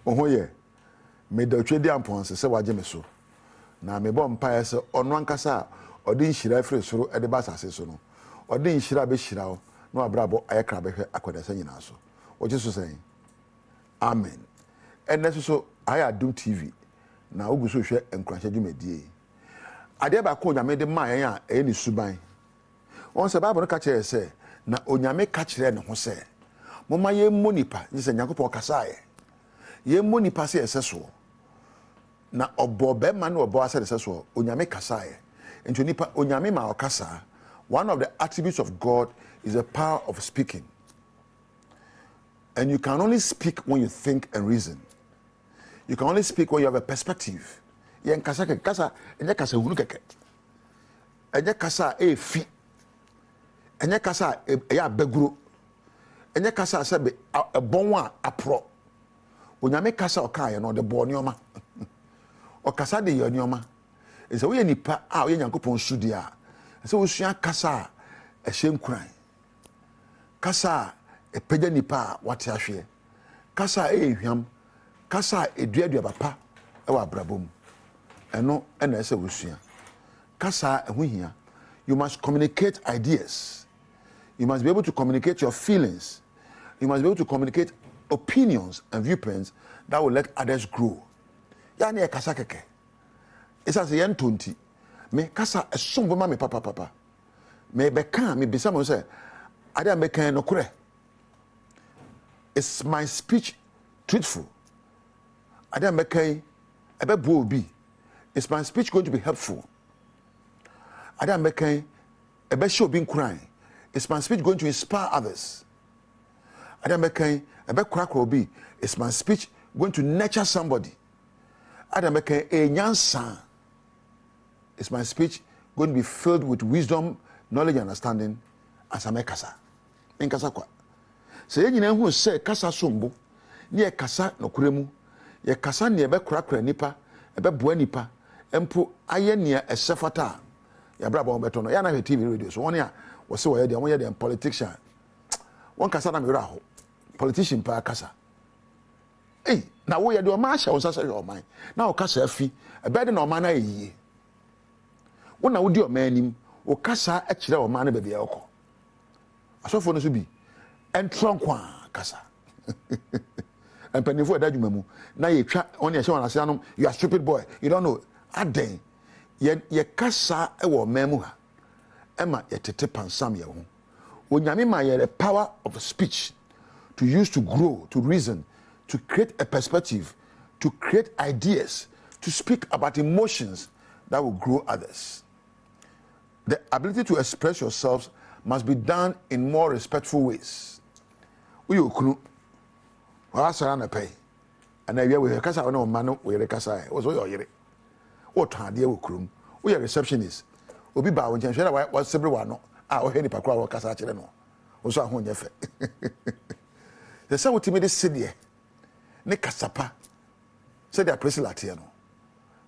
oho ye me da twedi amponse se waje me so na me bɔ mpae se ɔno ankasa ɔde nhira firi soro ɛde ba asase so no ɔde nhira be hyira wo na abrabɔ ayɛ kra bɛhwɛ akwadasa nyina so wɔgye so sɛn amen ɛnɛ so ayɛ Adom TV na ogu so hwɛ nkranhyɛ dwumadie ade ba ko nyame de ma yɛn a ɛyɛ ne suban wɔn sɛ Bible no ka kyerɛ sɛ na onyame ka kyerɛ ne ho sɛ moma yɛ monipa ne sɛ Nyankopɔn kasa yɛ monipa sɛ ɛsɛ so na ɔbɔ bɛma ne ɔbɔ asɛ ɛsɛ so onyame kasa nti nipa onyame ma ɔkasa. One of the attributes of God is the power of speaking. And you can only speak when you think and reason. You can only speak when you have a perspective. Yen kasa ke kasa enye kasa hunu keke. Enye kasa fi. Enye kasa ya beguro. Enye kasa se be bonwa apro. Onyame kasa oka ye no de bo nioma. Okasa de ye nioma. Ese wo ye nipa a wo ye Nyankopɔn sudi a. Ese wo sua kasa ehye nkuran. Kasa epagya nipa wate ahwe. Kasa ehwam. Kasa eduadua papa e wa brabom. Eno na ese wo sua. Kasa eho hia. You must communicate ideas. You must be able to communicate your feelings. You must be able to communicate opinions and viewpoints that will let others grow. Ya ne kasa keke. Esa se yen tonti. Me kasa esombo ma me papa. Me beka me bisa mo say ade me kan no kure. Is my speech truthful? Ade me kan ebe bo obi. Is my speech going to be helpful? Ade me kan ebe show obi nkuran. Is my speech going to inspire others? Ade me kan ebe krakra obi. Is my speech going to nurture somebody? Ade me kan enyansa. Is my speech going to be filled with wisdom, knowledge, and understanding as I make kasa? In kasa kwa. Se yenye hu se kasa sombo, ni kasa no kuremu, ye kasa ni ebe kura nipa, ebe boa nipa, empo aye ni esefata. Ya brabo beto no, ya na hwe TV radio so won ya wo se wo ye de won ye de politician. Won kasa na me raho. Politician pa kasa. Na wo ye de o ma hye wo sasa hwe o man. Na o kasa afi, ebe de na o man na yiye. Wona wodi o manim wo kasa e kire o man na ba bia yekọ asofo no so bi entron kasa empanifo edadwuma mu na ye twa on ye hye won ase anom you are stupid boy you don't know aden ye kasa e wo mamu ha ema ye tete pansam ye ho onyame ma ye the power of speech to use to grow, to reason, to create a perspective, to create ideas, to speak about emotions that will grow others. The ability to express yourselves must be done in more respectful ways. Uyo kunu, wasa na pay, and I we kasa no manu we rekasa. Was we oyere. O tade we krum. We receptionist. Obi ba won chen hwe wa sebre wa no. O he ni pakwa wa kasa kire no. O so ahon ye fe. The say what me de sidie. Ne kasapa. Say the presilate no.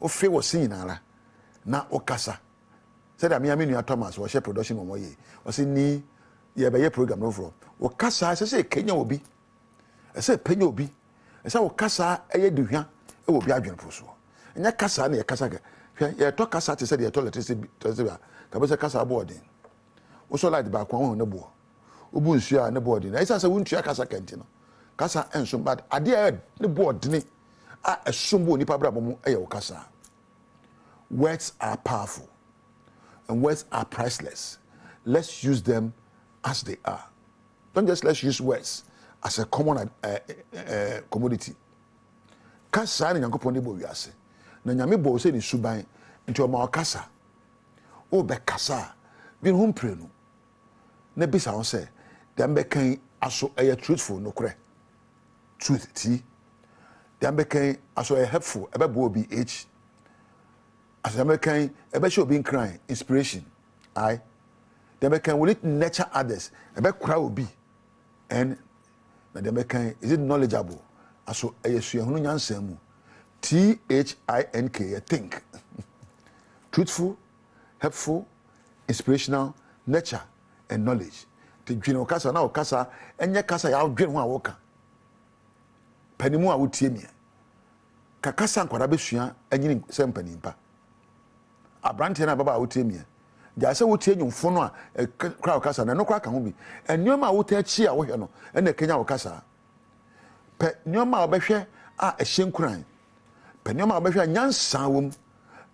O fe wo sin ara. Na o kasa. Said that me and Thomas was share production on way. Was in ni ye be program no from. O kasa say Kenya obi. I say Penya obi. I say o kasa eye duhwa e obi adwen so. Enya kasa na ye kasa ke. Ye to kasa te say the electricity ka be say kasa boarding. O so light ba kwa ho ne bo. Obu nsu a ne boarding. I say wontua kasa kenti no. Kasa enso bad ade a ne board ni a esombo nipa bra bomu eye o kasa. Words are powerful. And words are priceless. Let's use them as they are. Don't just let's use words as a common commodity. Kasa ni Nyankopɔn de bo wiase. Na nyame bo se ni suban nti o ma kasa. O be kasa bi hu mpre no. Na bisa won se dem be kan aso truthful no kore. Truth ti. Dem be kan aso helpful ebe bo obi h. As American, ebe show being crying, inspiration. The American will it nurture others. Ebe cry will be, and the American is it knowledgeable? Aso ayesu ehunu nyansemu. THINK, think. Truthful, helpful, inspirational, nurture, and knowledge. The dwino kasa na okasa enye kasa ya dwin ho a woka. Panimu a wotie me. kakasa nkwara besua anyini sempanimpa abrante na baba wotemie ja se wotie nyumfo no a kra kasa na no kra ka ho bi enioma wota chi a wo hwe no na Kenya wo kasa pe nioma obehwe a ehyenkuran pe nioma obehwe nyansa wom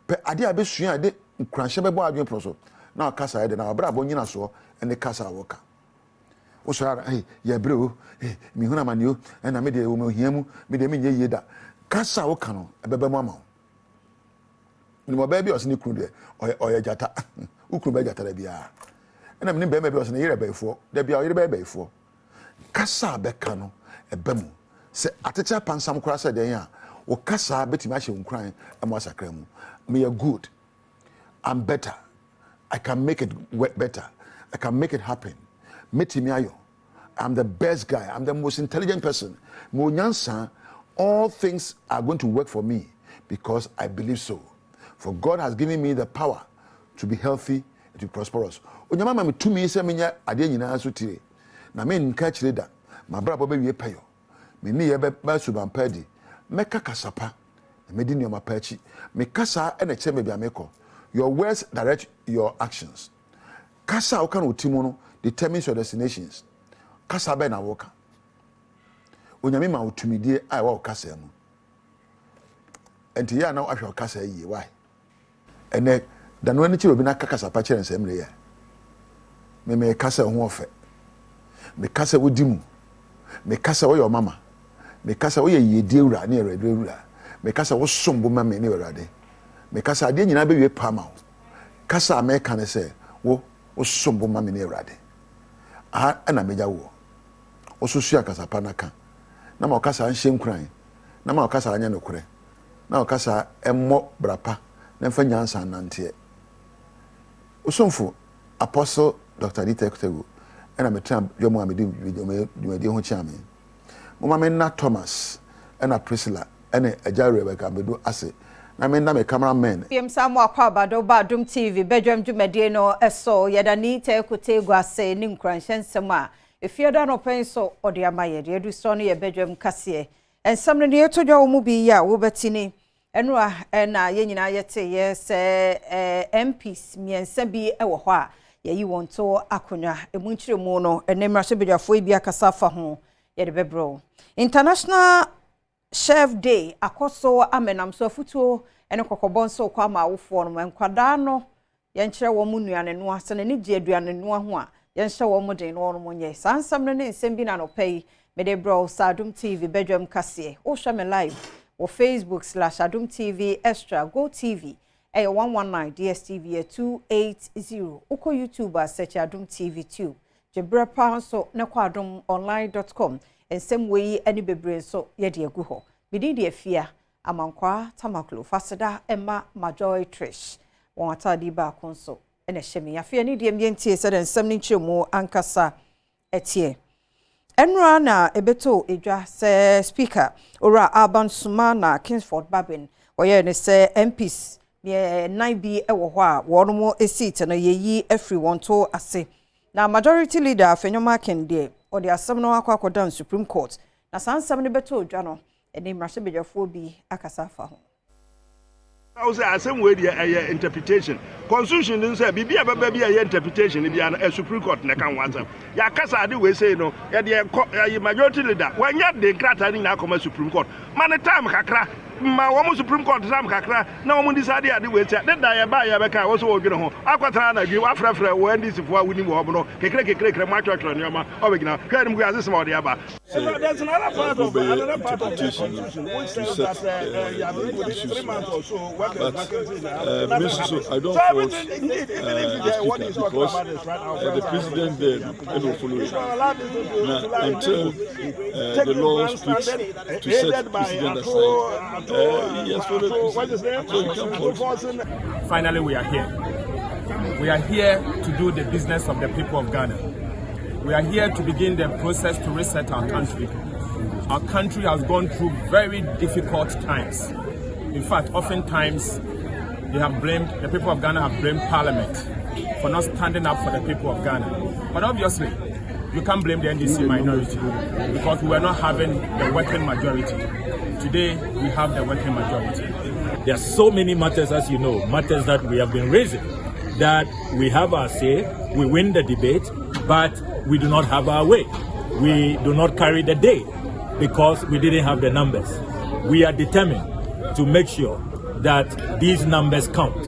pe ade a besua de nkranhye bebo adwen proso na kasa de na abra abonyina so ene kasa woka wo so ara ya bro mi huna manio na me de wo me hiamu me de me nye yeda kasa woka no ebebe mo ama ni mo ba bi osini kru de oye jata ukru ba jata da bia na me be osini yere baifo da bia yere baifo kasa beka no ebemu se atecha pansam kura se den a wo kasa betima hye nkran amo asakra mu me are good, I'm better, I can make it work better, I can make it happen. Metimiayo, I'm the best guy, I'm the most intelligent person. Mo nyansa, all things are going to work for me because I believe so. For God has given me the power to be healthy and to be prosperous. Onyama ma me tumi se menya ade nyina so tire. Na me nka kire da. Ma bra bo be wie payo. Me ni ye be suban padi. Meka kasapa. Me di nyoma pachi. Me kasa e na che me bia meko. Your words direct your actions. Kasa o kan otimo no determines your destinations. Kasa be na woka. Onyame ma otumidie ai wa kasa mu. Enti ya na ahwe kasa yi why? Ene da no ani chi obi na kasa pa kire nsem re ya. Me kasa ho ofe. Me kasa wodimu. Me kasa wo your mama. Me kasa wo ye yedie wura na ere wura. Me kasa wo sombo ma me ne wurade. Me kasa ade nyina be wie pa ma wo. Kasa America ne se wo sombo ma me ne wurade. Aha na meja wo. Wo susu akasa pa na ka. Na ma kasa anhye nkran. Na ma kasa anya nokure. Na kasa emmo brapa. Na mfa nyansa nante. Usomfo Apostle Dr. Dita Ekutegu ena metra yomo amedi dwumadi ho chiame. Mama me na Thomas ena Priscilla ena Ajari Rebecca medu ase. Na me na me cameraman. PM Samuel Akwa Badom TV Badwam dwumadi no eso yedani ta Ekutegu ase ni nkranhyensem a efioda no penso ode amaye de edu so no ye Badwam kase. Ensam no ye to dwa mu bi ya wo betini enwa na ye nyina yete ye se MPs miensa bi ewo ho a ye yi won to akonwa emunchire mu no enemra so bedwafo bi akasa fa ho ye de bebro International Chef Day akoso amenam so afutuo ene kokobon so kwa ma awofo no enkwada no ye nkyere wo mu nuane no ase ne gye aduane no ho a ye nhyɛ wo mu den no mo nye sansam no ne nsem bi na no pay me de bro Adom TV Badwam kase o hwa me live or Facebook/AdomTV Extra Go TV 119 DSTV 280 Uko YouTuber search Adom TV Tube Jebra Panso nekwadom.online.com and same way any bebre so yedi egu ho bidi de afia amankwa tamaklo fasada Emma Majoy Trish won atadi ba konso ene hyemi afia ni de mientie se den sam ni nkyeremu ankasa etie Enra na ebeto edwa se speaker ora Alban Suma na Kingsford Babin oye ne se MPs me 9B ewo ho a wono mo seat na yeyi everyone to ase na majority leader Afenyoma Kende o de asem no akwakoda Supreme Court na sansam ne beto odwa no ene mrahye bedwafo bi akasa fa ho I say asem we dey interpretation constitution din say bibia baba bia interpretation bia na Supreme Court na kan wansam ya kasa ade we say no ya dey majority leader wanya de krata ni na akoma Supreme Court man time kakra ma wo Supreme Court time kakra na wo decide ade we say da ya ba ya be ka wo so odwene ho akwatara na bi afrafra wo ndc fo awuni wo no kekre ma twatwa ne ma obegina hwa nim go asese ma ode aba there's another part of constitution which says that you have 3 months or so but I don't fault the speaker because the president then will follow it. Now, until the law speaks to set the president aside, he has followed the president. Finally, we are here. We are here to do the business of the people of Ghana. We are here to begin the process to reset our country. Our country has gone through very difficult times. In fact, oftentimes, the people of Ghana have blamed Parliament for not standing up for the people of Ghana. But obviously, you can't blame the NDC minority because we were not having the working majority. today we have the working majority. There are so many matters, as you know, matters that we have been raising, that we have our say, we win the debate, but we do not have our way. We do not carry the day because we didn't have the numbers. We are determined to make sure that these numbers count.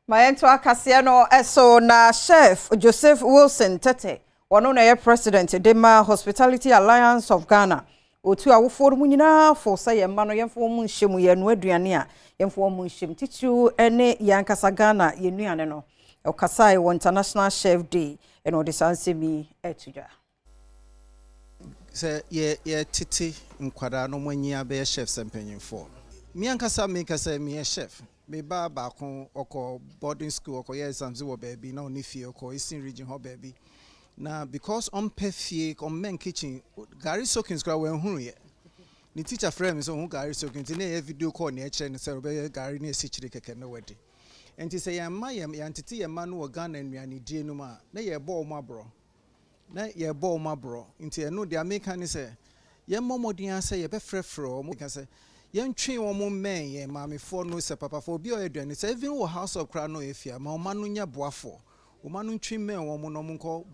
Maento Akasiano eso na Chef Joseph Wilson Tete, wano na President Dema Hospitality Alliance of Ghana. Otu awofo mu nyina fo sa ye mano yemfo mu nhyemu ye no aduane a yemfo mu nhyem titu ene yankasa Ghana ye nuane no. Okasai wo International Chef Day eno de sansemi etuja. Se ye titi nkwada no mwanyia be chef sempanyimfo. Mi ankasa me kasa me chef. Me ba kon oko boarding school oko ye exams wo baby na oni fie oko Eastern region ho baby. Na because on perfie on men kitchen Gary soakings gra we hunu ye. Ni teacher friend so hu Gary soakings na ye video call na e kire ni say be Gary na esichire keke na wedi. Enti say ya ma ya ntete ye ma no Ghana nnuane die no ma na ye bo mo abro. Na ye bo mo abro. Enti e no de America ni say ye momodin say ye be frefro mo ka say yen twen wo mo men ye maamefo no se papa fo bi o aduane say even wo house of cry no efia ma o ma no nya boafo o ma no twen men wo mo no mo nko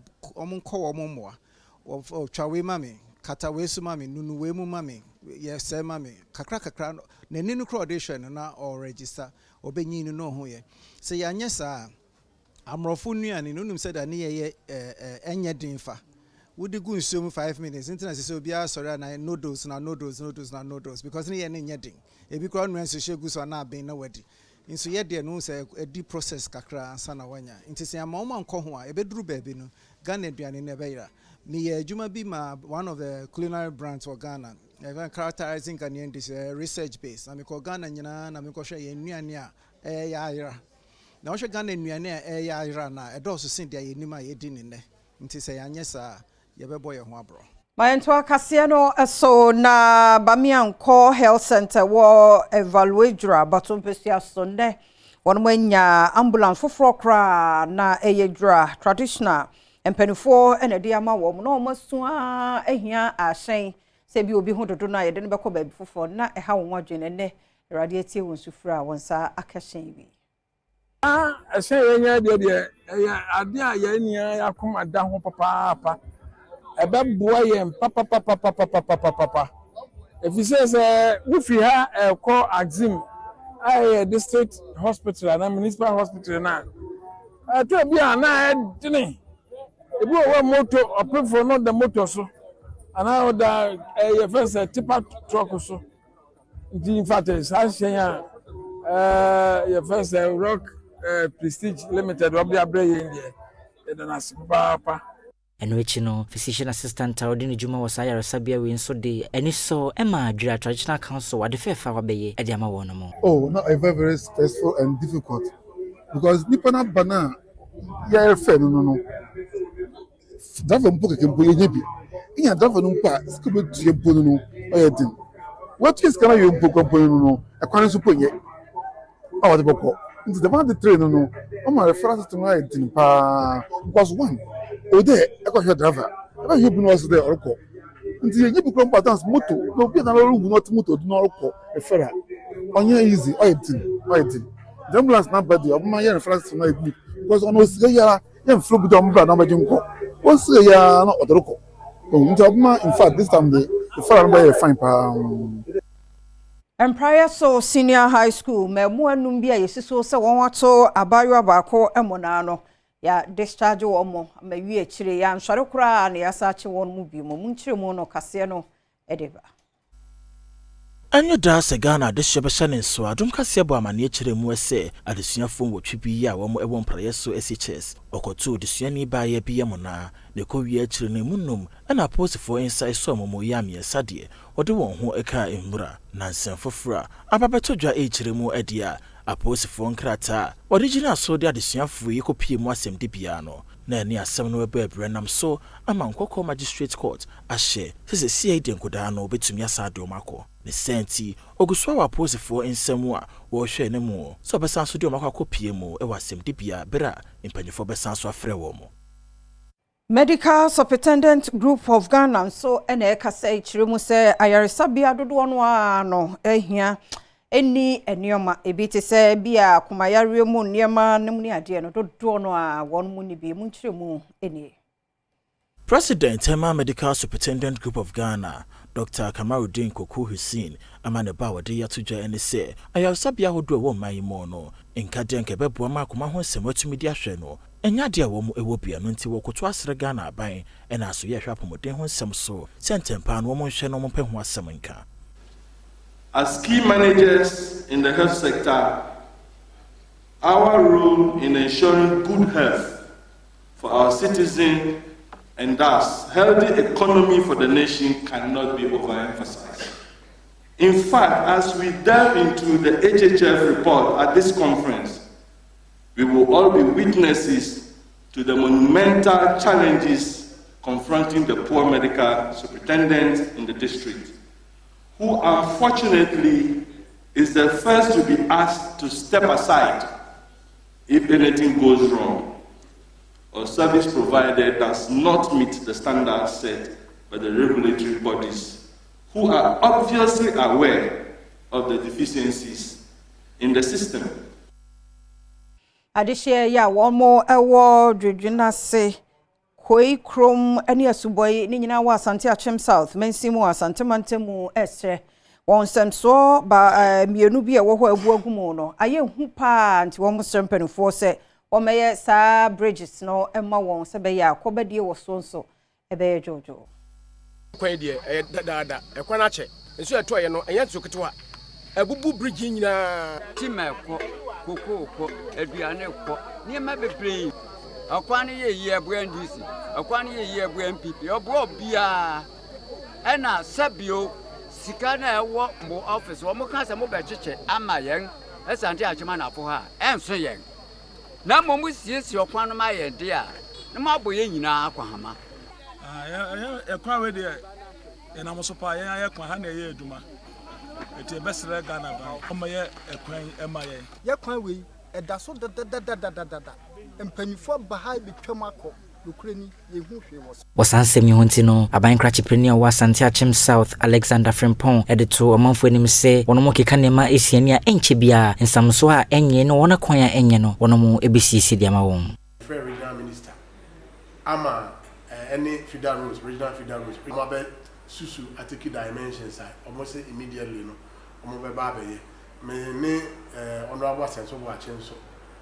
wo mo moa o twawe mame kata we su mame nunu we mu mame ye se mame kakra na ni no crowdation na o register obenyi no ho ye se ya nya sa amrofo nuane nunum se da ne ye enye dinfa would go in 5 minutes. Internet is so be sorry na noodles because ni any nyeding. E bi kra nwan so shegu so na ben na wadi. Nso ye de no say a deep process kakra ansa na wanya. Nti se ama ma nko ho a e beduru baabi no Ghana aduane na be yira. Me ye adwuma bi ma one of the culinary brands for Ghana. Even characterizing Ghanaian dish research based. Na me ko Ghana nyina na me ko hwe ye nnuane a ya yira. Na wo hwe Ghana nnuane a ya yira na e do so sin dia ye nima ye di ne ne. Nti se ya nyesa yebeboye ho abro Maento Akasiano eso na Bamianko Health Center wo evaluate baton pesia sonde won manya ambulance foforo kra na eyedra traditional empenifo ene de ama wo no maso a ehia ahyen se bi obi ho dodo na yede ne bekọ ba bi foforo na eha wo adwene ne erade atie won sufura wonsa akahyen bi ahyen enya de ade a ya nia yakoma da ho papa ebe boa yem papa if you say we fi ha call Axim I district hospital and municipal hospital na to bi ana dini e bi o motor operate for not the motor so and now the first tipper truck so in fact sashen your first rock prestige limited obi abre yin there the na papa Enrichino, physician assistant Taudini Juma was I Sabia win so de any so Emma Dra traditional council what the fair flower bay at Yama Wanamo. Oh, not a very stressful and difficult because Nipana Bana ya fair no. That from Poke can put a in a double pass, come to your Puno or thing. What is going to you Pocono? A corner support yet? Oh, the Boko. Into the one the train no. Oh, my reference to my thing was one. Oh, there, I got your driver. I hope was there or call. Until you become patterns moto, no be another room, not moto, do not call a ferra. On your easy, I think. The ambulance number the of my reference to my book was almost a year, young flip down number junko. Once a year, not other call. In fact, this time the ferra by a fine pound. And prior so senior high school, me mu anum bia yesiso se won wato abayo abako emonano. Ya discharge omo ma wie chire ya nsware kura na ya sache won mu bi mo munchire mu no kase no edeba Anyo da se Ghana de shebesha ne so adum kase bo amane chire mu ese adesuafo wotwe bi ya wo ewon praye so SHS okotu desuani ba ya bi yemo na ne ko wie chire ne munum na posifo inside so momo ya me sade ode won ho eka emura na nsenfofura ababeto dwa e chire mu adia aposifo nkrata original so de adesuafo yi kopie mu asem de bia no na eni asem no ebe ebrenam so ama nkoko magistrate court ahye sese CID nkoda no betumi asade omako ne senti oguswa wa aposifo ensemu a wo hwe ne mu so besan so de omako kopie mu e wasem de bia bra impanyefo besan so afre wo mu Medical Superintendent Group of Ghana so ene kasa ichirimu se ayaresabia dodo no ano ehia eni enioma ebiti se bia kumayare mu niema nemni ade no dodo no a won mu ni bi mu chiremu eni. President Emma Medical Superintendent Group of Ghana Dr. Kamarudin Koku Hussein amane ba wode ya tuja ene se ayaresabia hodo wo man mo no nkade nkebe boama akoma ho sematumi di ahwe no enya de wo mu ewo bia no nti wo koto asre Ghana aban ena so ye hwa pomoden ho nsem so sentempa no mo nhwe no mo pɛ ho asem nka. As key managers in the health sector, our role in ensuring good health for our citizens and thus healthy economy for the nation cannot be overemphasized. In fact, as we delve into the HHF report at this conference, we will all be witnesses to the monumental challenges confronting the poor medical superintendents in the district, who unfortunately is the first to be asked to step aside if anything goes wrong or service provider does not meet the standards set by the regulatory bodies, who are obviously aware of the deficiencies in the system. Adishia ya one more award Jujuna se Koi Chrome any asuboy Nina was Santi Achem South, Mensimu Asante Mantemu Estre. One sem so ba mienubia wo ebuagumono. Aye hupa anti wo musempenu for se o meye sa bridges no emma won se be ya kobedie wo sonso ebe jojo. Kwan die dada ekwan ache. Nso eto ye no enye tsoketewa. Ebubu bridge nyina timeko kokoko aduane ko niema bebre akwan ye ye abu NDC akwan ye abu MPP obo bia ena sabio sika na ewo mo office wo mo kan se mo becheche ama yen esante achema na afo ha enso yen na mo mu siesie okwan no ma ye de a na mo aboye nyina akwa hama ekwan we de ena mo so pa yen ayekwan ha na ye aduma eti besere Ghana ba o ye ekwan ema ye kwan we eda so da empanyifo bahai betwam akọ lukreni yehu hwe wasansemi honti no aban krachiprenia wa Asante Achem South Alexander Frimpong edito omanfo anim se wono mo keka nema esiani a enche bia nsamso a enye no wona kwan a enye no wono mo ebisisi dia ma won regional minister ama any federal roads regional federal roads mabe susu ateki dimensions almost immediately no omo be ba be me honorable senso bo Achem so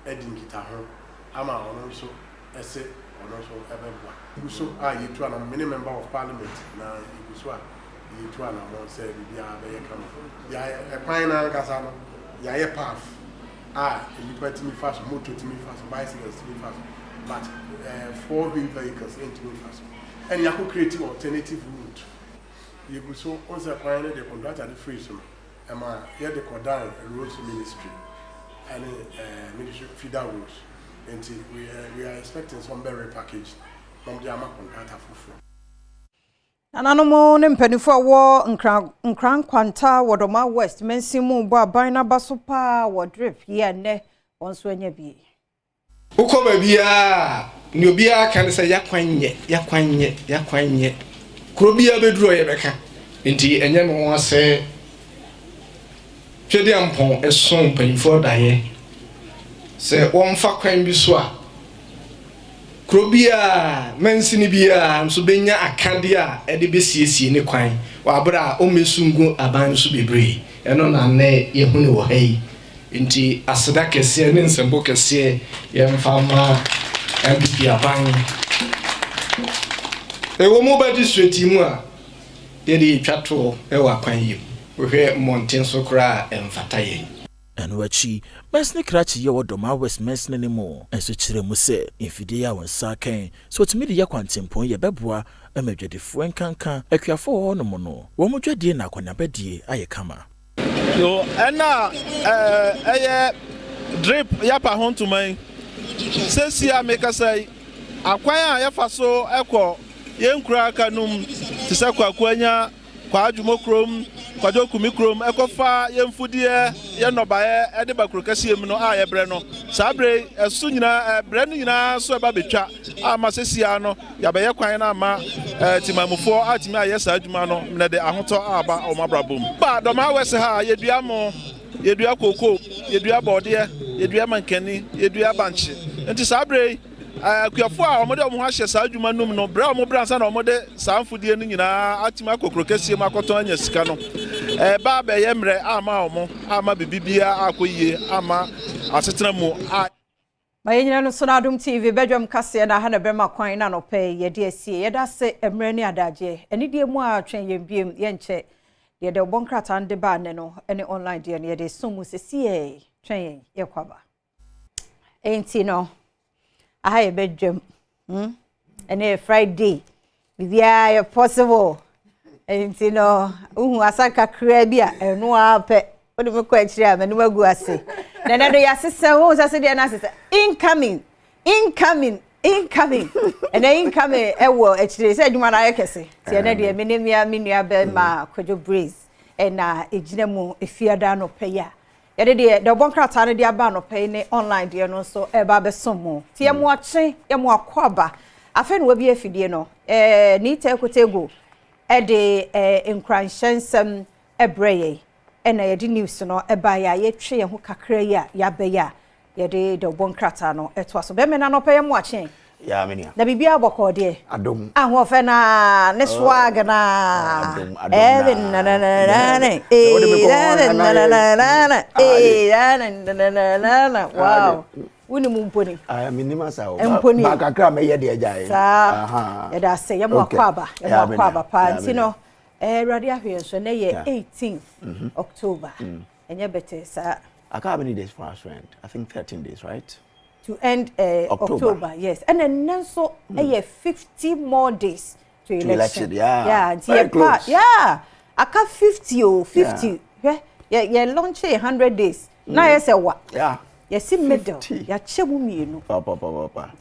edin kita ho ama ono so ese ono so ebebwa guso yetu ana many member of parliament na guso yetu ana mo say bibia be kama ya kwan na kasa no ya ye path liberty me fast motor to me fast bicycles to me fast but four-wheel vehicles into me fast and you could create alternative route you guso on say kwan na the contractor the free so ama here the Kodan roads ministry and ministry feeder roads. And we are expecting some berry package from the Ama contractor for. Ananomo nempenifo wo nkran kwanta wodoma West mensimu bo abana basopa wo drip ye ne wonso anya bi. Ukoba bia ni obia kan se yakwanye kuro bia beduro ye beka nti enye me ho ase twede ampon eson penifo daye se wonfa kwan bi so a krobia mensini bia nso benya akade a ede besiesie ne kwan wa abra o mesungu aban so bebre eno na ne yehune wo hai nti aseda kese ne nsembo kese yemfa ma MPP aban ewo mo ba district mu a de twato e wa kwan yim wo hwe monten so kra emfata ye and wachi mesne krachi ye wodoma West mesne ne mo enso kire mu se infide ya wonsa kan so timi de yakwantempon ye beboa amadwadefo enkanka akuafo ho no mo no wo mo dwadie na akwanyabadie aye kama so ena eye drip ya pa honto man sesia meka sai akwan a ya fa so ekọ ye nkura kanum ti se kwakwanya kwa adwumokrom Kwajo Kumikrom, Ekofa, Yemfudie, Yanobae, Ediba Krokasium, no, I, Breno, Sabre, Sunina, Brenina, so Babicha, Masesiano, Yabaya Quina, Timamufo, Atima, yes, Ajumano, Nede Ahoto, Aba, or Mabrabum. But the Mawesa, Yeduamo, Yedua Coco, Yedua Bodia, Yedua Mankeni, Yedua Banchi, and to Sabre. Kuyafo a omode omo ahye saa adwuma num no bra omo bransa na omode saa mfudie no nyina atima kokrokasi makoto anya sika no ba ba ye mre ama omo ama bibibia akoyie ama asetena mu Mayina no so na Adom TV Badwam kase na ha na brema kwan na no pe ye de asie ye da se emre ni adaje eni de mu a twen ye biem ye nche ye de bonkrata ande ba ne no eni online de ye de somu sesie twen ye kwaba enti no I have bedroom. And a Friday. Bibia possible. And you know, asaka crabia and no ape. What do you quite share? And no go say. Then I do your sister who said the sister incoming. And then incoming actually said you man I can say. Tiana de minia bema kojo breeze. And ejinemu efia da no peya. Yede de bonkrata ne de aba no pay ne online de no so e ba besomo ti ye mo ache ye mo akwaba afa no bi afidie no ni ta ekotego e de enkransensem ebreye e na ye de news no e ba ya ye twe ye ho kakra ya be ya ye de bonkrata no e to so be me na no pay ye mo ache ya menia na bibia boko de Adom ahwo fe na ne swag na wow woni mu mponi minima sa ba kakra me ye de ajae aha ye da se ye mo akwaba pa ntino Radi ahwe so na ye 18th October enye better sa how many days for our friend? I think 13 days, right? To end October, yes. And then so 50 more days to election. Yeah. Very close. Yeah. I got 50. Yeah, launch 100 days. Now I say what? Yeah. You see middle. Ya chemu mi no. Papa.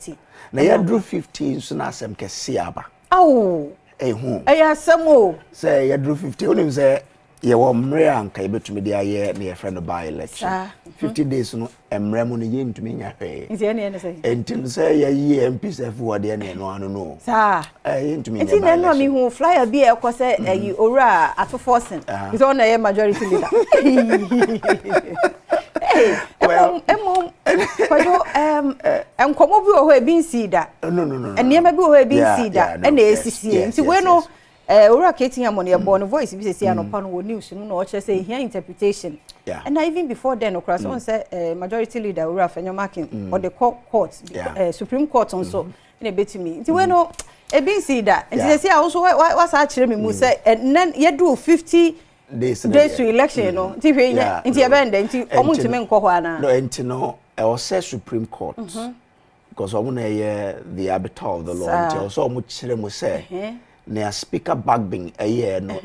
Na ya drew 15 so na asem kese aba. Oh. Hu. Asem o. Say ya drew 50 onim say ye wo mre anka ibetumi de aye na ye friend by election 50 days no emre mo no ye ntumi nya hwe nti ene say entin say ye MP self wo de na no anu no sa ye ntumi nya nti na no mi hu flyer bi e ko say yi owura atoforsen is on na majority leader well kwajo enkomo bi o ho e bin sida no enema bi o ho e bin sida e na esisie nti we no ora ketin amon ye born voice bi sesi anopa no news no o chere say here interpretation and even before then o cross on say majority leader ora fanyo marking or the court supreme court on so na betimi nti we no e bin see that nti sesi also what's actually me mu say and then ye do 50 days to election no nti hwe nti ye bend nti omo ntime nkọ ho ana no nti no e o say supreme court because omo na ye the arbiter of the law nti also omo kire mu say na speaker bagbing no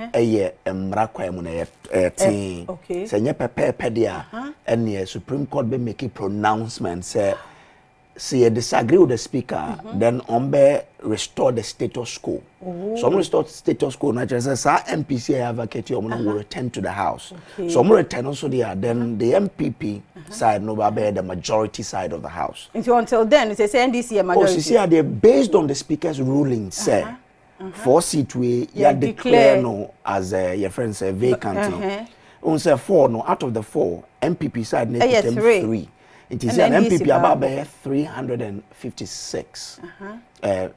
emra kwa mu na tin se nye pepe dia and supreme court be make a pronouncement say you disagree with the speaker then on be restore the status quo so restore status quo na just say MPC have vacate will return to the house so return also there then the MPP side no be the majority side of the house until then it say NDC a majority see they based on the speaker's ruling say 4 seat we declare no as your friend say vacant on say 4 no out of the 4 MPP side need to 3 it is an MPP about 356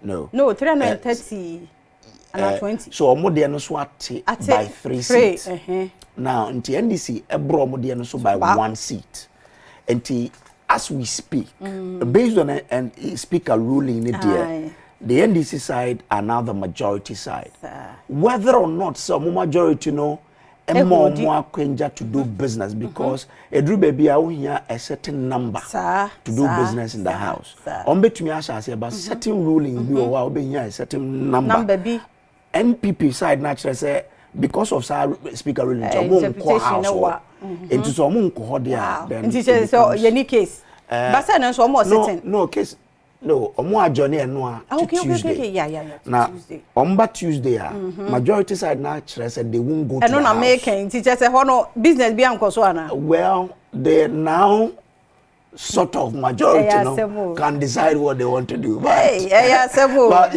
no 330 and 20 so omo de no so ate by 3 seats now until NDC ebro omo de no so by 1 seat until as we speak based on and speaker ruling in there the NDC side are now the majority side. Whether or not some majority know more akwenja to do business because a drew baby here a certain number to do business in the house. On between us as about certain ruling we will be here a certain number. NPP side naturally say because of speaker ruling interpretation into some then so any case. But no no case No, omo journey no Tuesday. Okay. Yeah. Now, on Tuesday, majority side now said they won't go to the house. Making teacher say no business be anko so ana. Well, they now sort of majority can decide what they want to do. But but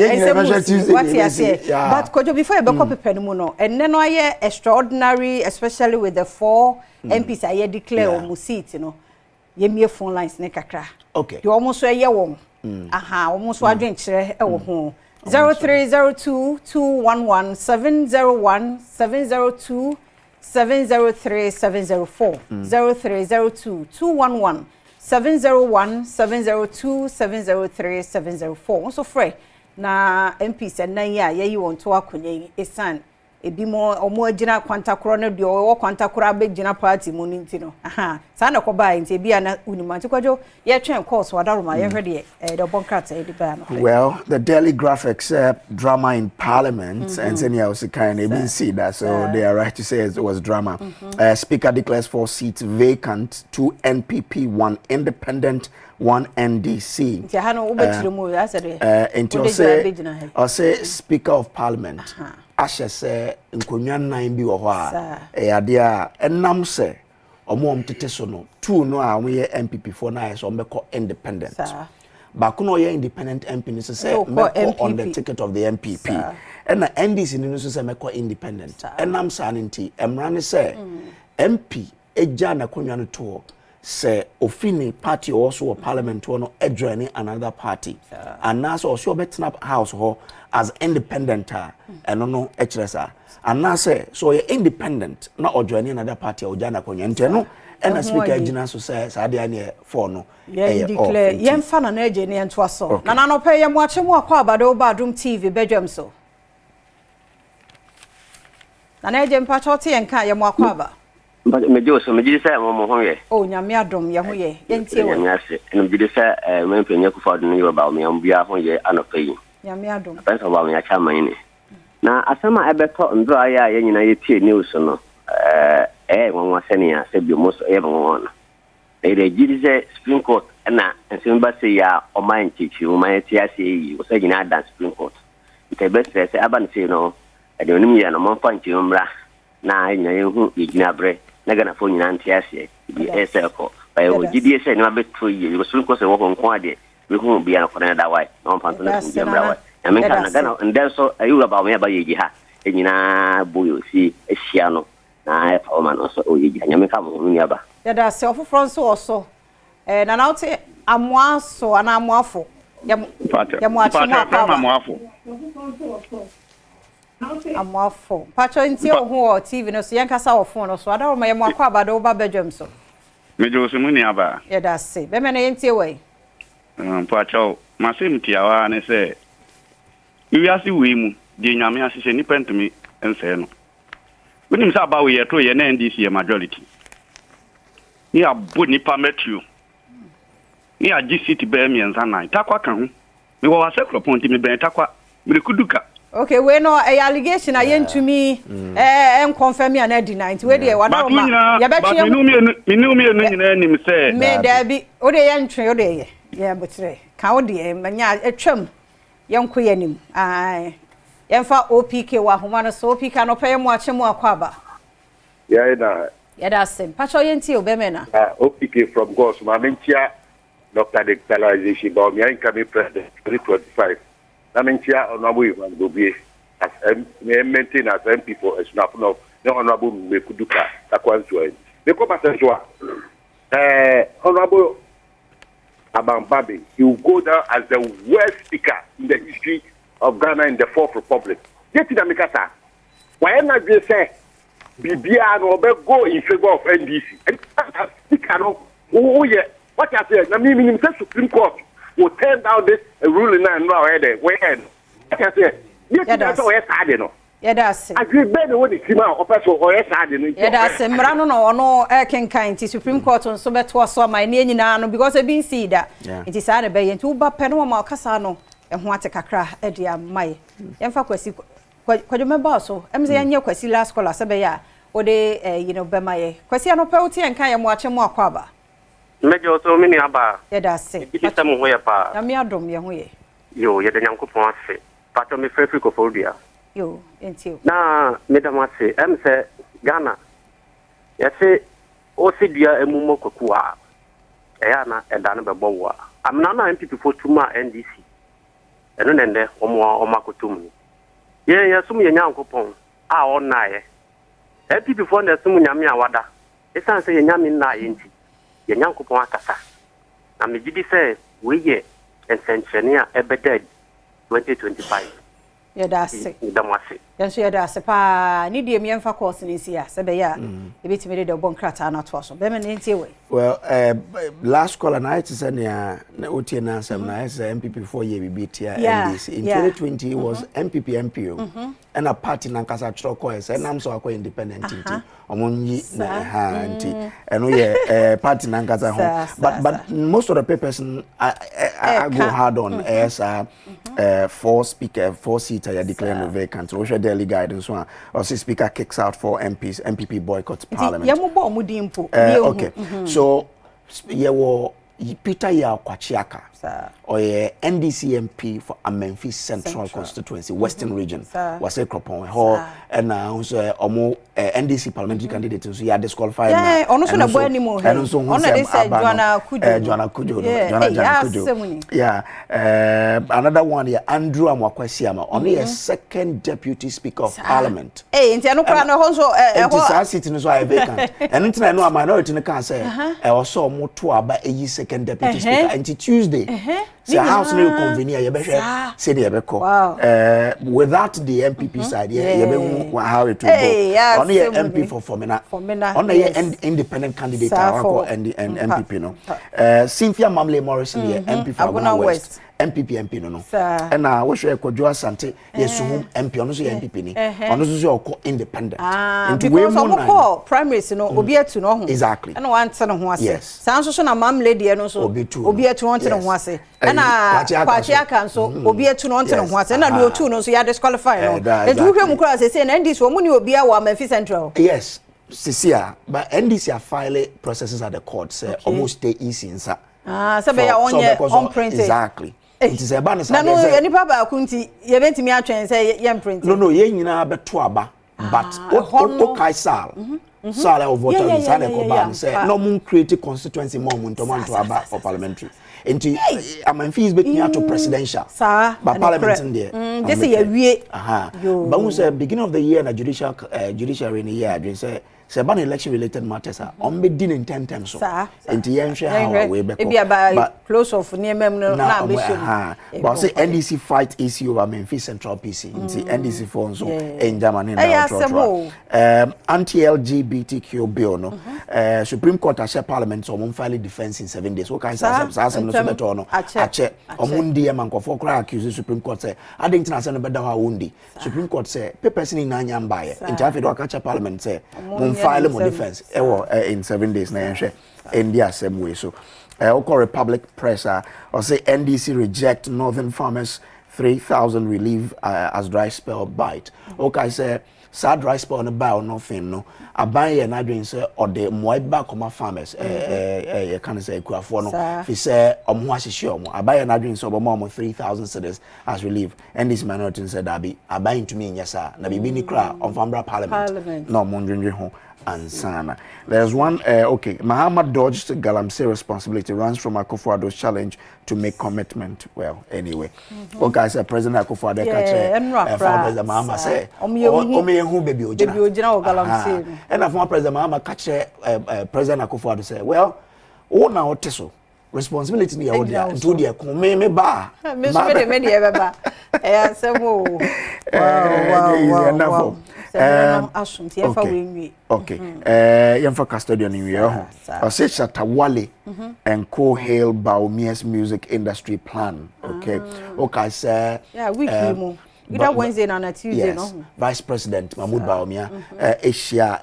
Kojo, before you become people no, and then I extraordinary, especially with the 4 MPs I declare on seat, you know. Ye me phone lines ne kakra. Okay. You almost say ye won. Almost wa drink chere e wo ho. 0302 211 701 702 703 704 0302 211 701 702 703 704. So free na MPs and na ye want to akonye esan ebi mo omo agina kwantakoro no de o kwantakoro be gina party mu nti no sa na ko ba nti ebi ana unimanti kwajo ye twen course wadaroma ye hwede the bonkrat e di ba no. Well, the daily graphics drama in parliament and senior was kind of even see that, so they are right to say it was drama. Speaker declares 4 seats vacant, 2 NPP, 1 independent, 1 NDC. Nti ha no wo betire mu asede I say Speaker of Parliament. Asha say nkonwa nan bi wo ho a ade a enam se omo tete so no 2 no a we MPP for na so mbeko independent ba kuno ye independent MP ni say mbeko on the ticket of the MPP and NDC ni so say mbeko independent enam sa nti emra ne say MP eja na konwa no to say ofini party also or parliament no join another party and now so betna house ho as independent and no HRSA and now say so you independent not join another party or jana konye nteno and speaker jina so say sadia ne for no declare yen fa na eje ne ento aso na no pay yem wache mu akwa abado Badwam TV Badwam so na eje mpa chote yen ka yem akwa aba mejo so meji say mo ho ye nyame adom ye ho ye yentie wo nyame ase no meji say mempenye ku fa do no yoba o me ambia ho ye anopai nyame adom penso ba me acha man ni na asama ebeto ndro aya ye nyina ye tie news no won sene ya se bi mo so ye won na ere jiri say Supreme Court na ensemba say ya o man chichi o man tie ase yi o say nyina dan Supreme Court ite be say aban say no e de onim ye no mo fa nchi mra na nyina ye hu ye gina bre na gana fo nyina ntia ase bi eseko ba yo jidi ese ni abeto yi yo Supreme Court say wo ko ade we hu bia na kona da wai no panto na bia mra wai ya men kana gana nden so ayu ba me ba yeji ha enyina boyo si ehia no na fa o man so o yeji nya men ka mo nya ba ya da se ofofro so oso na na ote amoaso ana amoafo ya mo achi mo akwa amoafo amoafo pacho nti o ho TV no so yankasa o phone no so ada o ma ya mo akwa abado ba Badwam so mejo so mu ni aba ya da se be me na yentie wai pacho masim tiawa ne se wiase we mu de nyame asese ni pentumi ense no wonim sa ba we yeto ye na NDC ye majority ni abu ni pametio ni agcity be mi enza nan takwa kan ho me wo wase kroponti me ben takwa me kuduka. Okay, we no allegation ayentumi confirm ya na deny we dey wada ma ya betwe me nyina nim say me da bi o dey yentwe o dey ye botre ka o dey manya atwam yenko yanim ai yenfa OPK wa homa no so OPK no pay mu ache mu akwaba ya da sem pacho yenti obemena OPK from Gos Mamentia Dr. Declaration ba mi incoming president 2025 Mamentia honorable Ivan Dobie as maintain as MP for a snap of the honorable Mekuduka Takwanzo the Komasenjoa honorable Abambabe, he will go down as the worst speaker in the history of Ghana in the Fourth Republic. Get to the Mikasa. Why not just say, Bibia no go in favor of NDC? And speaker no, yeah, what I said, I mean, the Supreme Court will turn down this ruling now. Where? What I said, that's all I said, no. Yeah, that's it. I agree better with the team of person or yes, yeah, that's it. Mrano no can kind Supreme Court on so better so my name no because I been see that it is had a bay and two ba penwa ma kasano and what a kakra edia mai. Yemfa kwesi remember so em say anya kwesi last call asabe ya o de be my kwesi ano penalty and kan watch mo akwaba. Mejo so many aba. Yeda se. It is some way pa. Na me adom ye ho ye. Yo, yeda Nyankopon ase. Pato me free kofodia. Yo, enti. Na medam ase, em se Ghana. Yese o se dia emumo kwaku a. Eya na eda no bebo wo a. Amna na MPP for tuma NDC. Eno nende omo akotum. Ye sum ye Nyankopon a onaye. MPP for na sum nyame awada. Esan se ye nyame na ye nti. Ye Nyankopon akasa. Na me gidi se we ye ensenchenia ebeded 2025. Yeda se. Damase. Yanso yeda se pa ni die miemfa course ni sia se be ya. Ebetimi de bon krata na to so. Be me ntie we. Well, last call and I said na otie na asem na MPP 4 year BBT NDC. In 2020 was MPP MPO. And a party na kasa troko ese na so akwa independent nti. Omonyi na ha nti. Eno ye party na kasa ho. But most of the papers I go hard on as 4 seater you declare vacant. So we daily guidance one or speaker kicks out 4 MPs. MPP boycotts parliament. Okay. So yewo Peter ya Kwachiaka or NDC MP for Memphis Central Constituency, Western Region, was a cropon ho and now omo NDC parliamentary candidate so ya disqualified. Yeah, also na boy anymore. And so they said Joanna Kujo. Yeah. Another one here Andrew Amwakwesiama, only a second deputy speaker of parliament. Hey, nti anu kra no honso ho sitting so I vacant. And nti na no minority no can say e also omo to aba eyi second deputy speaker until Tuesday. So house no convenient you be say dey be call. Without the MPP side you be how it will go. Only MP for Formina. Only independent candidate and MPP no. Cynthia Mamle Morrison here MP for Abuna West. MPP MP no. And now we should Kojo Asante yesuhum MP ono so MPP ni. Ono so so independent. Into we call primaries no obi etu no ho. Exactly. And one tell no ho ase. San so na mam lady no so obi etu no tell no ho ase. And Kwachiaka so obi etu no tell no ho ase. Na do otu no so ya disqualify no. E do hwe mu kura say na NDC wo mu ni obi a wa Memphis Central. Yes. Sisia, but NDC are filing processes at the court say almost stay easy inside. So be ya on printed. Exactly. It is a banner. No, any papa kunti ye benti me atwen say ye print. No, ye nyina beto aba. But o kai sal. Sal of voter inside ko ban say no mun create constituency mo mun to man to aba for parliamentary. Enti Memphis be near to presidential. But parliament in there. Just say we. But we say beginning of the year na judiciary in the year I say ban election related matters are on be din in 10 times so enti yen hwe how we be but close of near mem no na be sure but say NDC fight issue over Memphis Central PC enti NDC for so in Germany now anti-LGBTQ bill no Supreme Court ashe parliament so mon file defense in 7 days what kind of say no so better no ache omundi e mankofo kra accuse Supreme Court say adent na say no better ha wundi Supreme Court say papers ni na nyam bae enti afi do catch parliament say file more defense in 7 days na yenhwe in the same way so Oko Republic Press or say NDC reject Northern Farmers 3,000 relief as dry spell bite. Okay, say sad dry spell on the bow nothing no aban ye na dwen say or the moiba koma farmers you can say kuafo no fi say omo ahihye omo aban ye na dwen say omo 3,000 cedis as relief and this minority said that be aban to me nyesa na bibi ni kra on Fambra parliament no mo ndwenwe ho ansana. There's one okay, Muhammad dodged Galamsey responsibility, runs from Akufo-Addo's challenge to make commitment. Well, anyway. Okay, I said President Akufo-Addo President Muhammad say Omeyehu baby Ojina. And former President Muhammad catch President Akufo-Addo say, well, oh now teso responsibility ni ya there to the me ba. Me so me dey ba. Wow. Okay. Yemfa custodian in here. Say Shatawale and co-hail Baumier's music industry plan. Okay. Okay, sir. Yeah, weekly. Either Wednesday and Tuesday, no. Vice President Mahmoud Baumia, Asia,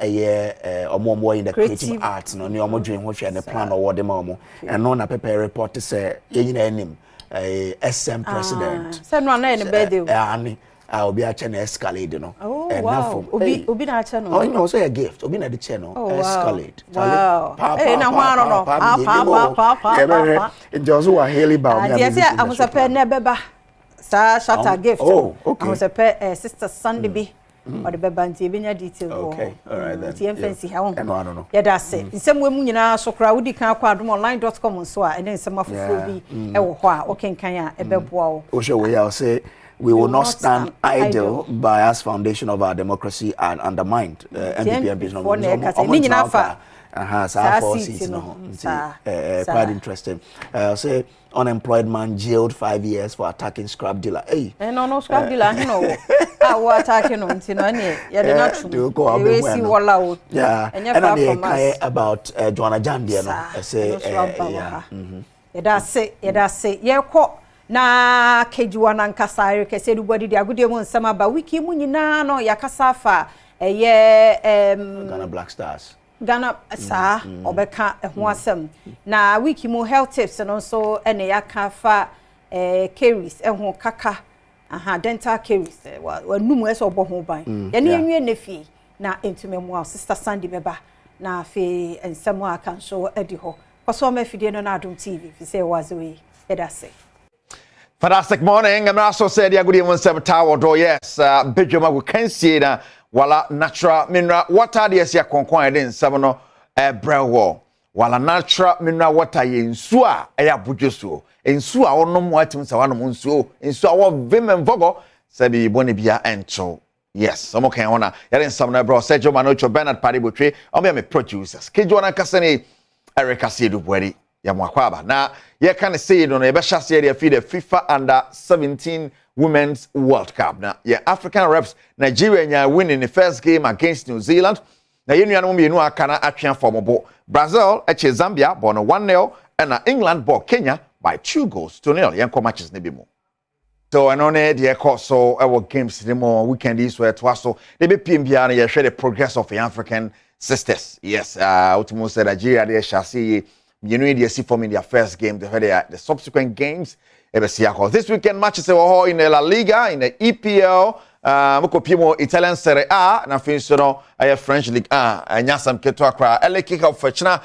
omo in the creative arts, no, ni omo dream what and the plan or the momo, and no na paper report to say, ye name SM president. Send one in the bed. I'll be a channel escalate, you know. Oh, wow. Obi na channel. Oh, you know, say a gift. Obi na the channel escalate. Wow. Hey, na no. Pa. It just was Haley Bow. Yes, I was a pen nebeba. Sa shata gift. Oh, okay. I was a pet sister Sunday B. Or the babanti binya detail. Okay, all right then. TM fancy how. I don't know. Yeah, that's it. In some way, Munina, so crowdy can acquire online.com so and then some of the okay, Kanya, a bebo. I'll say we will not stand idle by us foundation of our democracy and undermined NPP business. Quite interesting. I'll say unemployed man jailed 5 years for attacking scrap dealer. Hey, no scrap dealer, no. I attacking on Tinani. Yeah, and I about Joanna Jandia. I say, that's it. Yeah, na kejuana nkasare kese everybody dey agudie mo nsama ba wiki mu nyina no yakasafa Ghana Black Stars Ghana sa obeka ho asem na wiki mu health tips no so ene yakafa caries ho kaka dental caries wa numu eso obo ho ban ye ne enwie nefie na entumemu sister Sandy beba na fe nsemo aka so edi ho koso ma fidie no na Adom TV fi say wazoe edase. Fantastic morning. I'm also said yeah good evening 17 tower door yes bedroom we can see na wala natural mineral water dey sia konkon dey nsam no brewo wala natural mineral water ye nsu a eya budwoso nsu a wonom watim sa wanom nsu a wo vim vogo sabi boni bia encho yes some kan wona ya dey nsam na bro Sergio Manocho Bernard Paribotwe me producers kejo na kasane Eric Asiedu Bweri ya mwakwaba na ye kan say no e be hyase dey feed the FIFA under 17 Women's World Cup na ye African reps Nigeria nya winning the first game against New Zealand na ye nuanom mienu aka na atwe formobo Brazil eche Zambia born 1-0 and England bought Kenya by 2-0 yenko matches ne bi mu so anone de so our games the more weekend is where twaso they be PMBA na ye share the progress of the African sisters yes ultimo said Nigeria dey hyase you know they see from in their first game the subsequent games this weekend matches in the La Liga in the EPL mukopimo Italian Serie A na finso French League anya sam keto akra LA kick off for China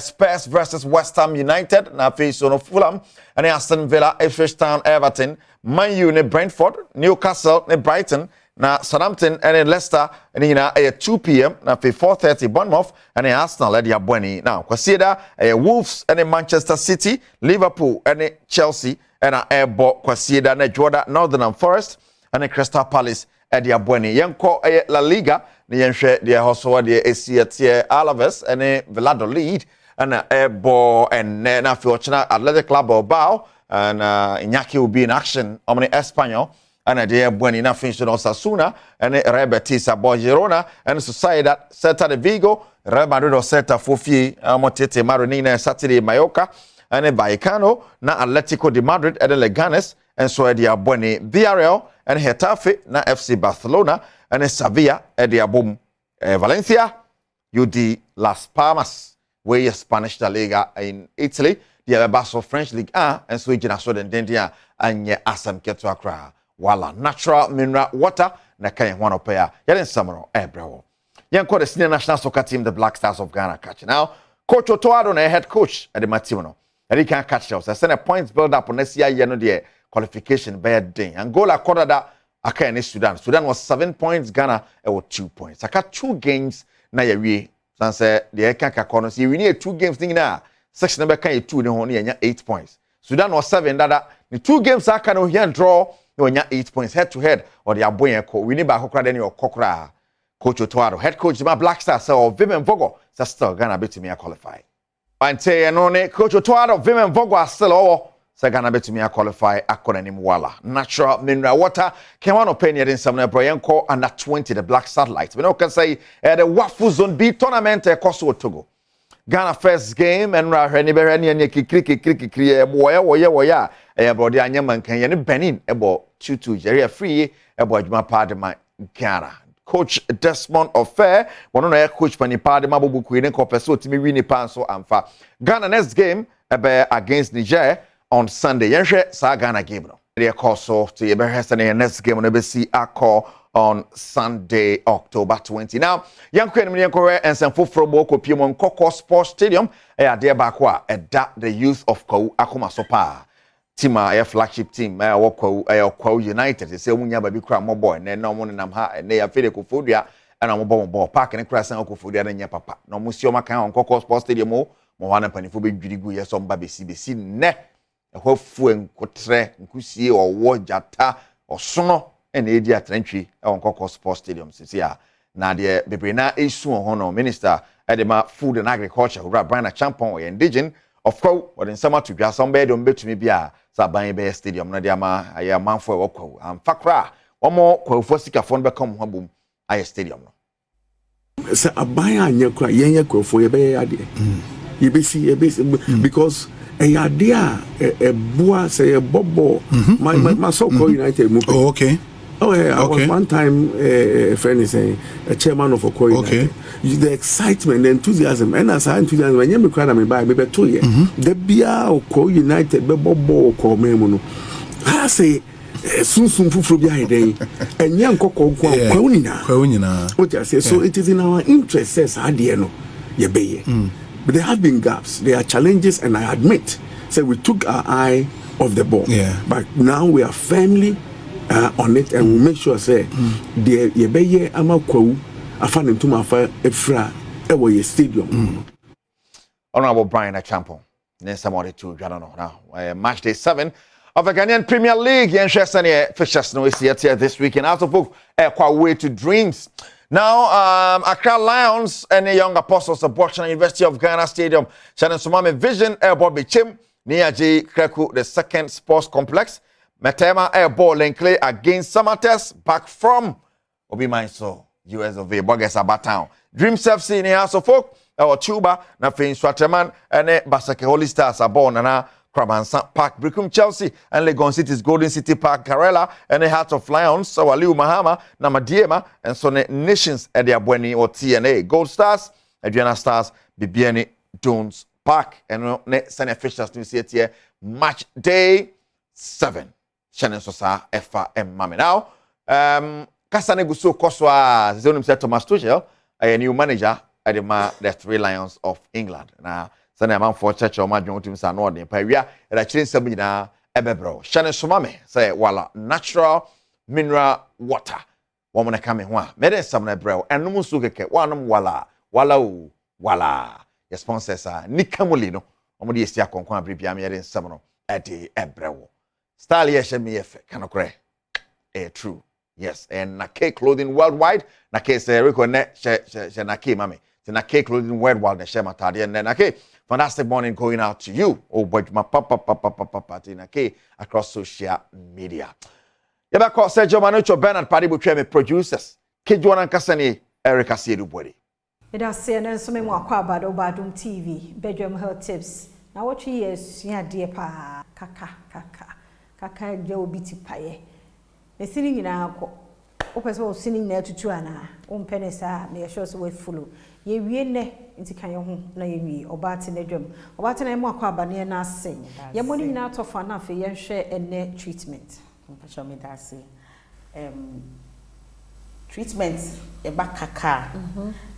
Spurs versus West Ham United na finso Fulham and Aston Villa Ipswich Town Everton Man U ne Brentford Newcastle ne Brighton na Southampton and Leicester and hina 2 p.m. na 4:30 Bournemouth and Arsenal at Yabweni now consider Wolves and Manchester City Liverpool and Chelsea and Airbo consider na Jordan Northern Forest and Crystal Palace at Yabweni yenko La Liga ni yenhwe de hoso de Esiete Alaves and Valladolid and Airbo and na Fiochina Athletic Club Bilbao and Iñaki will be in action on Espanyol and a dear Bueni na finish on Osasuna and Real Betis Girona and Sociedad Celta de Vigo Real Madrid Celta Fofi Motete Maronina Saturday Mallorca and Vallecano na Atletico de Madrid and Leganes and so dia Bueni Villarreal and Getafe na FC Barcelona and Sevilla edia Boom Valencia UD Las Palmas where Spanish La Liga in Italy the Basso French League and so jina so den dia anye asam keto akra wala natural mineral water na kan one opaya yeden samro ebrewo yenko the senior national soccer team the Black Stars of Ghana catch now coach Otoado na head coach at the matino and he can catch us send a points build up on this year no the qualification by day Angola quarter aka in Sudan was 7 points Ghana was 2 points aka 2 games na yawie sanse the aka kakono see we need 2 games thing na section number kan 2 ne ho na 8 points Sudan was 7 dada the 2 games aka no here draw no nya 8 points head to head or the aboyen ko we need ba kokra den your kokra coach Otoado head coach my Black Stars or Vivian Vogo still Ghana betimi qualify and say no ne coach Otoado Vivian Vogo still all say Ghana betimi qualify akona nim wala natural mineral water can one opinion in some Brianco under 20 the Black Satellites we no can say the Wafu Zone B tournament koso Togo Ghana first game and Rahani Berani and Kikri woya brody anyaman kan ye ne Benin ebo 2-2 Jerry free ebo adwuma padema Ghana coach Desmond Ofair one no coach pani padema bobuku ne kopeso timi wi nipa so amfa Ghana next game ebe against Niger on Sunday yenhwe sa Ghana game no the course so to your next game on ABC Accor on Sunday, October 20. Now, young Queen and some football Boko Piemon Koko Sports Stadium, dear Bakwa, the youth of Kou Akuma Sopa. Team a flagship team, Kou United. They say, Munya baby crab more boy, and no one in Namha, and they are Fede Kufudia, and I'm a ball park and crash and Kufudia and your papa. No Monsieur Macan on Koko Sports Stadium, Moana Panifubi, Judy some baby CBC, ne. Hopeful and Cotre, Nkusi or Wajata or Sono and Adia Trenchi on Koko Sports Stadium. Sisia. Nadia Bebrina Isu Hono Minister Edema Food and Agriculture, Brana Champon or Indigen, of course, but in summer to just some bed on bet to me bia Sabine Bay Stadium, Nadiama, I am man for Oko and Fakra. One more Kofosika phone become Habum, I stadium. Sir, a buyer and your cry, Yanko for your bay idea. You be see because a idea, a boy say a bobo, my so-called United movement. Oh, okay. Oh, yeah, I was one time a friend is a chairman of a co United. The excitement, the enthusiasm, and as I enthusiasm, when you cry, I mean, by maybe 2 years. The Bia or co United, bobo, co memono. I say, soon for behind day, and young coco, Quaunina. What I say, so it is in our interest, says Adiano, Yabe. But there have been gaps, there are challenges, and I admit, so we took our eye off the ball. Yeah. But now we are firmly on it, and we make sure, say, the Yebeye Amakwu, I found him to my Efra, Ewa Stadium. Honorable Brian Achampon, then somebody to Jadano now. Match day 7 of the Ghanaian Premier League. Yen Shesani Fishers no is here this weekend. Out of book, way to dreams. Now, Accra Lions and the young apostles of Botswana University of Ghana Stadium. Shannon Sumame Vision Airborne Bichim, near J. Kreku, the second sports complex. Metema Airborne Lenkley against Samates, back from Obi Mainso, US of A, Bogus Abatown. Dreams FC in the House of Folk, our Tuba, Nafin Swaterman, and Basake Holy Stars are born and Krabansa Park, Brickum Chelsea, and Legon City's Golden City Park, Karela, and the Heart of Lions, Sawaliu Mahama, Namadiema, and so Nations at the Abweni or TNA. Gold Stars, Adriana Stars, Bibiani, Jones Park, and Sene officials to see it here. Match day 7. Shannon Sosa, FM Mami. Now, Kasane Guso Koswa, Zonum said Thomas Tuchel, a new manager at the 3 Lions of England. Now, Sunday man for church or my joint teams are not in Pavia, and I change some na ebebro. Shannon Sumame say, wala natural mineral water. Woman coming one, made some ebro, and no musuke, one wala. Your sponsors are Nikamolino, Omodi Estia Conquan Bribiam in Samono at the ebro. Style yeshemi kanokre. True. Yes, and Nake Clothing Worldwide, Nake say Rico net Nake mami. Nake Clothing Worldwide and Shema Tadi and then Nake. Fantastic morning going out to you. Oh boy, my papa Nake across social media. Yabako Sergio Manucho Bernard Padibu Treme producers. Kijuan Kasani Erica Siedubodi. It has seen and some more about Badwam TV, Badwam Health Tips. Now what years, yeah, dear pa, kaka Joe Biti Paye. The singing in our opus singing there to Tuana, Penesa, may assure us with full. Ye wiene into Kayon, na ye or bat in a drum, or what an more quabania na sing. Ye money out of an affair, ye share and net treatment. Show me that say. Treatment, a back kaka.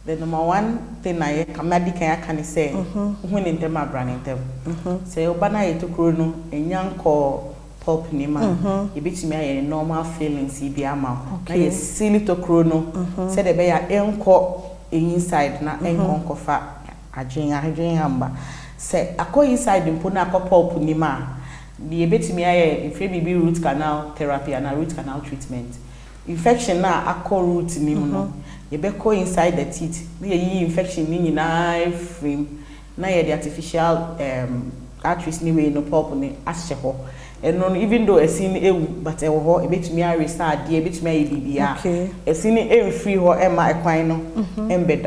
The number one thing I can say, when in them are branding them. Say, Obana to Chrono, a young call. Pop nima, you beat me a normal feelings, he be a man. Okay, silly to chrono, said a bear encore inside, not encore fat. I drink amber. Say, I go inside and put a pop nima. The beat me a baby root canal therapy and a root canal treatment. Infection now, I call root nimo. You be go inside the teeth. The infection in knife, now the artificial arteries anyway, no pop on it, as and non even though a scene but a bit me I restart dear bit may be a scene free or Emma Aquino embed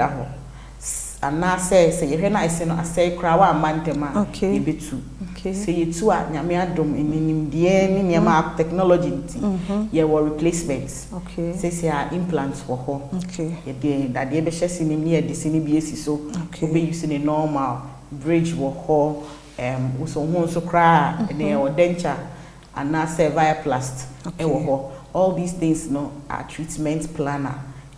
and now say you're nice and I say crow mantema okay bit too say you two at Yamiadum in the end technology ye were replacements okay say implants for her okay that the BSS in near the CNBS so be using a normal bridge for her so cry and or denture and now say via plast. All these things no are treatment planner.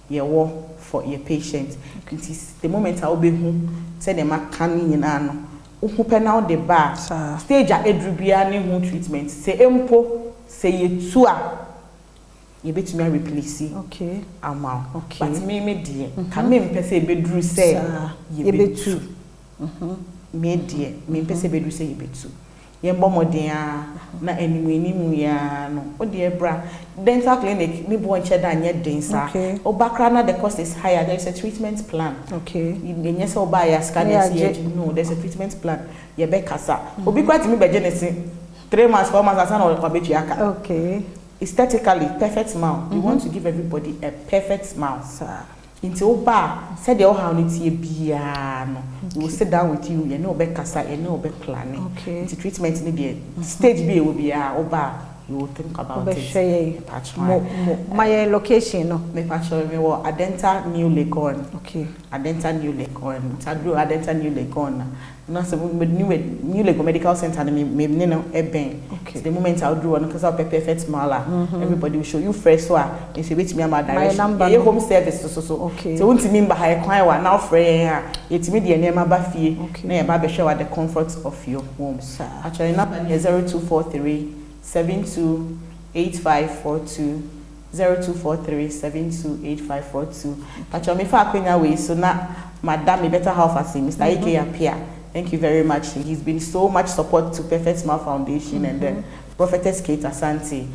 You for your patient. It is the moment I will be home. Say the can no. Who now the bar stage at Edrubia home treatment. Say empo say you tua. You bet me replace okay amount. Okay. But me dear. Can me say bedru say you bet two. Me dear. Me say bedru say you bet two. Ye bomodea na enimwe ya no. O dear bra. Dental clinic me bo nche da nye densa. Okay. O bakra na the cost is higher. There is a treatment plan. Okay. You nyese o buy ya scan no, there's a treatment plan. Ye be kasa. Obi kwati me be genesi 3 months 4 months asan o kwabetu aka. Okay. Aesthetically perfect smile. We want to give everybody a perfect smile, sir. Into Oba said the how it be no. We will sit down with you, you know be kasa, you know be planning. Okay. The treatment in the stage B will be Oba. You will think about it. My location no. Me patch me wa Adenta New Legon. Okay. Adenta New Legon. Tadru Adenta New Legon. No, so new Lego Medical Center me no eben. Okay. The moment I'll do one because I'll perfect smile. Everybody will show you fresh one. If you reach me my direction. My home service so. Okay. So won't mean by high one now friend. It's me the name ba fie. Na ba be show at the comfort of your home. Sir. Actually number is 0243 728542 0243-728542. Actually me fa akwenya we so na madam me better half as Mr. Ike appear. Thank you very much. He's been so much support to Perfect Smile Foundation and then Prophetess Kate Asante.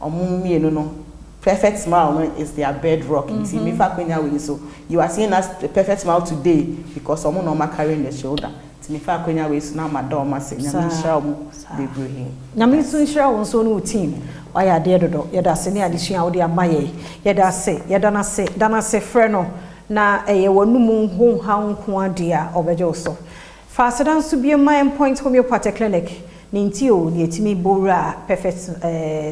No. Perfect Smile is their bedrock. So you are seeing us the Perfect Smile today because someone no carrying the shoulder. Now madam must say team. Why are there do? Yada se ne adesua wo de amaye. Yada se freno na wonu mu ho ha nko ade a obeje so. Fasedan so be my point homeopathic clinic ninti o ne etimi bora Perfect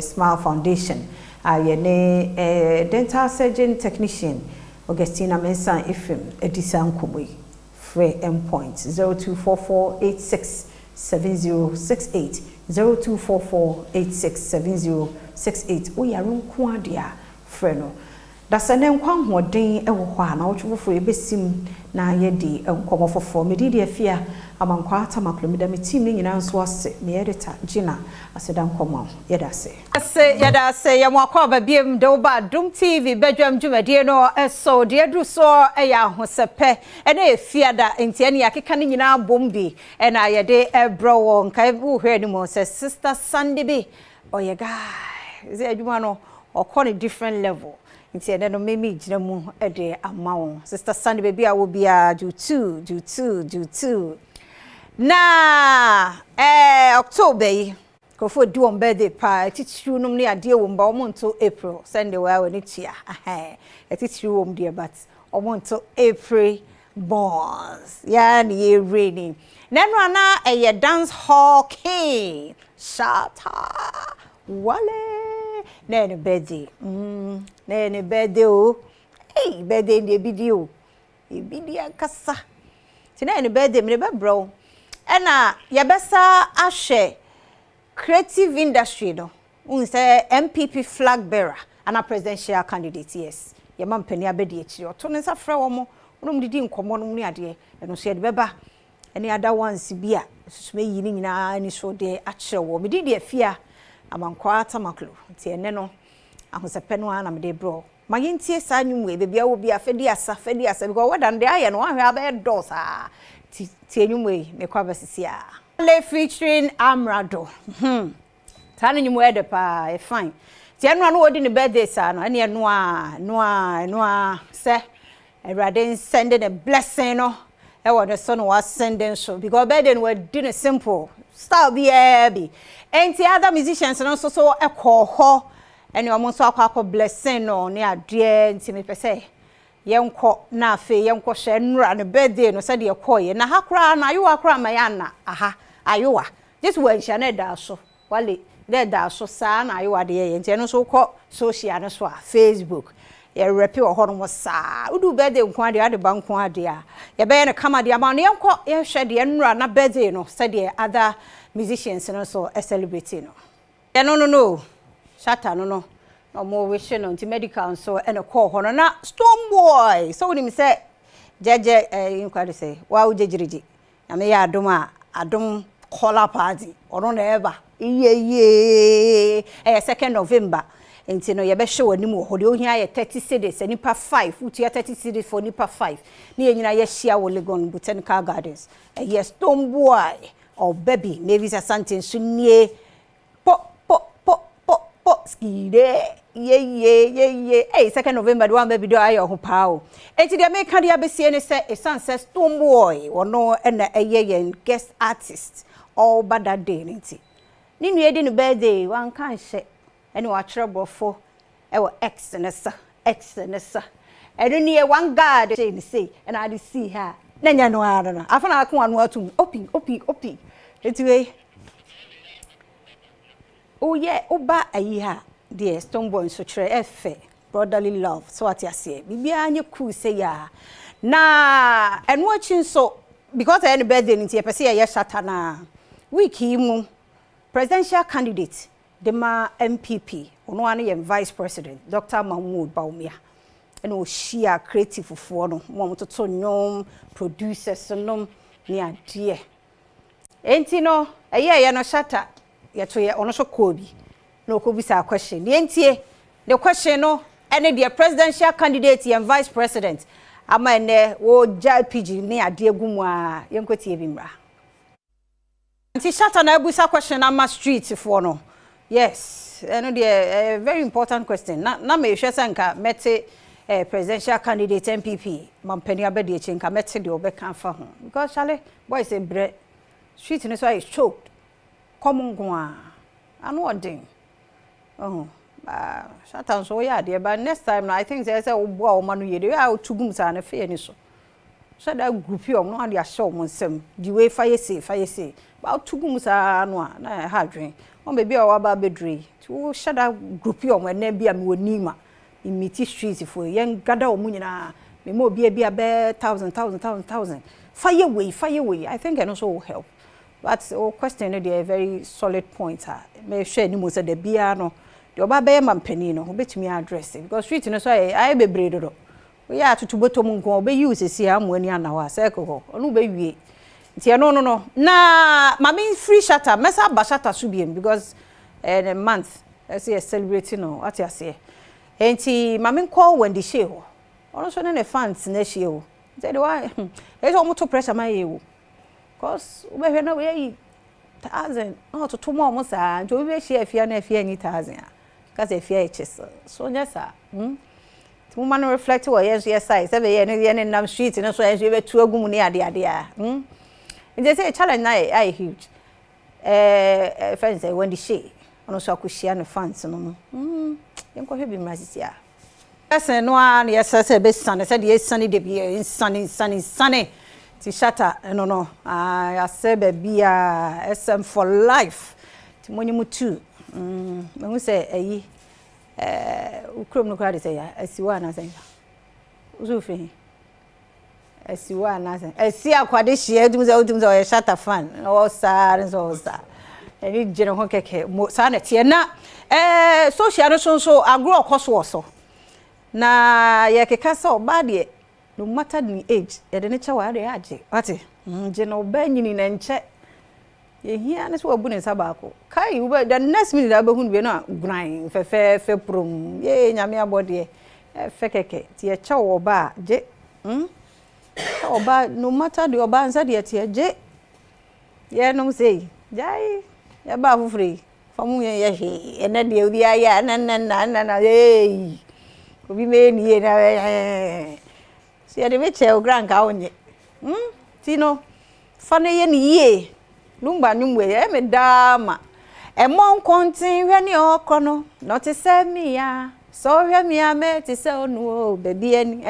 Smile Foundation aye ne dental surgeon technician Augustina Mensa FM edisan koboy free endpoint 0244867068 0244867068 o yare nko ade a freno da sene nkwa hoden e wo hɔ a na wotwofo ebesim na ye di nkomo fofo medidi afia amankwa atamaklomi me team ni nyina nso ase me editor Gina aseda nkomo yeda se ya mwakwa ba biem de oba Adom TV Badwam dwumadie no eso de edu so ya hosepe na efia da enti ne yakeka ni nyina bombi na ye de ebro won kai bu hwe ni mo se sister Sunday bi oye guy ze adwuma no okọ different level. Inti ene no memi gina mu ede amawo sister Sunday baby a wo bia do two na October yi ko fo do on birthday pa titru num ne ade wo mba omonto April Sunday wa we ni tia titru wo mde but omonto April bonds ya ni ye rainy nenu ana eye dance hall king shata wale Nene birthday. Nene birthday o. Hey, birthday ndi video. Ebidia kasa. Ti nene birthday me be bro. Ena ye besa ahwe creative industry no. Un say MPP flag bearer ana presidential candidate yes. Ye man pani abedi echi. Oto ne sa fra wo mo. Onom didi nkomo no mu ade. Eno so ye de beba. Ene other ones bia. Susume yi ni nyina ni so de akire wo. Me didi afia amankwa tamaklo ti ene no ahosepe no ana me de bro mayentie sa nwumwe bebia wo bia fedi asa because wadan de aye no ahwe abe do sa ti nwumwe me kwa basisia le featuring Amrado tani nwumwe de pa fine ti eno no odi ne birthday sa no ene no a se Erade sending a blessing no e wo the son was sending so because birthday no we do it simple style be heavy. And the other musicians and also so a call ho and you almost akwa blessing no ne adie nti me pese yenko na afi yenko hye nra ne birthday no said ye koye na hakra na ayo akra ma ya na aha ayowa just when sha na da so wale da so sa na ayowa de ye nti no so ko social no so a Facebook ye repi wo ho no sa udu birthday nko ade ade ba nko ade a ye be ne kama de ama no yenko ye hye de nra na birthday no said ye other musicians and also celebrating no no. Shatter no. No more wishing on medical so and a call hono na Stone Boy. So when him say Jeje inquiry say, wow Jejiriji. Na me ya Adom collar party or on ever. Ye 2nd November. Enti no ye be show animu ho de ohia ye 30 cedis nipa 5 uti 30 cedis for nipa 5 na ye nyina ye share wo Legon Botanical Gardens ye Stone Boy or baby maybe something sunie po skide ye 2nd November the one baby do ayo ho pao enti de make dia be sie ne say esanse Stone Boy ono na ye guest artist all bad that day nti ni nue di no birthday wan kan hye ene wa trebo ewo x nessa eno ne one guard say and I see her na nya no ara no afana akon anu atum opi etiwe oh yeah oba ayi ha the Stone Boy so chere efe brotherly love so what you say bibia anye cool say ya na eno achin so because any birthday nti e pese ye shata na week mu presidential candidate Dema MPP ono ane ye vice president Dr. Mahmoud Baumia ene o shia creative fo no mo toto nyom producers no ni ade enti no ye no shata ye to ye ono so kobi no ko bisa question enti the question no ene the presidential candidate and vice president ama ene wo JPG ni ade agumu a ye nkwati e bi mra enti shata na abusa question ama street fo no. Yes, and a very important question. Na me hwesanka mete presidential candidate MPP mampani abedi chinka mete de obeka fa ho because chale boy say bre street no so is choked. Common gwa. Anu odin. Shatan so ya de but next time I think say obo a o manu ye de a otugum sa na fe ni so. So that group you no and ya show monsem the way fire say but otugum sa no na ha dwen. On baby or aba bedre to shada group you when na bia me wonima in miti street for yen gather o munyina me mo bia be 1,000 fire away I think and also will help but question a very solid point me share ni mo say the bia no the oba be mampani no obetumi address because street no so I be bredo do we ya tutuboto mu nko obe use esi amu ani anawa circle ho onu be wie nti no na mami free shatter mesa ba shatter subiem because in a month let's say celebrating no what you say enti mami call when the show ono so na fans na show say the why there's almost pressure my you cause we be na we 1,000 no to more mo sa nti we be share afia na afia ni 1,000 because afia eches so nya sa mo man reflect what yes say be ye ne nam street no so yes we be tu agum ni ade they say challenge na I huge. Friends say when the she ono so akushia no fans no. Yenko hwe bi mrazisia. Person no an yes say be sunny say the sunny dey be sunny. Ti shatter no. I say be bia SM for life. Ti monyimu too. Me hu say ayi ukrom no kwade say ya asiwa na say. Uzufi esiwa nasen esi akwade hie udum za shatter fan o sar so eni jere ho keke sa na tie na social no so agro okoso so na ye keka so ba de no matter the age ye de ne chewa de age wate je no ba nyini na nche ye hia ne so wabu ne sabako kai ube the next minute abehun be no gunan fe prom ye nyame abode fe keke tie chewo ba je oba no matter the oba answer the tie ye no say jai ya ba fufure famu ye he ena de obi aya na obi me ni na si ade me che o gran ka onye tino fane ye ni ye lumba nyumwe ye me dama e mon kontin hwe ni okono no te se mi ya so hwe mi ame te se onu o baby ani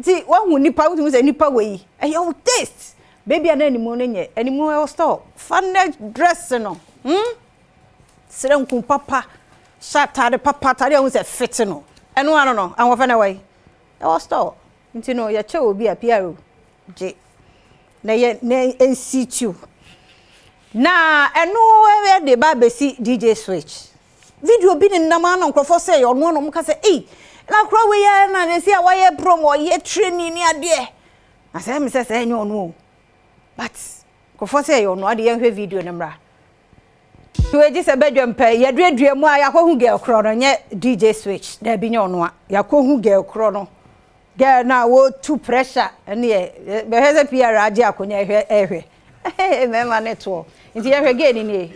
ti wan nipa wutu say nipa we your taste baby ana ni mo nenye ani mo store fane dress no serenku papa shatade papa tade hu say fit no eno ano no an wo fane we e store nti no ya che obi apia je na ye na NCTU na eno we de ba besi DJ Switch video bi ni nama na nkrofo say ono no mka say na kro we ya na ne sia waye promo ye training ni ade na say me say enyo ono but nkrofo say ono ade ye hwe video ne mra we ji se Badwam pe ye duadua mu a yakọ hu girl kro no nye DJ Switch da bi nye ono a yakọ hu girl kro no girl na wo too pressure ene ye be heze PR ade akonya ehwe mema ne to nti ye hwe gani ni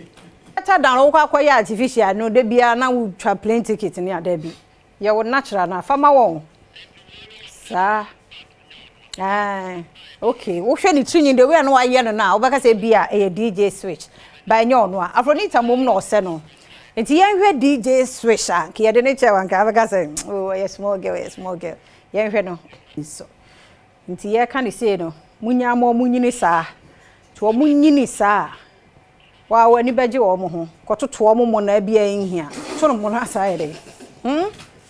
eta dan wo kwa ya artificial no de bia na wo twa plane ticket ni ada bi ye wo natural na fama won sa okay wo hwe ni tunyi de we no wa ye no na wo baka se bia e DJ Switch by nyo no afronita mom no se no nti ye hwe DJ Switch a ke ye de ne che wan ka baka se oh yes small girl ye hwe no so nti ye kan se no munya mo munyini sa to munyini sa wa wani beje wo mo ho kototo wo mo na bia nhia to no mo na sa ye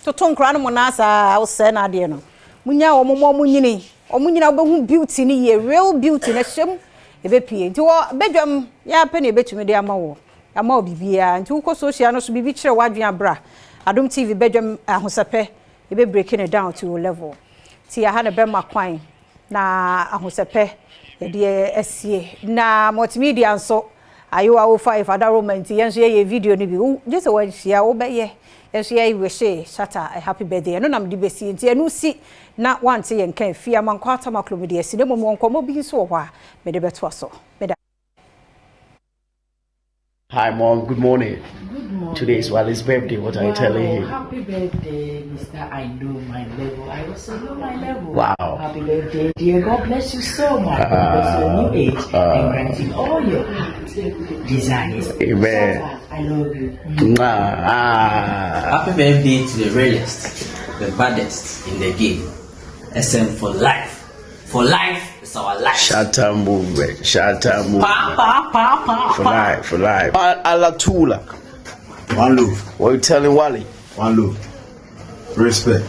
to nkra no mo na sa wo se na de no munya wo mo munyini o munyina wo behu beauty ni ye real beauty na hyem ebe pie nti wo Badwam ya pe na ebetumi de ama wo ama obibia nti wo social no so bibi kire wadwen abra Adom TV Badwam ahosepe ebe breaking it down to your level ti ya ha na be makwan na ahosepe de esie na multimedia nso ayo awo 5 ada romance yenso ye video ni bi just one share wo be ye yenso ye wish shata a happy birthday no nam di besi nti enu si na wante ye nkan fia mankwata maklom de esi de mo nkomo bi so ho a me de beto so me da. Hi mom, good morning. Good morning. Today is Wally's birthday. What are you telling him? Happy birthday, Mr. I know my level. I also know my level. Wow. Happy birthday, dear. God bless you so much. God bless your new age and grant you all your desires. Amen. I love you. Happy birthday to the realest, the baddest in the game. SM for life. For life. Our life. Shatter movement. For life. Alatula. One love. What are you telling Wally? One love. Respect.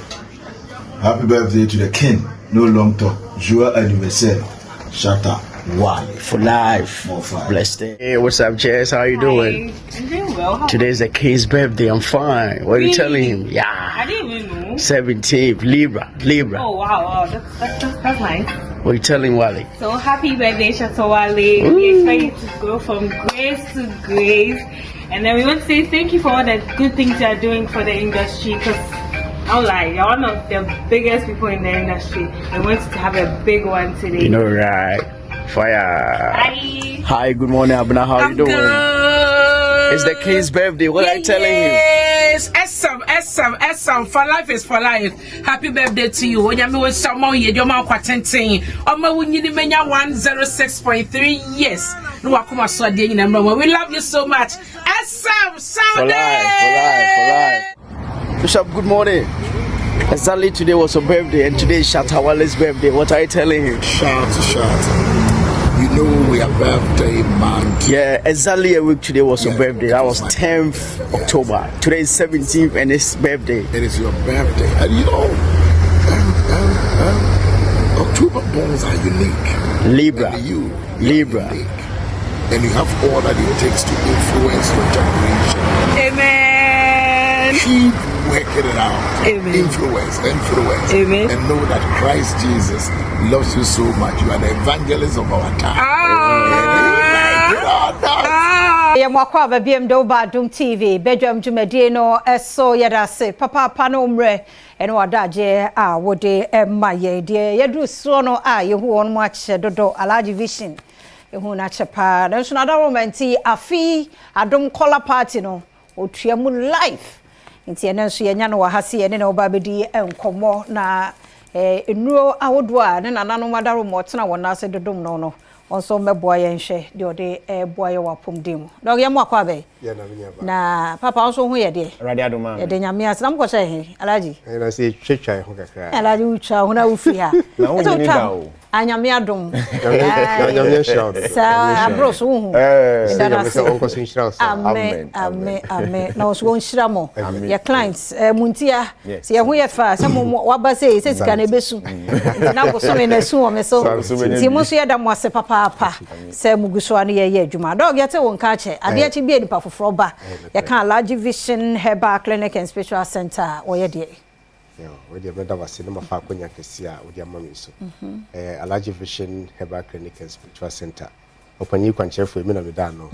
Happy birthday to the king. No long talk. Joyeux anniversaire. Shatter. Wally. For life. Blessed day. Hey, what's up, Jess? How you doing? I'm doing well. Today's the king's birthday. I'm fine. What are you telling him? Yeah. I didn't even know. 17th. Libra. Oh, wow. That's nice. What are you telling Wally? So happy birthday, Shatawale. We expect you to go from grace to grace. And then we want to say thank you for all the good things you are doing for the industry. Because I'll lie, you're one of the biggest people in the industry. We want you to have a big one today. You know, right? Fire. Hi, good morning, Abna. How you doing? Good. It's the king's birthday. What are you telling him? Yes, SM. For life is for life. Happy birthday to you. When you was someone here, your mouth quarantine. We need to 106.3. Yes. No, I come as so dear. We love you so much. SM. For life. Bishop, good morning. Exactly today was your birthday, and today is Shatawale's birthday. What are you telling him? Shout. You know we are birthday month. Yeah, exactly a week today was your birthday. That was 10th October. Today is 17th and it's birthday. It is your birthday. And you know, October borns are unique. Libra. And you Libra. Unique. And you have all that it takes to influence your generation. Amen. Keep working it out. Amen. Influence. Amen. And know that Christ Jesus loves you so much. You are the evangelist of our time. Ya mwakwa babiem do Adom TV Badwam dwumadi no eso yedase papa no mre eno wadaje a wode maye de yedru so no a yehu won mu ache dodo alaji vision yehu na chepa na so na da romenti afi Adom color party no otuamu life nti ene so yenya no wahase ene na obabedi enkomo na enuro awodo a ne nanano madaro mo tena wona se dodom no onso meboa ye nhwe de ode boa ye wapom dem dog ye mo akwa be ye na menya ba na papa onso hu ye de radi adoma ye de nyame asam ko she he alaji na se twetwa ho kakra alaji ucha hu na ufi ha na hu ni ba o anyame adom anyame shout sa abros wo amen amen amen na so won hira mo your clients muntia se ye ho ye fa se mo waba se sika na besu na go so me na su o me so ti mo so ye da mo ase papa se muguso ane ye adwuma dog ye te won ka che ade achi bi edipa foforo ba ye kan large vision herbal clinic and spiritual center wo ye de we dey better was cinema fa konya kesi a we dey amami so large vision herbal clinic and spiritual center opanyi kwanchefo emi na me da no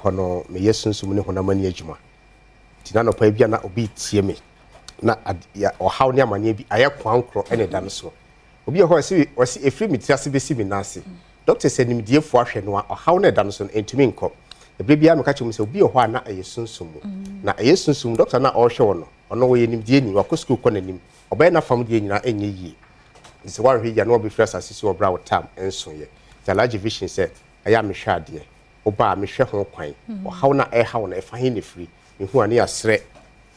hono me yesunsum ne honamani adwuma tina no pa bia na obi tie me na o haw ne amane bi aye kwankro ene da no so obi ho si efri mi tiase besi mi nase doctor said nim die fo ahwe no o haw ne da no so entumi nko ebre bia me ka chemu se obi ho a na ayesunsum na ayesunsum doctor na o hwe no ono wo yenim die ni wako school ko nanim obey na fam die nyina enye yi nse wa hwe ya no be fresh asisi obra wo tam enso ye the large vision said aya me hwe ade oba me hwe ho kwan o haw na e haw na e fa hin ne free mehu ani asre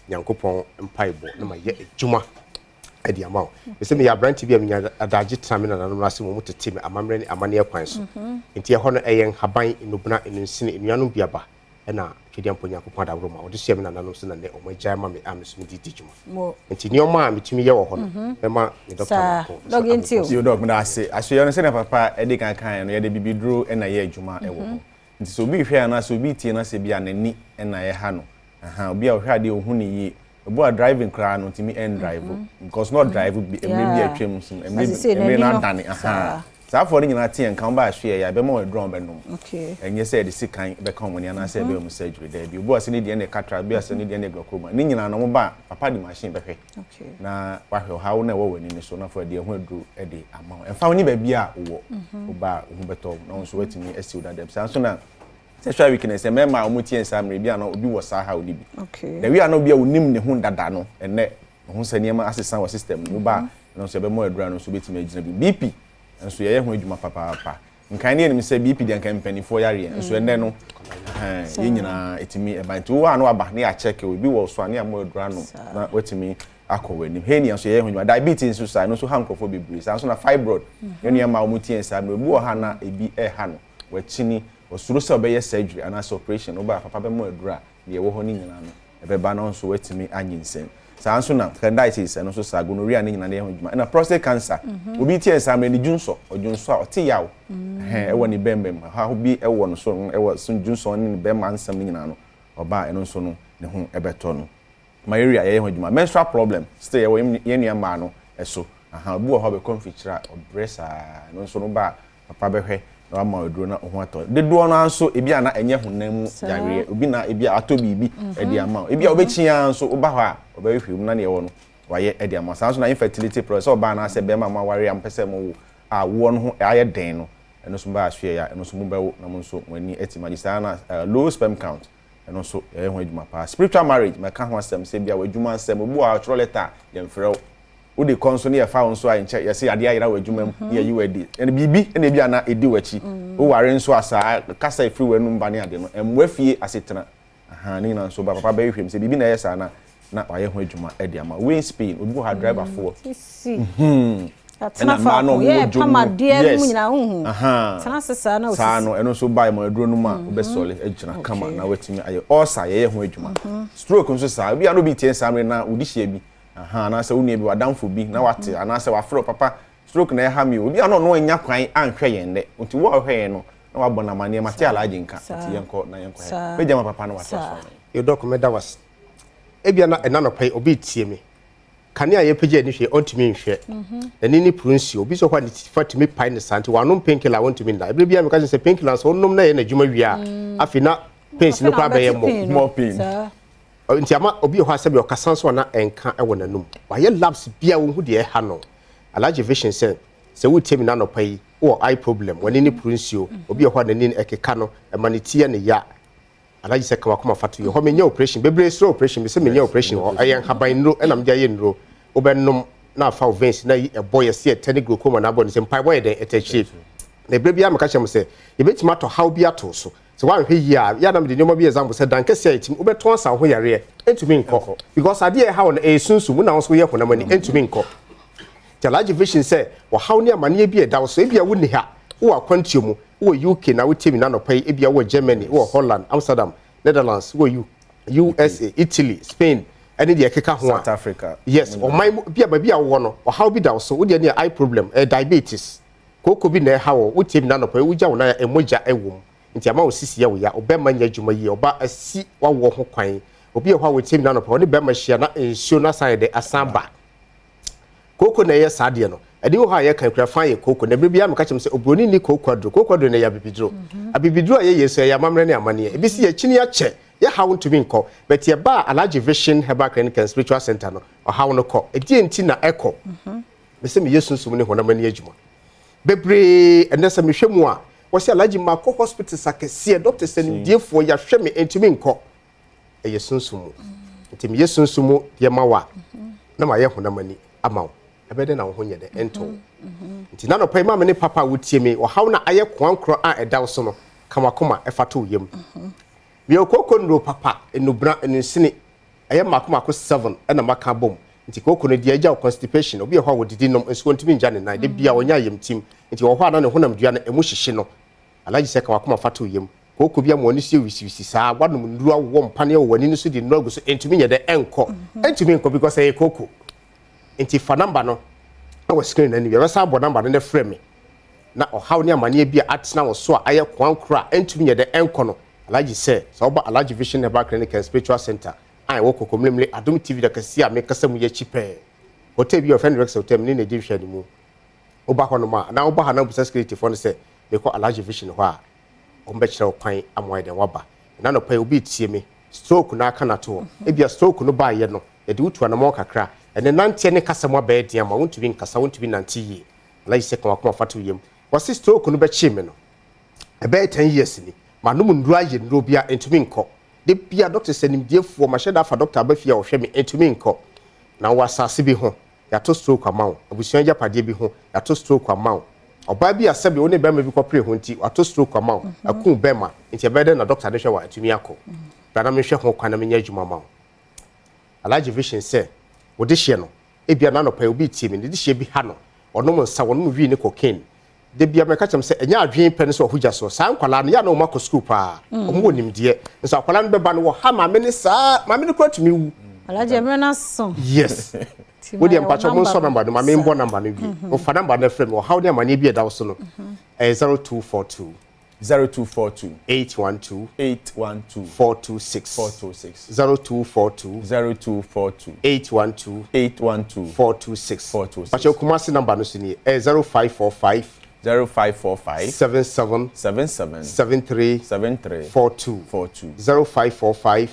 nyankopon empaibo na ma ye adwuma adi amaw se me ya brand bi amnya adaje tame na nanom ase mo mutete me amamre ni amane kwan so enti e ho no eyen haban enubuna enusine enuanu biaba na twedi ampo nyankopon da woro ma wo de hye me na nanom se na ne o magya ma me amso me didi dwuma enti ni o ma metumi ye wo ho no e ma me doctor dog enti o dog me da ase aso no se na papa e de kan kan no ye de bibiduro e na ye adwuma e wo ho nti so bi hwe na so bi tie na se bia nani e na ye ha no obi a hwe ade ohun ni yi obo a driving car no timi end drive because not drive bi emre bi atwem so emre na dane sa for ni na tie nkan ba hwe ya be ma drum be no enye se de sikan be kan mo ni na se be mu surgery there bi obo ase ni de ne katra bi ase ni de ne glaucoma ni nyina no mo ba papa di machine be hwe na wa hwe how na wo wani ni so na for de ho aduru e de ama emfa ni ba bi a wo oba hu beto na so wetimi asiu da dem sa so na sexual weakness e mema omuti ensamre bia no obi wo sa ha odi bi the we are no bia onim ne hu dada no enne ho saniema assistant wa system no ba no so be mo adura no so betime agina bi BP enso ye ho adwuma papa nkan ne enim se BP de nkan mpanifo yare enso enne no ye nyina etimi e ban to wa no aba ne ya check obi wo so ane mo adura no na wetimi akọwenim heni anso ye honywa diabetes so sai no so hankofo bebre sai so na fibroid ye no ma omuti ensamre obi wo ha na ebi e ha no wachini osuro se obeye surgery and as operation oba papa be mo adura ye wo ho ni nyina no ebe ba no so wetimi anyinsen sa anso na candidiasis no so sa gonorrhea ni nyina na ye ho djuma na prostate cancer obi tie ensamre ni junso a ote yaw e wo ni bembem ha ho bi e wo no so e wo so junso ni bemma ansam ni nyina no oba eno so no ne ho ebeto no malaria ye ho djuma menstrual problem stay ye nua ma no eso obi wo ho be confitira obresa no so no ba papa be hwe na ma oduro na ho ato de do no anso ebi ana enye honamu yare obi na ebi ato bibi e di ama ebi a obechia anso oba ho a obehwehwem na ne ye wo no waye e di ama sanso na infertility process oba na se be ma ware am pese mo wo a wo no ho aye den no eno so ba ahwe ya eno so mo bewo na mo so wani etimagisa na low sperm count eno so ye ho adwuma pa spiritual marriage me ka ho asem se bia wadwuma asem obu a tro letter ye mfrɛ wo de konso ne fa wonso a nche ye se ade ayira wadwuma ye yi wadi ene bibi ene bia na edi wachi wo ware nso asa kasa efri wanu mba ne ade no emwafie asetena ni na nso ba papa ba yehwem se bibi na yesa na waye ho adwuma ade ama we in Spain obu ha driver for atena fa no ye pama de mu nyina hu tena sesa na sa no eno so bai mo aduro no ma obesole agina kama na watimi aye osa ye ho adwuma stroke nso sa bia no bi tie samre na odi hia bi na se woni bi wadamfo bi na wate ana se wafro papa stroke na ha mi obi ano no anya kwan anhwe yen de nti wo hwe no na wabona mane mate alaje nka nti yenko na yenko he be jama papa no wate so your document that was ebia na enano pai obi tie me kania ye pege ni hwe ontimi nhwe eni ni prunsi obi so kwa ni fatimi pai ne santi wanom painkiller wontimi nda ebia bia me ka se painkiller so onnom na ye na djuma wia afi na pains no kwa be ye more pain nti ama obi ho asebe okasanso na enka e wonanum waye labs bia wo hu de e ha no alaje vision se wutemi na no pai wo eye problem wani ni prunsio obi ho na ni ekeka no e manitie ne ya alaje se kama kuma fatu yo ho menya operation bebre slow operation be se menya operation ho ayen haban nro e nam dia ye nro obennom na afa veins na e boy se teni glaucoma na body se mpai boy de etachi na bebre bia meka chem se e betima to how bia to so one hwe ya na me de nyoma bi example say dan kese atim obeton asa ho yare entumi nko because ade e ha won e sunsu mu na won so ye honamani entumi nko the large vision say or how near money be a down so if you wouldn't have or quantum or UK now with him nano pay if you were Germany or Holland, Amsterdam, Netherlands, where you USA, Italy, Spain, and the South Africa. Yes, or my be a baby one or how be down so would you eye problem, diabetes. Coco be near how would him nano pay with Jana and Moja a womb. Into amount sisi ya we obema nya juma ye oba asi wa wo ho kwan obi ehwa we team na no pa ne bema hia na ensio na side asamba koko na ye sade no ade wo ha ye kan kura fan ye koko na bibia me ka chem se obroni ni koko do na ya bibidro abibidro ye yeso ya mamre ne amane e bi si ya chini ya che ye ha won to be nko but ye ba Alaji Vision Herbal Clinic and Spiritual Center no o ha won ko e die nti na eko me se me yesunsun ne honamani adwuma bebre enesa me hwemu a wasi Alaji Mako Hospital sakese doctor send die for ya hwe me entimi nko e yesunsumu entimi yesunsumu ye mawa na ma ye honamani amaw ebede na ho nyede ento nti na no pai ma me ne papa wotie me o haw na aye kwankro a edaw so no kamakoma efato yem me okoko ndo papa enubra ensini aye makomako 7 na maka bom nti koko no dia agya constipation obi ehwa wodidi nom enso ntimi nja ne na de bia onya yem tim nti wo hwa na ne honam dua na emu hyehye no Alaji se kamakoma fato yem koko bia mo ni sie wisisi saa wadum nduru awo mpane wo wani no so di nogo so entimi nyede enko entimi enko because aye koko nti fa number no na screen na ni be sa bo number no na frame me na o haw ni amane bia atena wo so a aye kwankura entimi nyede enko no Alaji se so oba Alaji Vision Herbal Clinic and Spiritual Center ai wo koko mlemle Adom TV da kasi a me kasa mu ye chipe hotel bi offend rex hotel ni na di hwani mu oba hono ma na oba ha na busa security for no se me ko Alaji Vision ho a ombe kire kwan amoy den waba na no pa obi tie me stroke na aka na to e bia stroke no ba ye no e de utu anamo kakra ene nante ne kasa mo ba e dia ma wontubi nkasa wontubi nante yi Alaji se kan akoma fatu yem wasi stroke no be chi me no e be 10 years ni ma no mundu aye no bia entumi nko de bia doctor senim diefo ma sheda fa doctor abafia wo hwe me entumi nko na wasase bi ho ya to stroke amaw abusuan japade bi ho ya to stroke amaw oba bi asabe woni bema bi kopre ho nti ato stroke amaw akun bema nti ebede na doctor de hwe wa atumi akọ bana me hwe ho kwana me nya adwuma amaw Alaji Vision se wo de hye no e bia na no pa obi tie me de hye bi ha no ono mo nsa wono wi ni cocaine de bia me ka chem se enya adwen pene so hoja so san kwala no ya na o mako school pa o mo nimde nso akwala no beba no wo ha ma me ni saa ma me ni ko tumi wu Alaji emrena so yes wo de mpacho mo so number no ma me mbo number no bi o fa number na frame o how de amane bi e dawo so no 0242 812 426 0242 812 426 pacho kumasi number no so ni 0545 77 73 42 0545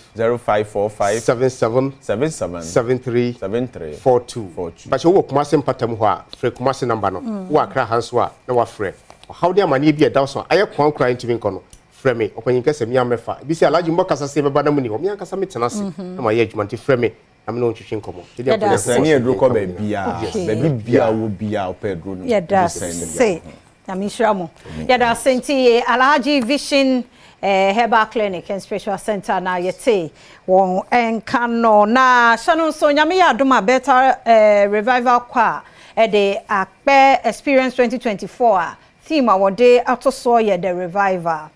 77 73 42 pacho wo kumasi mpatam ho a frɛ kumasi number no wo akra hanso a na wa frɛ how de amane bi e dawo so aye kwan kra ntimi nko no frɛ me opanyin kasa mi amefa bi si Alaji mbo kasa se beba na mu ni ho mi ankasa metena se na ma ye adwuma nti frɛ me na me no twetwe nkomo de ya sani edro ko ba bia ba bia wo bia opedro no ya da se na mi shramo ya da senti Alaji Vision Herbal Clinic and Spiritual Center na yete won enkano na shanu so nyame ya adoma better revival kwa de akpe experience 2024 theme awode atoso ye the revival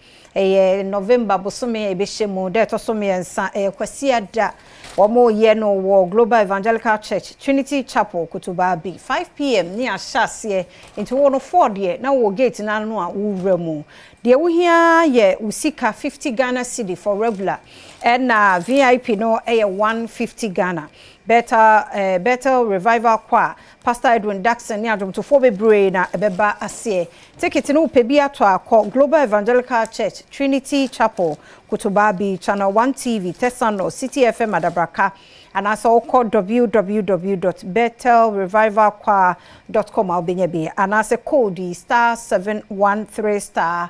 November bosome ebeshemu de atoso me ensa kwasia da womo ye no wo Global Evangelical Church Trinity Chapel Kutuba B 5 p.m. ni ahyase into one 4 de na wo gate na no a wuremu de wo hia ye usika 50 Ghana cedi for regular and VIP no 150 Ghana better revival kwa Pastor Edwin Daxon ni Adom to for bebre na ebeba ase ticket no pe bia to akọ Global Evangelical Church Trinity Chapel Kutuba B Channel 1 TV Tesano City FM Adabraka and also call www.bethelrevivalchoir.com albenye and as a code *713*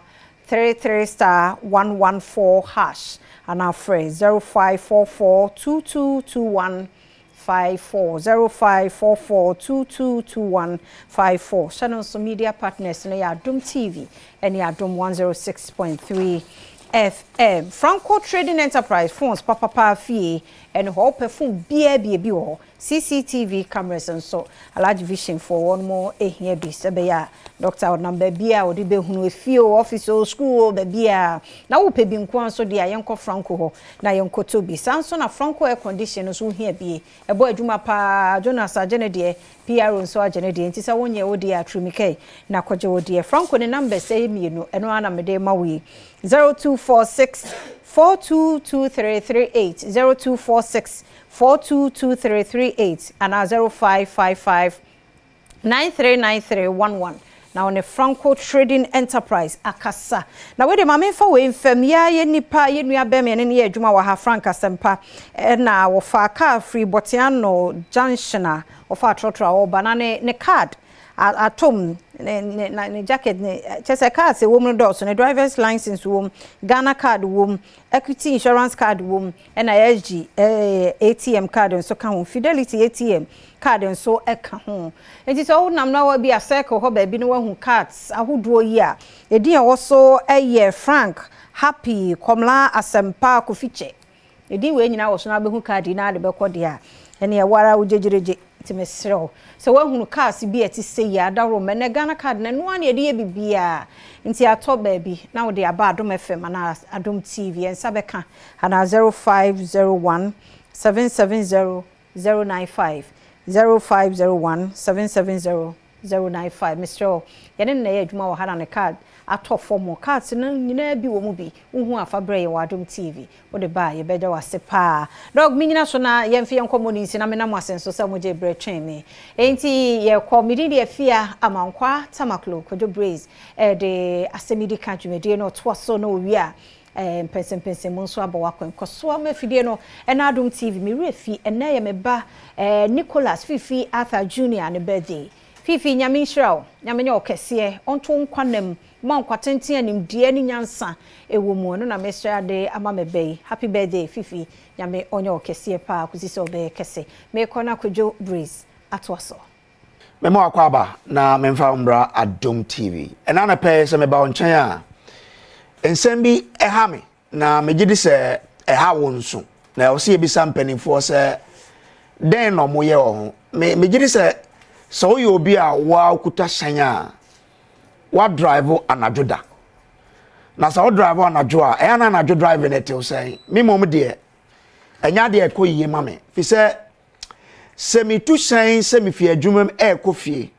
33*114# and our phrase 0544 2221 0544222154 channel so media partners na ya Adom TV and ya Adom 106.3 FM Franco Trading Enterprise phones papa fee and ho perfume bia bi ho CCTV cameras and so a large vision for one more here be sebeya doctor number bia or the behunu fio office or school bebia now we pay kwan so dia yenko franco ho na yenko tobi sanso na franco air condition so here be a boy adwuma pa Jonas agene de PR so agene de ntisa wonye wo de atrumike na kwaje wo de franco ne number say mienu eno ana me de ma we 0246 422338 0246 422338 and 0555 939311. Now on a Franco Trading Enterprise akasa. Now we the mame fa we mfam ya ye nipa ye nua be me ne ye adwuma wa ha Franca sempa na wo fa car free Botiano Junction wo fa trotra wo banane ne card atom ne jacket ne chese card se wo mu do so ne driver's license wo Ghana card wo equity insurance card wo na SG ATM card so kan Fidelity ATM card so eka ho enti so nam na wa bi a circle ho ba bi no wa hu cards ahodo yi a edin e wo so Frank Happy Komla Asempa Kofiche edin we nyina wo so na be hu card na de be kode a ene e wara wo jejereje timesro so wa hu cards bi eti sei ya dawro me ne Ghana card na no an ye de bibia nti atop ba bi na wo de aba Adom FM na Adom TV en sabeka na 0501 770 095 0501 770 095 Mr. Yene na ye adwuma wo ha na card atop form cards na nyina bi wo mu bi uhu afabre ye Adom TV wo de ba ye beja wase pa dog mi nyina so na ye mfe enkomo nsi na me na mo asenso sa mo je bre twen me enti ye komidi de afia amankwa tamaklo kojo braze de asemidi ka dwumede no to so na owi a pense monso abawa kwenkoso amafidie no na Adom TV mi refi na ye me ba Nicholas Fifi Arthur Jr. ne birthday Fifi nyame nhyiraw nyame ne okese onto nkwanam ma nkwatenten anim die ni nyansa ewo mu no na mesra de ama mebei happy birthday Fifi nyame onye okese pa akuzise obe kese me kona kojo breeze atwaso memo akwaba na memfa umbra Adom TV na pe se meba onchen a ensem bi eha me na megidi se eha wonso na o se ebisa mpanimfo se den no moye ho megidi se so yo bi a wa okuta hyan wa drive anajoda na so drive anajo a e na anajo drive na te say me mom de enya de ekoyiye mame fi se mi tu hyan se mi fi adwumam ekofie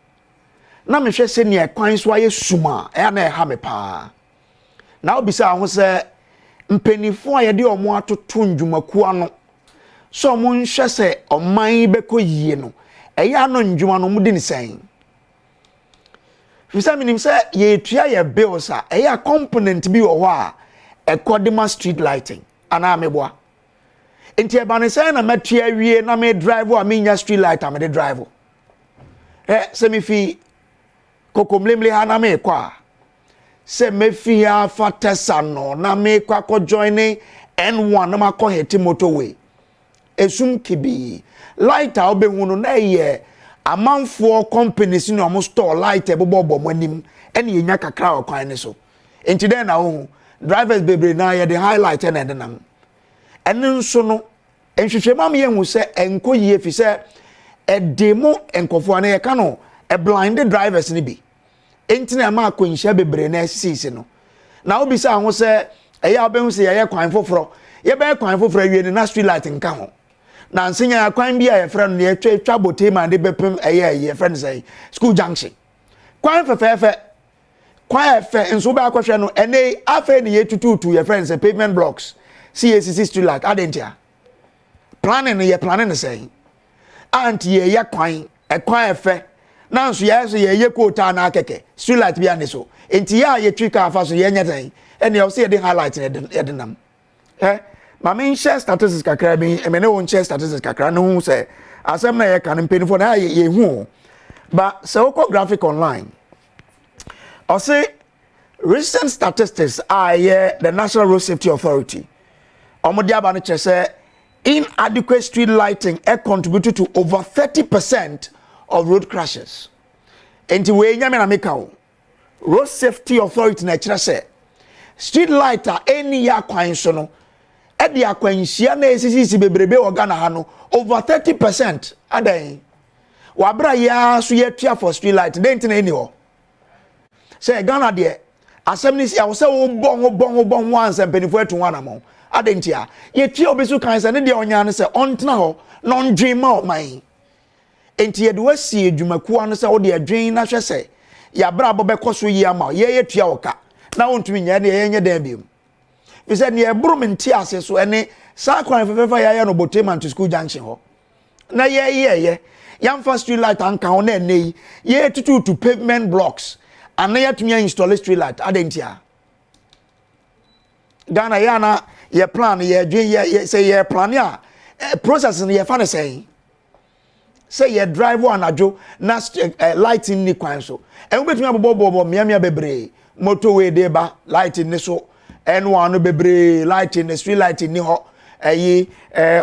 na me hwe se ne kwan so aye suma e na e ha me pa na obisa ho se mpanifo a ye de omo atoto ndwumaku ano so mo nhwe se oman bekoyiye no eya no ndwuma no mu di ni sen fisa minim se ye tua ye bills a eya component bi wo a ekodima street lighting ana meboa enti e bane se na matua wie na me drive a me nya street light am de drive se mi fi kokomlemle ha na me kwa se me fi ha fatesa no na me kwa ko join N1 na ma ko heti motorway esum kibi light a obehu no na ye amanfo companies no mo store light e bobo manim ene yenya kakra okwan ne so enti den na ho drivers bebre na ye the highlight na de nam ene nso no enhwehwema me yehu se enkoyie fi se edemo enkofo na ye ka no e blind drivers ni bi enti na ma akonhia bebre na sisi no na obi se ho se eya obehu se ye kwan foforo ye be kwan foforo awie ni na street light nka ho na nsenya kwan bi a ye frɛ no ye twa botema de bepem ye frɛ no say school junction kwan fefefe kwan efe nso ba akɔhwɛ no ene afa ni ye tututu ye frɛ no say pavement blocks CACC street light adentia planning ye planning say anti ye kwan kwan efe na nso ye quota na akeke street light bi ane so enti ya ye twi ka afa so ye nyatan ene o say de highlight ye de nam ma me share statistics kakra bi me ne won share statistics kakra no hu say asem na ye kan mpenifo na ye hu but so oko graphic online o say recent statistics are the National Road Safety Authority omodi aba no say inadequate street lighting contributed to over 30% of road crashes enti we nyame na meka o Road Safety Authority na kire say street lighter any ya kwan so no edi akwanhyia na esisi bebrebe Ghana ha no over 30% adan wabra ya so yetua for street light dent na eni ho say Ghana de asem ni ya wo say wo bon once mpanifo atu wana mo adentia yetua obesu kan say ne de onya ne say ontena ho non dream ma man enti ye de wasi adwumakuwa no say wo de adwen na hwe say ya bra bobekọ so yi ama ye yetua woka na wontumi nya ne ye nye dan biom we said ne ebrum nti ase so ene sa kwan fefefa ya no Boteman to school junction ho na ye yamfa street light anka ho na nei ye tutu to pavement blocks and na yatumi install street light adentia Ghana ya na ye plan ye dwen ye say ye plan ya process ne ye fa ne say ye drive one ajo na lighting ni kwan so e wo betumi abobo miamia bebre motorway dey ba lighting ni so N1 bebre lighting the street lighting ni ho eyi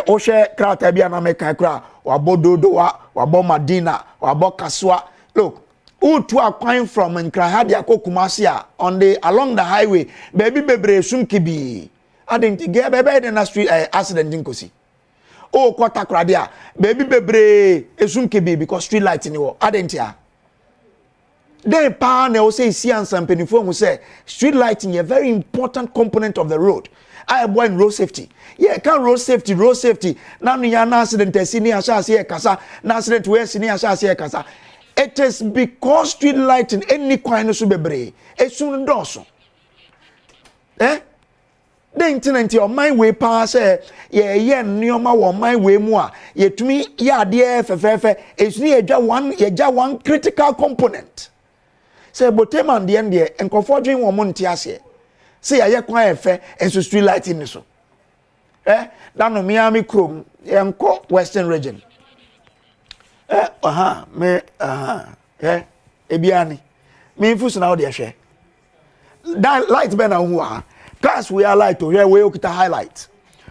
o hwe krata bia na meka kra wabododo wabo Madina wabo Kaswa look utu akwan from Nkrahade akokumasi a on the along the highway baby bebre sum kibi adenti ge bebe de na street accident nkosi o kwata krade a baby bebre esum kibi because street lighting ni wo adenti a then pa na o say see answer penifo mu say street lighting is a very important component of the road. I am one road safety. Yeah, can road safety. Now you are accident sini asase kasa, na accident we sini asase kasa. It is because street lighting any kwan so bebre. E sun doso. The internet your mind way pass ye nneoma wo mind way mu a yetumi ya de fefefe esuni eja one critical component. Say Boteman de ende enkofo dwen wo monti ase say aye kwan efe enso street lighting ni so na no Miami Chrome enko Western region ebiani me fusu na wo de hwe that light be na hu a cars we are light to here we okuta highlight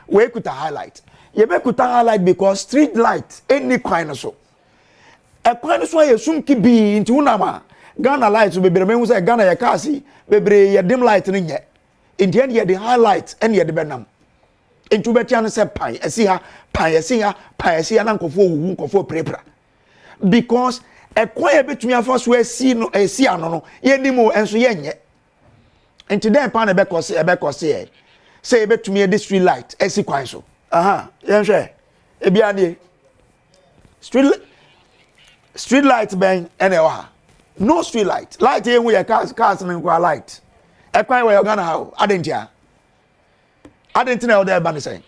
ye be kuta highlight because street light any kwan so e kwan so ye sum ki bi nti unama Ghana lights will be bebre say Ghana ya kasi bebre ya dim light ni nye enti en ye the highlight en ye the benam enti betia no say pan esi ha na nkofo owu nkofo prepra because ekwan ye betumi afo so esi no esi ano no ye nimu enso ye nye enti den pan e be kose say betumi e street light esi kwan so ye hwe e bia ne street light ben enewa no street light here we cars and light ekwan we Ghana how adentia na there ban say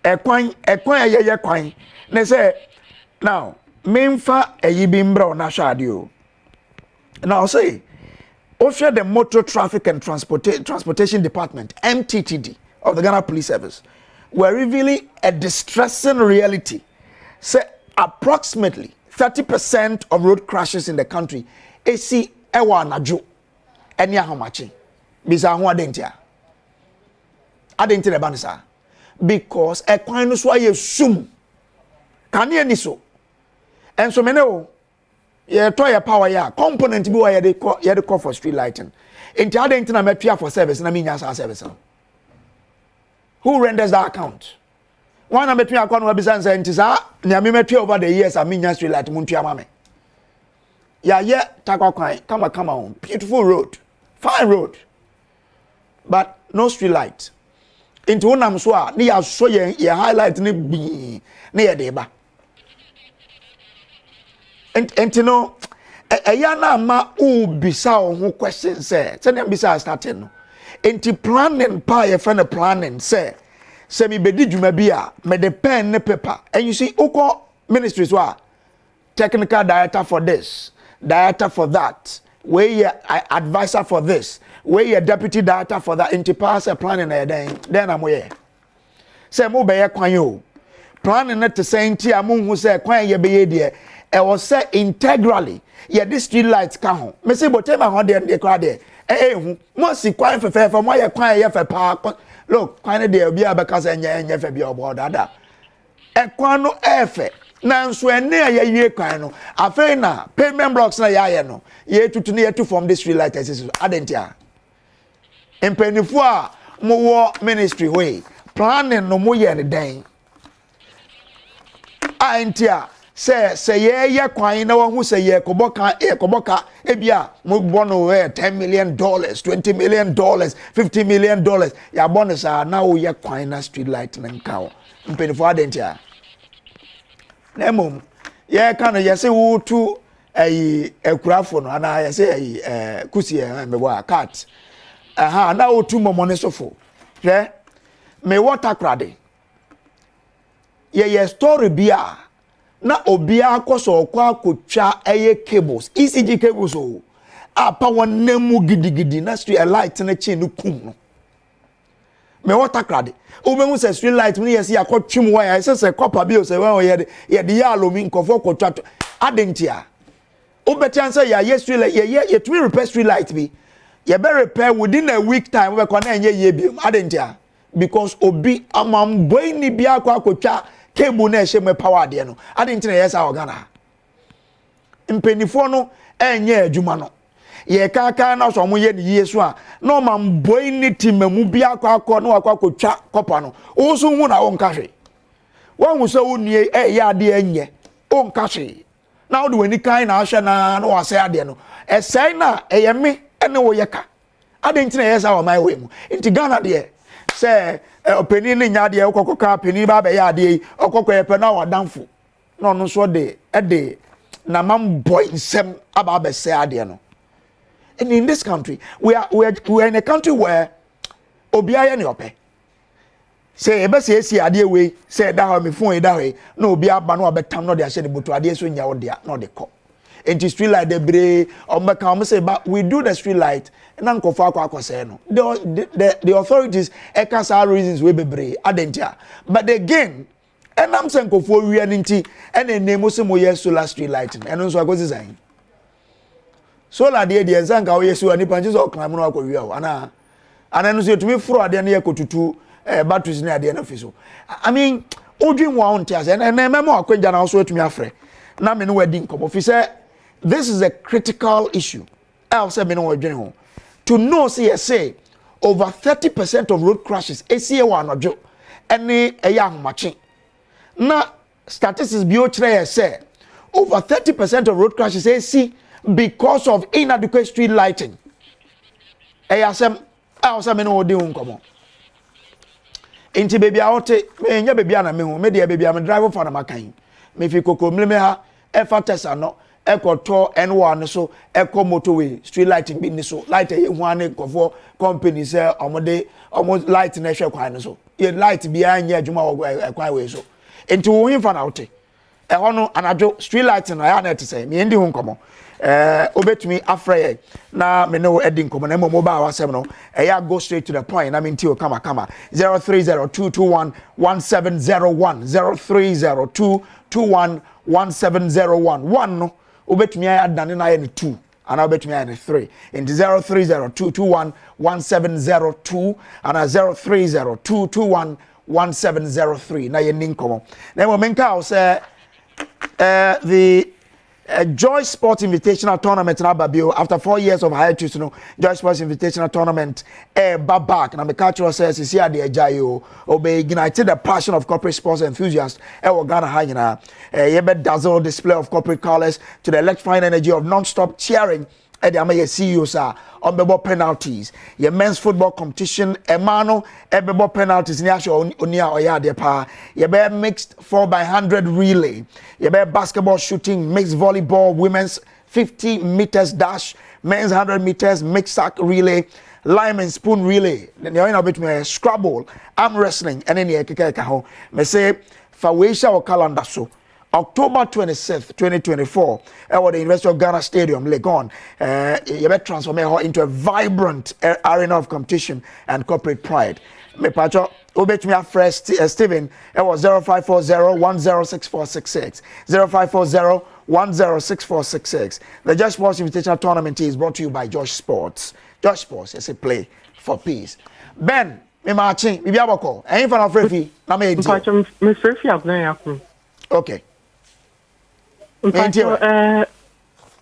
ekwan ye kwan na say now memfa eyi bi mbra na hwade o now say offer the Motor Traffic and Transportation Department MTTD of the Ghana Police Service were revealing a distressing reality. Say approximately 30% of road crashes in the country esi ewa najo eni ahomachi bisa ho adentia banisa because ekwan no so aye sum kan ye ni so enso mene o ye to ye power ya component bi wa ye de call for street lighting enti adentia metwa for service na minya service who renders that account one am between akwa no bisan say ntisa nya me metwe over the years am nya street light muntu amame ya ye takwa kwan kama on beautiful road fine road but no street light into unam so a ne ya so ye highlight ne bi ne ye de ba enti no eya na ma u bisa ho question say ne bisa starting no enti planning pa ye fa ne planning say me bedi djuma bia me the pen ne paper and you see oko ministries wa technical director for this director for that where you advisor for this where you deputy director for that into pass a planning then am where say mo be ye kwan yo planning net to say nti amu hu say kwan ye be ye de e was say integrally ye this street lights ka ho me say Boteman ho de kwa de hu mo si kwan fefe mo ye kwan ye fe pa look kwan de obi abeka say enye fe bi obo dada e kwan no efe na nso ene ya yie kwan no afei na pavement blocks na ya ye no ye tutu ne ye to form this street light assist adentia empenifo a mo ministry way planning no mo ye ne den antia say ye kwan na wo hu say ye koboka ebia mo bono $10 million, $20 million, $50 million ya bonus na wo ye kwan na street light na nka mpenifo adentia na mom ye kan ye say wo tu ekurafo no ana ye say kusi me wa cat na wo tu momone sofo hwe me water crade ye story bia na obia akoso kwa akotwa cables ECG cables o apa wonemu gidigidi na street light na chain no kum no me water crade obehu say street light me yes yakotwem wire say copper bi o say when ye de ya alomi nkofo kotwa adentia obetian say ya street light ye to repair street light bi ye be repair within a week time we kon enye ye bi adentia because obi amam boy ni bia akotwa cable na ehye me power de no adentia yes organa mpenifo no enye adwuma no ye kaka na so mo ye ni yesu a no man boy ni timamu bia akọ no akotwa kopa no wo so hu na wo nka hwe wo hu so unue ya ade enye wo nka hwe na wo de wani kan na ahwe na no wase ade no esai na eyeme ene wo yeka adentia yes our my way mu inti Ghana de say openi ni nya de okokoka peni ba be ya de okokọ ye pe na wadanfo no no so de na man boy nsem aba be say ade no. And in this country, we are in a country where obiya ni ope. Say ebe say ade we say that me phone that way no obiya ba no abetam no de ahye de boto ade so nya wo de no de ko. Enti street light de bre omeka om say but we do the street light na nkofo akwa no. The authorities ekasa our reasons we bebre adentia. But again, and I'm saying nkofo wi aninti and enemo se mo yes solar street light and nso akozi zan. Solar de nsanka wo yesu ani panche so kan mu no akwa wi awo ana no so tumi furo ade na yekotutu batteries na ade na fiso. I mean odwin wa on tia se na memo akwagya na so tumi afre na me no wadi nkomo fi say this is a critical issue. I say me no odwin ho to know say over 30% of road crashes esie wa anojo ene eya ahomache na statistics bi o kire say over 30% of road crashes esie because of inadequate street lighting. I say me no odi nkomo. Inti baby aote me nya baby ana me hu me de baby am driver for na makan. Me fi kokomle me ha e fa tesa no e koto N1 so e ko motorway street lighting bi ni so light e hu ane kofo company say omo light na hwe kwan so. Ye light bi anya adwuma kwan we so. Inti wo hin fa na ote. E hono anajo street lighting na ya na te say me ndi hu nkomo. Obetumi afraye na me no edin komo na mobile wasem no eya go straight to the point na me nti o kama 0302211701 0302211701 1 no obetumi adane na ye ne 2 ana obetumi ya ne 3 into 0302211702 ana 0302211703 na ye ninkomo na mo menka o say the Joy Sports Invitational Tournament in Ababio after 4 years of hiatus, Joy Sports Invitational Tournament back. And the cultural says is here the Ajayo obey ignited the passion of corporate sports enthusiasts. Ghana Hajina yebe dazzle display of corporate colors to the electrifying energy of non-stop cheering. The Amaya CEOs are on the ball penalties. Your men's football competition, Emano, ball penalties in Yasho Unia Oya Depa. Your mixed 4x100 relay. Your basketball shooting, mixed volleyball, women's 50 meters dash, men's 100 meters mixed sack relay, lime and spoon relay. Then you're in a bit me Scrabble, arm wrestling, and then you can me say Fawisha or calendar so. October 26th, 2024, at the University of Ghana Stadium, Legon, you better transform it into a vibrant arena of competition and corporate pride. Me pacho, obet me fresh Stephen, it was 0540-106466. 0540-106466. The Josh Sports Invitational Tournament is brought to you by Josh Sports. Josh Sports, yes, a play for peace. Ben, me marching, bibi aboko. Ain't fan of Frefi, na me enti. Pacho, me Frefi ablen yakun. Okay.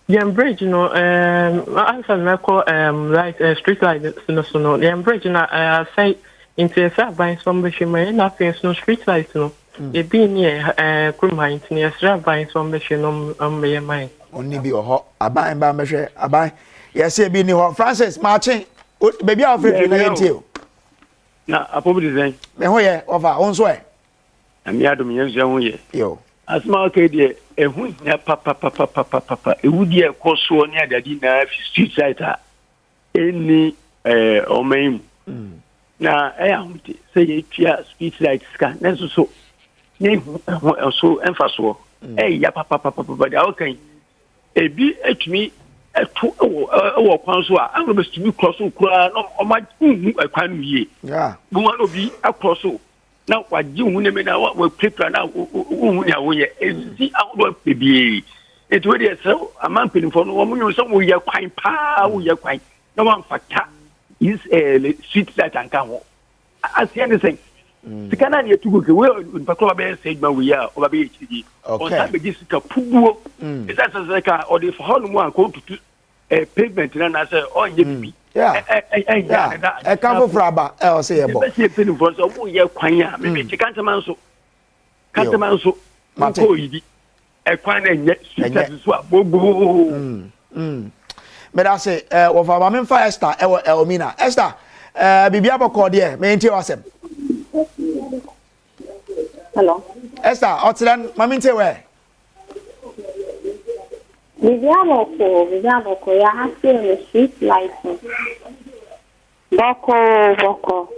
The bridge, answer na call light street light no. The bridge na say into a by some machine nothing no street light no. The be near Krumha near strap by some machine me mine. Only be a abai ba mehwe abai. Yes, be ni ho Francis Marching. Baby Alfred na yentio. Na apobi design. Me ho ye over on so e. Ami Adom yenso ho ye. Yo. Asma okay de ehu na papa ewudi e koso ni adadi na street side a eni omen na ahunti say ye tia street side scan na so ni so emfaso ya papa da okay ebi etumi eto wo kwan so a ango be stumi cross kura no oma kwan wie yeah bu wan obi across na waji hu ne me na wa prepare na hu ya wo ye ezi awo bebie eto we dey so amampini for no wo munyo so wo ye kwan pa wo ye kwan na wan fata is street that and kan ho asia ne sen sikana ne tugo ke we pakro ba say gba we ya o ba be chidi on ta be gisika pubuo esa se ka o dey for ho no mu an ko tutu pavement na say o ye bibi yeah e ka fo fraba e o say e bo be say peni for so wo ye kwan ya me be kantaman so ko yidi e kwan na nye street so bobo me da say wo fa ba me fa Esther e wo Elmina Esther bibia boko de me ntie wasem. Hello. Esther, Otland, Maminte where? Viviano, ya have the street lighting. Boko.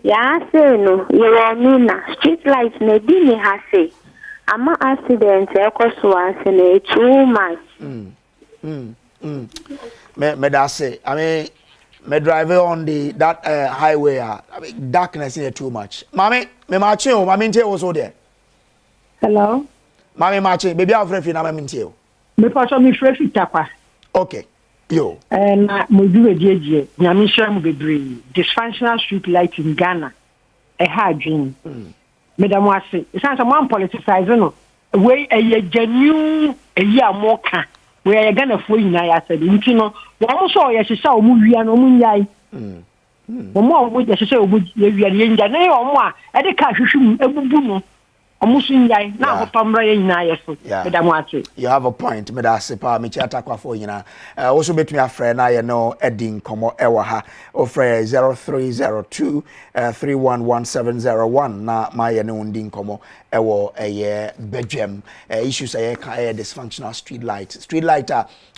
Ya say no, you are mina. Street lights ne dini hase. Ama accident ekoswa ne 2 months. Me da say, I mean me drive on that highway darkness is too much. Mommy, me marching o, mommy ntie also there. Hello. Mommy marching, baby afrefi na mommy ntie o. Me paso mi frefi takwa. Okay. Yo. Na mo du ejeje, nyame sham bebre. Dysfunctional street light in Ghana. E ha adwin. Madam wase, e san so man politicize no. We e genuine e ya moka. We are gonna for you now, I said, you know, one saw yes, saw movie and Omunyai. More would yes, so would you are in the name or more at the cash you a buno. Omusunyai, now Pamra in Nayasu. You have a point, Medasipa, Michata for you now. Also between a friend, I know Edding Como Ewaha, or Frey 0302 311701. Na my known Ding Como Ewo a Bedjem issues a dysfunctional street light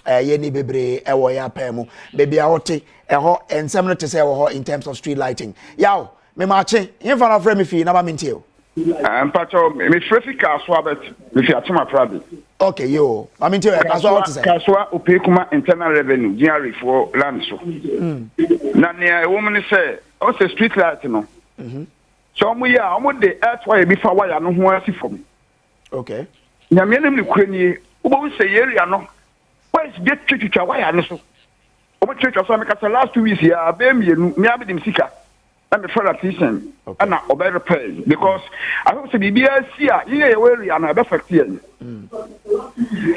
yeni bebre ewo ya pemu baby awote eho ensem no te say ewo in terms of street lighting yaw me mache him fa na frame fi na ba mentio Pacho, me frefi kaswa bet me fi atuma private. Okay, yo. I mean, kaswa what is it? Kaswa opekuma internal revenue, GRE for land so. Na ne woman say, o say street light no. So omo ya, omo de earth wire bi fa wire no ho asi for me. Okay. Nya me nem ne kurani, obo say area no. Why is get twitwa wire no so? Omo twitwa so me kasa last 2 weeks ya be mienu, me abedim sika. I'm a fellow artisan, and I better pay because I hope to be here. You are and I perfect here.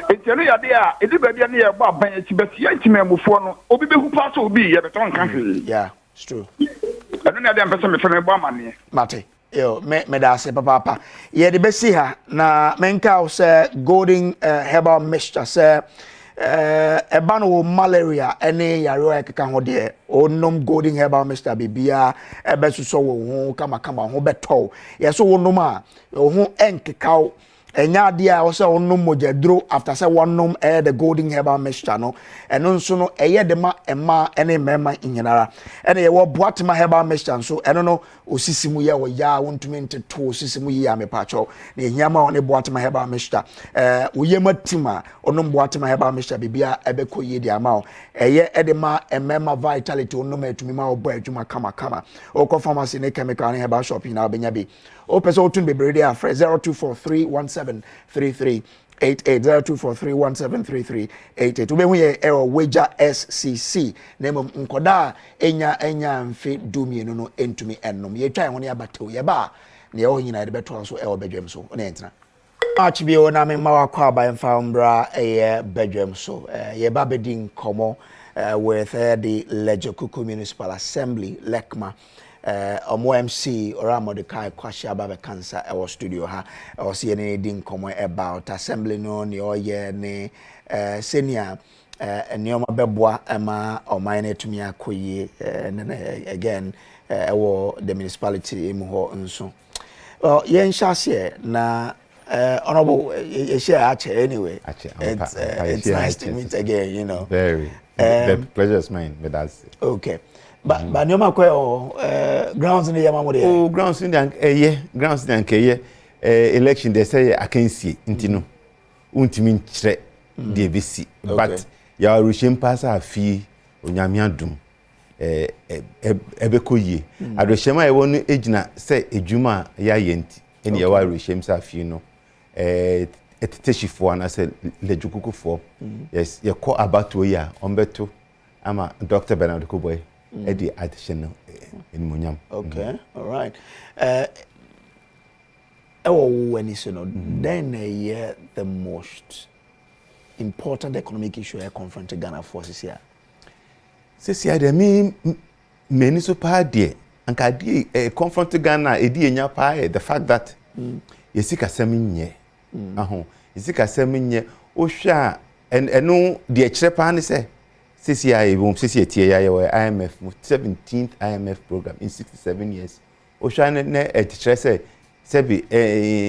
It's a real idea. It's a bit near Bob Bench, but you ain't me for Obi who pass will be a beton country. Yeah, it's true. I don't know the person from a bomb. Mate, yo, me da se papa. Yeah, the best here na menka say golden herbal mixture say. Ebano malaria ene yaro ekeka ho de onom golden herbal mixture bibia ebeso so wo ho kama ho beto yeso wonom a ho enkeka enya de a wo se onom mojadro after say wonom the golden herbal mixture no eno nso no eye de ma ema ene mema nyinara ene ye wo boatema herbal mixture so eno no osisimu ye wo ya wontumi nteto osisimu yi amepacho na ehiama one boatema herbal mixture wo yematima onom boatema herbal mixture bibia ebeko ye de ama eye edema emema vitality onom etumi ma obo adwuma kama okọ pharmacy ne chemical ne herbal shop na obenya bi o pese otun bebrede a 0243173388 0243173388 ube huye wager SCC nemo nkoda enya mfe dumienu no entumi ennom ye twa ho ne abatew ye ba ne ho nyina de beto so bedwem so one entina March bi ona me ma wakwa ba mfa mbra Badwam so ye ba bedin komo with the Lejokuku Municipal Assembly Lekma omo MC Oramo de Kai Kwasha ba cancer e studio ha o se ne din komo about assembly no ne oye ne senior enioma beboa ma oman na tumi akoye again the municipality mu ho nso yen shase na honorable anyway. It's nice to meet again, you know. Very. The pleasure is mine, but that's it. Okay. But nyoma kwe grounds in the yamamode. Oh, grounds in the election they say I can see intino. Untimin chre DVC. But ya rushim pasa afi onyamiadum ebekoye. Adoshema e wonu ejina say ejuma ya yenti. Eni ya wa rushim sa afi no. Eteshifo and I said lejukuku for yes you call about 2 year ombeto ama Dr. Bernard Kuboy edi additional in Munyam. Okay, all right. When you say no, then the most important economic issue I confront Ghana forces here. Says here the me many so party and kadi confront Ghana edi enya pa the fact that you seek a semi Isika seminye ohwa eno de chrepa ne se CCI bom CCI ya IMF 17th IMF program in 67 years ohwa ne etchre se sebi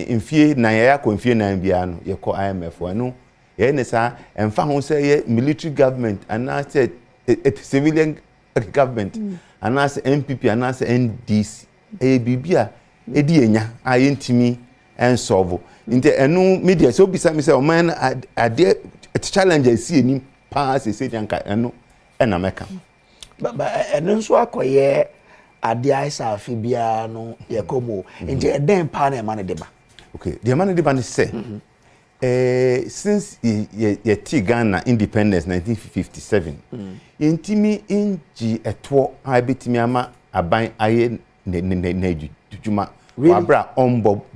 infie na ya konfie na bia no ye ko IMF wanu ye ne sa emfa ho se ye military government and say civilian government and as MPP and as NDC bibia edi enya ayentimi en solve inte enu media so bisa me say o man ade challenge see any pass say nka enu na meka ba enu so akoye ade aisa afibia no ye komo inte eden pa na man de ba. Okay, the man de ba ne say since ye ti Ghana independence 1957 intimi inji eto abetimi ama aban aye ne juma wabra ombo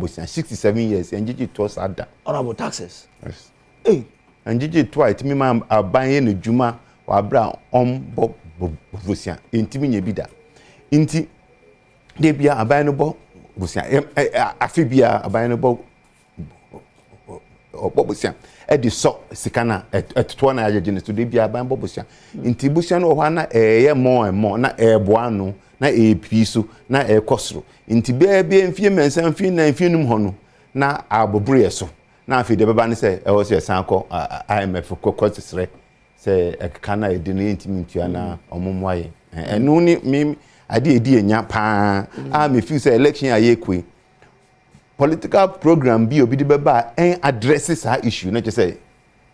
67 years and Gigi to us ada honorable taxes. Yes. Hey, and Gigi to it me ma aban ne juma wa bra ombo bosia intimi nye bida inti de bia aban no bo bosia afibia aban no bo bosia e di so sikana eto na aje ne to de bia aban bo bosia inti bosia no ho na ye mo na boano na episo na ekosro nti bebe enfie mensa enfie na enfie num hono na abobure so na afi de beba ne se e wo se san ko IMF kokosre se ekaka na edi ne ntimi ntua na omomwaye enu ni mi ade edi enya pa me feel say election aye kwe political program bi obi de beba en addresses that issue not just say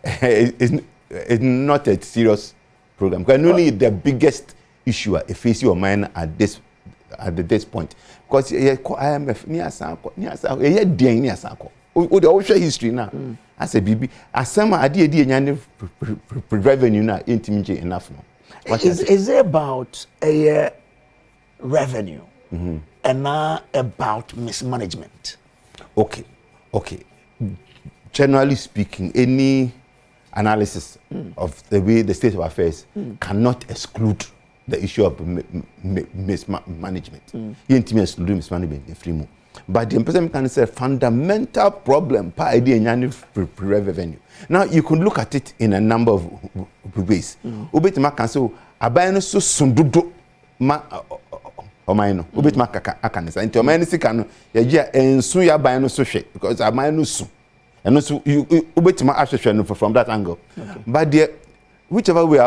it's not a serious program because only the biggest issue a face your mind at this point because IMF ni asanko ye den ni asanko o de share history na as a bibi asema ade enya ne revenue na intimate enough no is it about a revenue and not about mismanagement? Okay, generally speaking any analysis of the way the state of affairs cannot exclude the issue of mismanagement. Intimate exclude mismanagement in free move. But the person can say fundamental problem pa idea in revenue. Now you can look at it in a number of ways. Ubetima can say abayano so sundudo ma omayno. Ubetima akanisa. Into omayno sikano ya ensu ya abayano so hwe because abayano su. And so you ubetima ahwehwe from that angle. Okay. But the whichever way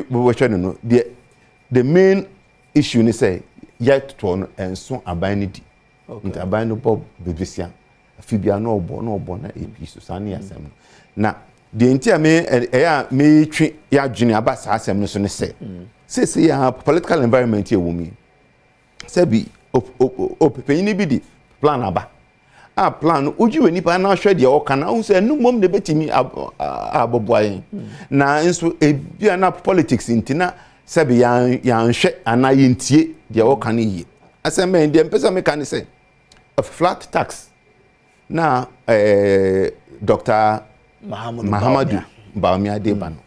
we trying to know the main issue ni say yet to enso abanidi. Nti abanu bob bebesia afibia no obo na episo sane asem na de ntia me twi ya dwene aba sa asem no so ne say ya political environment here wumi say bi opepenyi bi di plan aba plan ojiwe nipa na hwe de oka na unse enu mom de betimi aboboayen na nso ebia na politics ntina sebi ya nhwe ana yentie de oka na yi asem me de mpesa me kan say a flat tax na Dr. Mahamadu Bawumia Deba no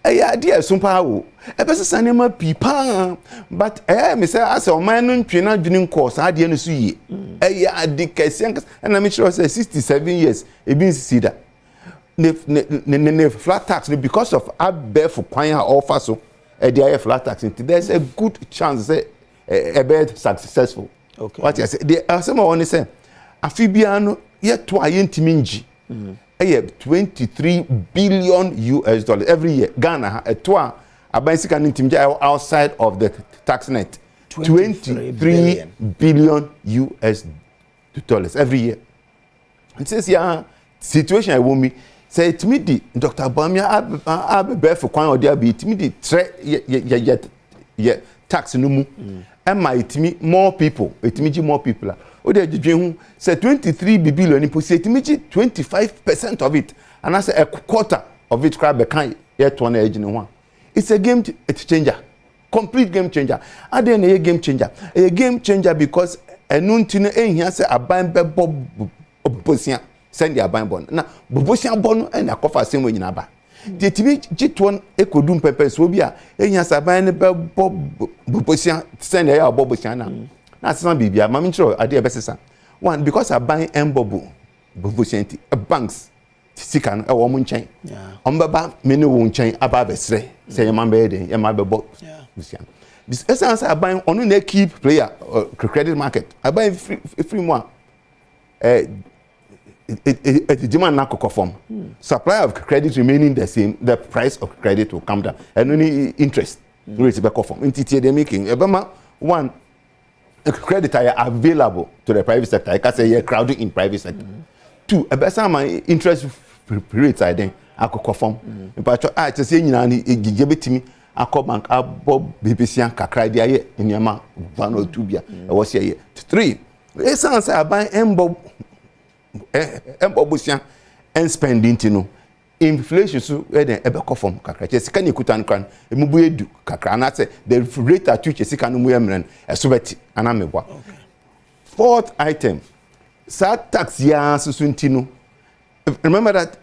eya dia sumpa wo ebesesa ne ma pipa but me say asa o man no ntwe na dwene nko sa ade no so yie eya ade kese na me sure say 67 years e bin sisi da ne flat tax because of abef kwan a offer so e dey flat tax there's a good chance say e be successful. Okay. What you say the some one say afibia no yet to ayentimi nji 23 billion US dollars every year. Ghana outside of the tax net 23 billion US dollars every year. It says yeah situation I want me say it me the Dr. Bawumia abe for kwan or there be it me the tax no mu and my it me more people o de dwedwen say 23 billion in percentage 25% of it and I say a quarter of it crab can yet one age no one. It's a game changer, complete game changer. And then a game changer because enuntino ehia say aban bebo bosia send their aban bon na bosia bon na kofa same we nyina ba the timi G1 ekodum pepes wo bia ehia say aban ne bebo bosia send their bosia na some bibia mami chiro ade ebesesa one because aban embobo bovosenti banks sika no e wo mo nchen ombaba me ne wo nchen aba besre say ye man be den ye ma bebo busia this essence aban onu na keep player credit market aban free mo demand na form supply of credit remaining the same the price of credit will come down and only interest rate be form entity they making ebema one credit are available to the private sector. I can say you're crowding in private sector. Two, a better my interest rates I then I could conform. But I just say you know give it to me. I call bank I bob BBC and kakra dia in your man 1 or 2 bia. I was here. 3, essence I buy embo busia and spending to know. Inflation so where then ebe conform kakra sika ni kutan kran emubu edu kakra na say the rate at which sika no mu emren esobeti ana meboa. 4th item sad tax ya susunti no. Remember that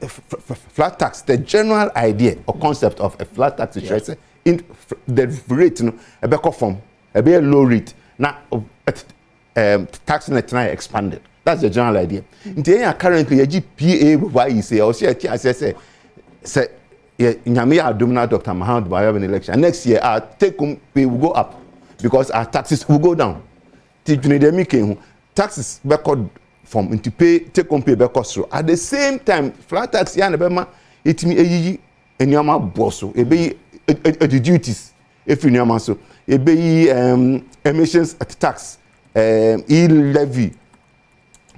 flat tax, the general idea or concept of a flat tax is in the rate no ebe conform ebe low rate na tax net na expanded. That's the general idea. Currently, a GPA, why you say, or say, Nyame Adom Dr. Mahamadu Bawumia election. Next year, our take home pay will go up because our taxes will go down. Taxes record from into pay, take home pay record through. At the same time, flat tax, it me a nyama bosso, a be the duties, if you know so, a be emissions tax, levy.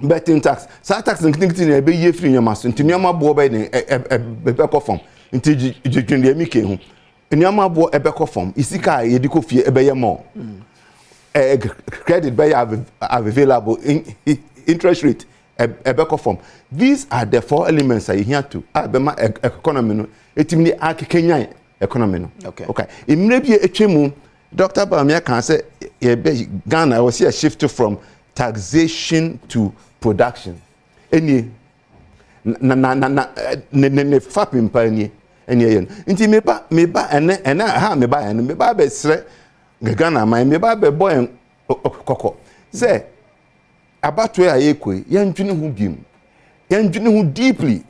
Betting tax. Sa tax nkintin na be ye free nyama so ntinyama bo be den ebekọ form nti jikyin de mike hu nyama bo ebekọ form isika ye diko fie ebeye mo credit be available interest rate ebekọ form. These are the 4 elements that you here to abema economy no etimi akekenyan economy no. Okay imre bi etwemu Dr. Bawumia can say Ghana was here shift from taxation to production. Any ne fapim pa ni yen. Nti meba ena ha meba be sre Ghana man meba be boy kokko. Say about where ayekwe yan dwene hu biem. Yan dwene hu deeply.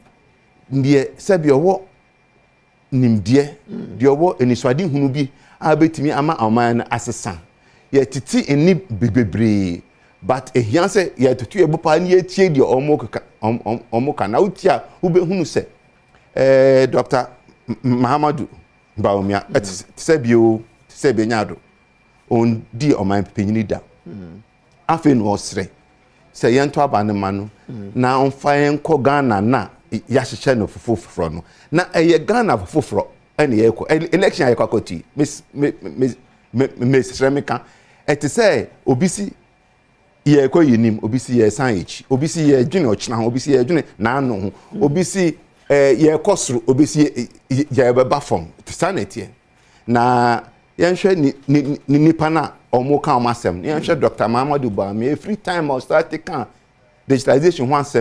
Ndie se bi owo nimdie, de owo eniswade hunu bi abetimi ama aman asesa. Ye titi eni bebebre. But a yanse ya to ebu pa ni etie de omo ka na utia ube hunu se Dr. Mahamadu Bawumia sebi nyado on di oman penyini da afi no osre se yento abane manu na onfa enko Ghana na ya hyeche no foforo no na eye Ghana foforo ene ye ko election ayi kwakoti miss Remika et say obisi ye ko yinim obisi ye san echi obisi ye dwene ochina obisi ye dwene na anu ho obisi ye kosoro obisi ye beba form sanity na yenhwe ni nipa na omo kan omasem yenhwe Dr. Mahamadu Bawumia every time I start kan digitalization once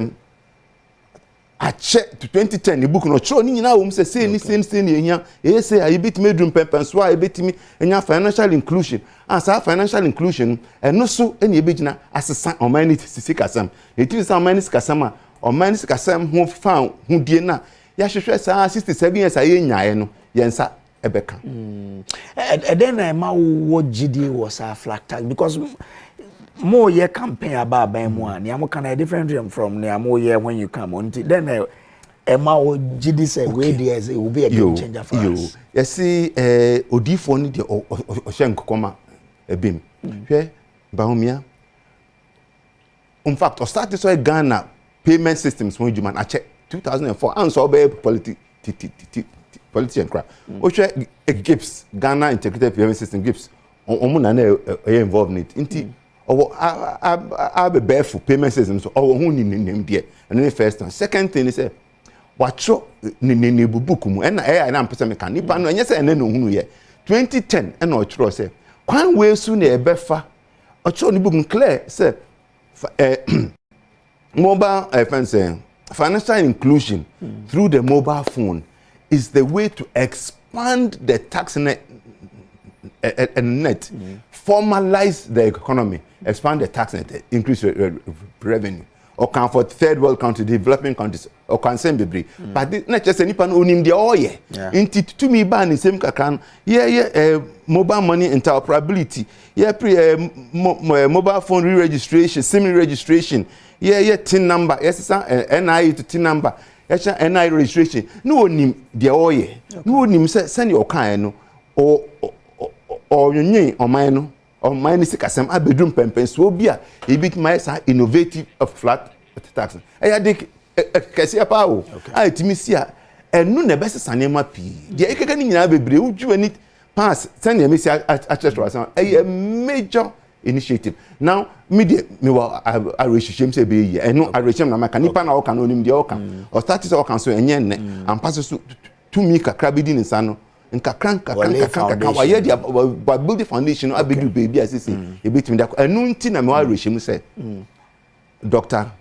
I check to 2010 the book no show ni nyina wo say ni say ni ehia e say I bit me drum pempen so I bit me enya financial inclusion and sa financial inclusion no so eni e begina asesa oman ni sisi kasam e ti sa oman ni kasam a oman ni kasam ho fa ho die na ya hwehwe sa 67 years aye nyae no yensa ebeka and then ma wo gidi was a flat tag because more year campaign about one. You can a different from more year when you come on. Then Emma GD say way it will be a game changer for us. You see, Odifo need the Oshenko Koma a beam. Okay, Bahumia. In fact, I started so Ghana payment systems when you man I check 2004 and so be politician crap. Oche Gibbs Ghana integrated payment system Gibbs. Omuna involved in it. I be barefoot payment systems so who ni name there and then first and second thing is watcho ni bubuku mu and am person can nipa no enye say ene no hunu ye 2010 and o chro say kwan we su na e befa o chro ni buku clear say mobile financial inclusion through the mobile phone is the way to expand the tax net formalize the economy, expand the tax net, increase revenue, or can for third world countries, developing countries, or concern be but not just any pan onim the oil. Into to me ban in same can mobile money interoperability, mobile phone re-registration, semi-registration, TIN number, NI to TIN number, NI registration. No onim the oil, no onim send your kind or you name or mine or mine is some bedroom pempen so be a bit my innovative of flat tax. I had Cassia Power. I Timisia and no best sanema P. The Ekagan in Abbey would you need pass send your missile at a major initiative. Now, media me I wish shame say be and no I reach him na canipan or can onim the okan or status or council and yen and passes to me crabidin in sano. Nkakranka wa ye dia build the foundation abedu baby asisi e bit me da enu nti na me wa rehim say Dr.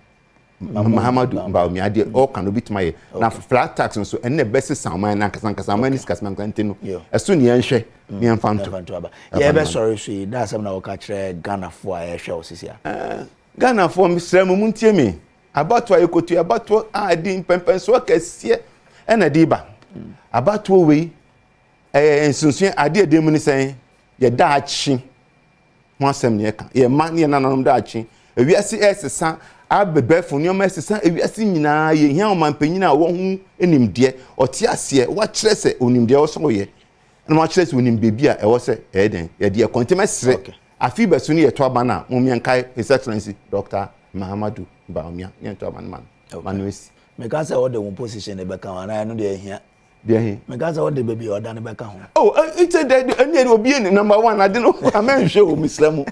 Muhammadu Baumi ade all can bit my na flat tax so ene best saman na kasan is kasman kwantino eso ne enhwe me amfanto ye be sorry so da asem na wo ka kire Ghana fo a ehwe osisi a Ghana fo mi srem mu ntie me about wa ekotu about adi pempen so kase ena diba about we sunsun ade edem ni sen ye da achi mo asem ne ka ye ma ne nanom da achi ewiase esesa abebefo ne o esesa ewiase nyina ye hia o mampanyina wo hu enimde ote ase wa kire se onimde wo so ye na ma kire se onimbe bia e wo se eden ye de kontemesre afi besu ne ye to abana mo mienkai his excellency Dr. Muhammadu Baumia ye to abana manwesi me ka say all the position e be kan ana no de hia me gaza what the baby or dan beka ho it's a any obi number 1 I don't know amen show mislamu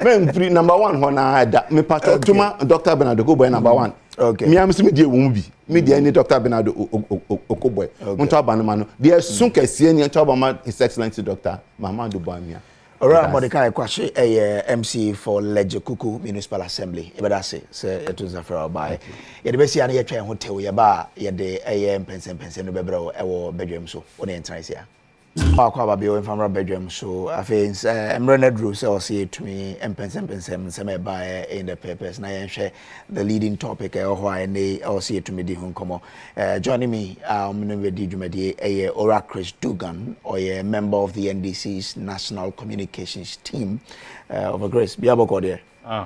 men free number 1 ho na da me pastor Juma Dr. Bernardo Okoboy number 1 okay me am se me die wo bi me die ni Dr. Bernardo Okoboy unto abanoma no de sun kase ni unto abama his excellency Dr. Muhammadu Baumia Ora Mordecai Kwashe MC for Leje Kuku Municipal Assembly. Ebedase se etu zafra by. Ye de besi ana ye twa hotel ye ba ye de pensen no bebro ewo bedroom so. Woni entrance ya. Akwa ba be o famra bedroom so afi Emrena Drew say o say to me pensen se me ba in the papers na ye hwe the leading topic e ho ai ne o say to me di hu komo. Joining me no we di dwumade Ora Chris Dugan or a member of the NDC's National Communications team over Grace Biaboko there.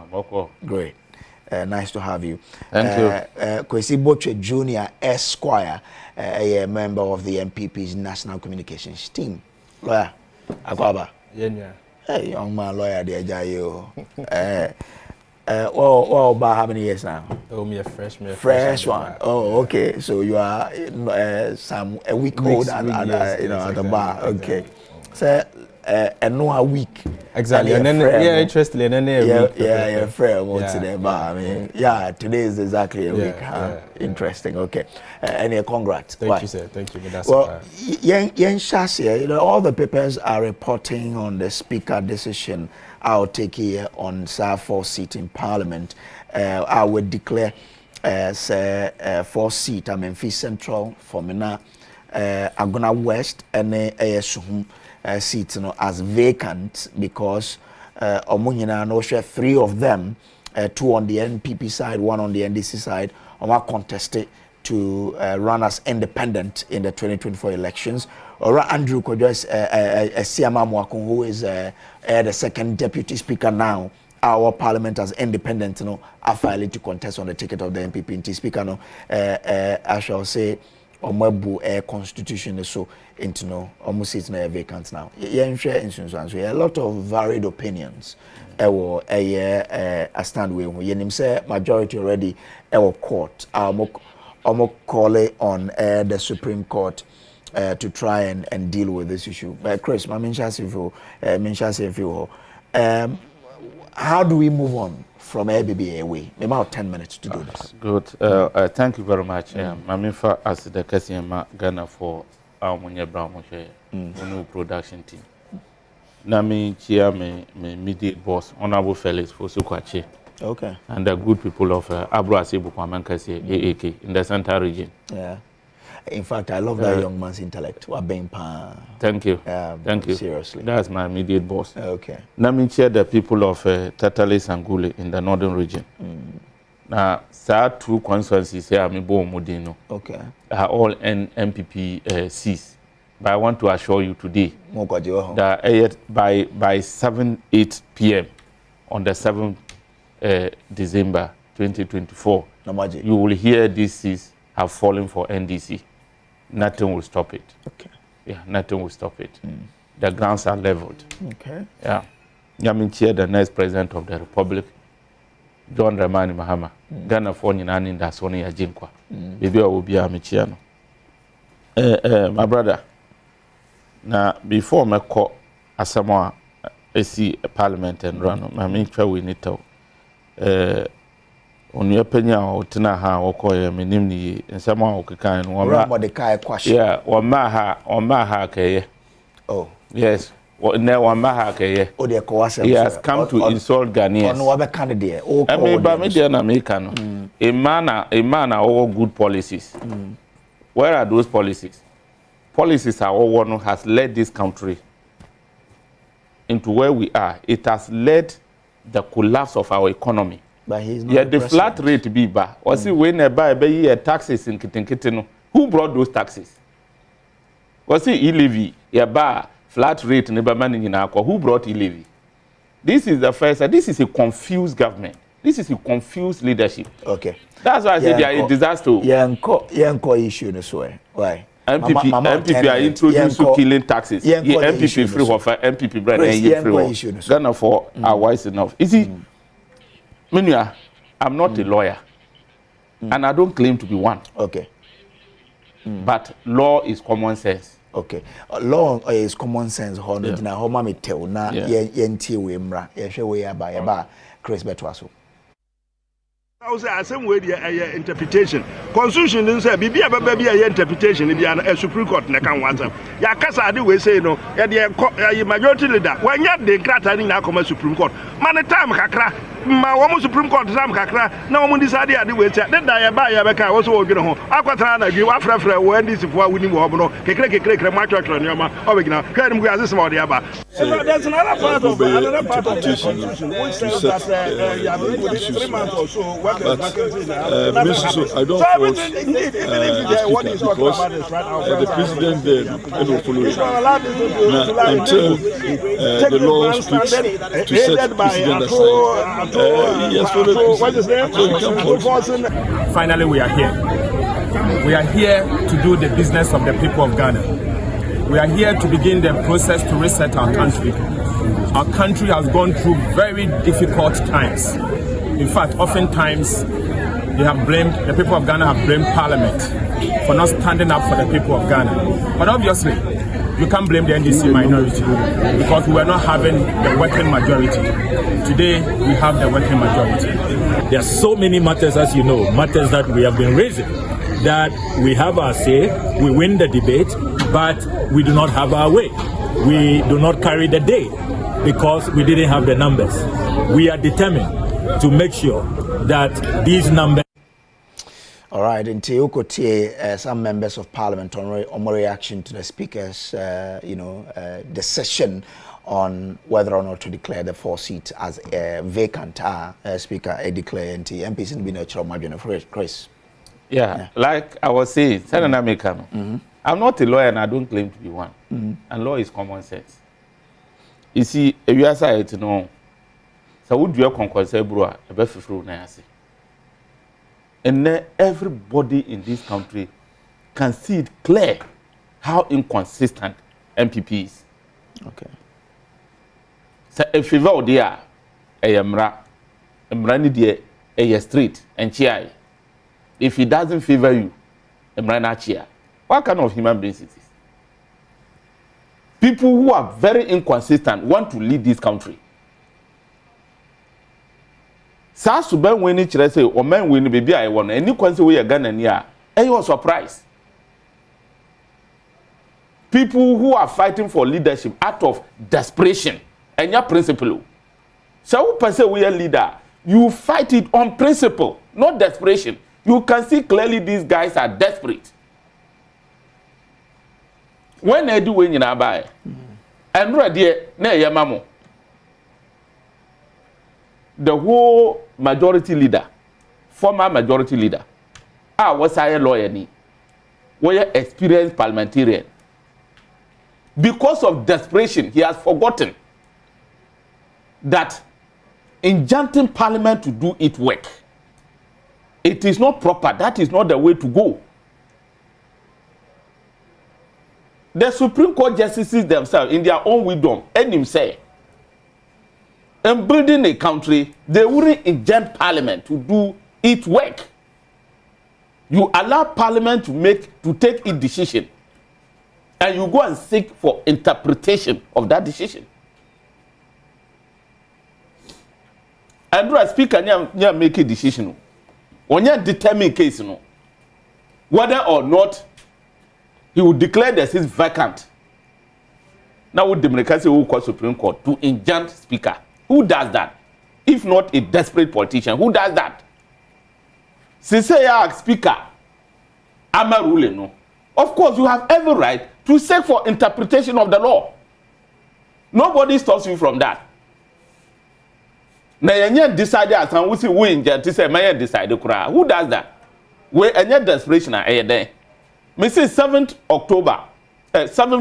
Boko. Great. Nice to have you. Thank you. Kwesi Boche Junior Esquire, a member of the MPP's National Communications team. Lawyer, Akwaba. Yeah. Hey, young man, lawyer, there, Jayo. Well, about how many years now? Oh, me a freshman. Fresh one. Oh, okay. So you are a week old at the bar. Okay. So and no a week. Exactly. And then interestingly, and then yeah, fair what's in the bar. I mean, today is exactly a week. Interesting. Okay. And congrats. Thank you, sir. Thank you. Well, all the papers are reporting on the speaker decision. I'll take here on SAR 4 seat in Parliament. I would declare as 4 seat. I'm in Fee Central for me now. Agona West and Suhum seats, you know, as vacant because Omunyina no share 3 of them, 2 on the NPP side, 1 on the NDC side, are contested to run as independent in the 2024 elections. Or Andrew Kojo is Siama Mwakun, who is the second deputy speaker now. Our parliament as independent, you know, are filing to contest on the ticket of the NPP. And speaker, no, I shall say, Omabu constitution is so into no almost it's not vacant now. Yeah, share insurance. A lot of varied opinions. A stand with you. Say majority already. Court. Call it on the Supreme Court to try and deal with this issue. But Chris, how do we move on from ABBA away? About 10 minutes to do this. Good. Thank you very much. Mamifa as the Kasiama Ghana for our Brown new production team. Nami Chia me immediate boss, Honorable Felix for Sukwache. Okay. And the good people of Abro Asibu Kwamankasi AAK in the Central region. Yeah. In fact, I love that young man's intellect. Thank you. Thank you. Seriously. That's my immediate boss. Okay. Nami chair the people of Tatale and Gule in the northern region. Now, sir, 2 constituencies here, Mudino. Okay. Are all NPP Cs. But I want to assure you today that by 7-8 p.m. on the 7th December 2024, you will hear these Cs have fallen for NDC. Nothing will stop it. Okay. Yeah, nothing will stop it. The grounds are leveled. Okay. Yeah. Yamin Chair, the next president of the Republic, John Dramani Mahama, Ghana for Ninani in Dasoni Ajinkwa. Maybe I will be a Michiano. My brother, now before my call Asamoah, I see a parliament and run, my main try we need to. On your opinion, or Tinaha or Koya, Minimni, and someone who can one yeah, or Maha Kay. Oh, yes, now one Maha Kay. Oh, dear, he has come to insult Ghanaians. No other candidate. I mean, by me, American. A man are all good policies. Where are those policies? Policies are all one who has led this country into where we are. It has led the collapse of our economy. But he's not the flat rate be ba. Or see when they buy taxes in Kitinkitino. Who brought those taxes? Was it e-levy? Ba flat rate never managing in our who brought e-levy? This is the first. This is a confused government. This is a confused leadership. Okay. That's why I say they are a disaster. Yeah, issue this way. Why? MPP are introducing killing taxes. MPP free offer, MPP brand and free. Ghana for are wise enough. You see, Menuya, I'm not a lawyer, and I don't claim to be one. Okay. But law is common sense. Okay. Law is common sense. How do you know? How many tell na? Yenti we mra. Yeshe we yaba. Chris Betwaso. I was the same way the interpretation. Constitution didn't say be a interpretation if you are a Supreme Court na can want. Ya kasa ade we say no. Ya the majority leader. When you the crata na come Supreme Court. Man time kakra. Ma wo Supreme Court time kakra. Na wo decide ade we say. Then da ya ba ya be ka wo so wo gbe ho. Akwatra na gwi wa frefre wo NDC fo wini wo no. Kekre ma twatwa nyoma. Obegina. Ka dem go asese ma ode aba. There's another part of Constitution which says that 3 months or so. But I don't fault because the president then will follow it. Now, until the law speaks to set the president aside, he has followed the president. Finally, we are here. We are here to do the business of the people of Ghana. We are here to begin the process to reset our country. Our country has gone through very difficult times. In fact, oftentimes, they have blamed, the people of Ghana have blamed Parliament for not standing up for the people of Ghana. But obviously, you can't blame the NDC minority because we were not having the working majority. Today, we have the working majority. There are so many matters, as you know, matters that we have been raising, that we have our say, we win the debate, but we do not have our way. We do not carry the day because we didn't have the numbers. We are determined to make sure that these numbers. All right, and Teokotie, some members of parliament on reaction to the speaker's, decision on whether or not to declare the 4 seats as vacant. Speaker declare MPs in Bino Chris. Yeah, like I was saying, I'm not a lawyer and I don't claim to be one. And law is common sense. You see, if you are saying to know, so would you conquer bro, a better fruit nasi. And everybody in this country can see it clear how inconsistent MPP is. Okay. So if you vote there, Mrani there, a street and cheer. If he doesn't favor you, Mrana cheer. What kind of human beings it is? People who are very inconsistent want to lead this country. Sa suban when it say or man when baby I want any consequence we are Ghana near. And you are surprised. People who are fighting for leadership out of desperation and your principle. So who person we are leader, you fight it on principle, not desperation. You can see clearly these guys are desperate. When they do when you na buy, and ready na yamamo. The whole majority leader, former majority leader, was a lawyer ni, was experienced parliamentarian. Because of desperation, he has forgotten that injuncting parliament to do its work, it is not proper. That is not the way to go. The Supreme Court justices themselves, in their own wisdom, and him say, in building a country, they wouldn't injunct parliament to do its work. You allow parliament to take its decision, and you go and seek for interpretation of that decision. And the speaker near make a decision. When you determine case, whether or not he will declare the seat vacant. Now, would the democracy will call Supreme Court to injunct speaker? Who does that? If not a desperate politician, who does that? Since you are speaker, I'm a ruling. No. Of course, you have every right to seek for interpretation of the law. Nobody stops you from that. Now, you decide as and we see who inject to say, "My decide to cry." Who does that? We any desperation are there. Me say 7th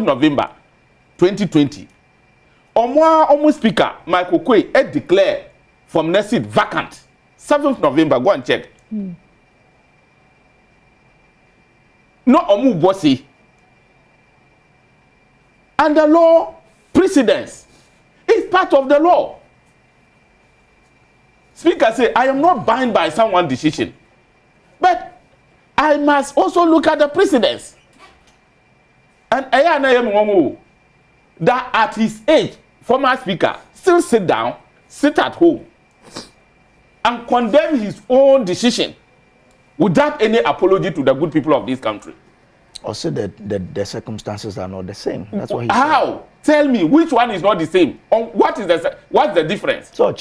November 2020. Almost speaker Michael Kwe declare from next seat vacant. 7th November, go and check. No omu bossy. And the law precedence is part of the law. Speaker say, I am not bound by someone's decision. But I must also look at the precedence. And that at his age, former speaker, still sit down, sit at home, and condemn his own decision without any apology to the good people of this country. Also, the circumstances are not the same. That's what he said. How? Tell me, which one is not the same? What's the difference? So,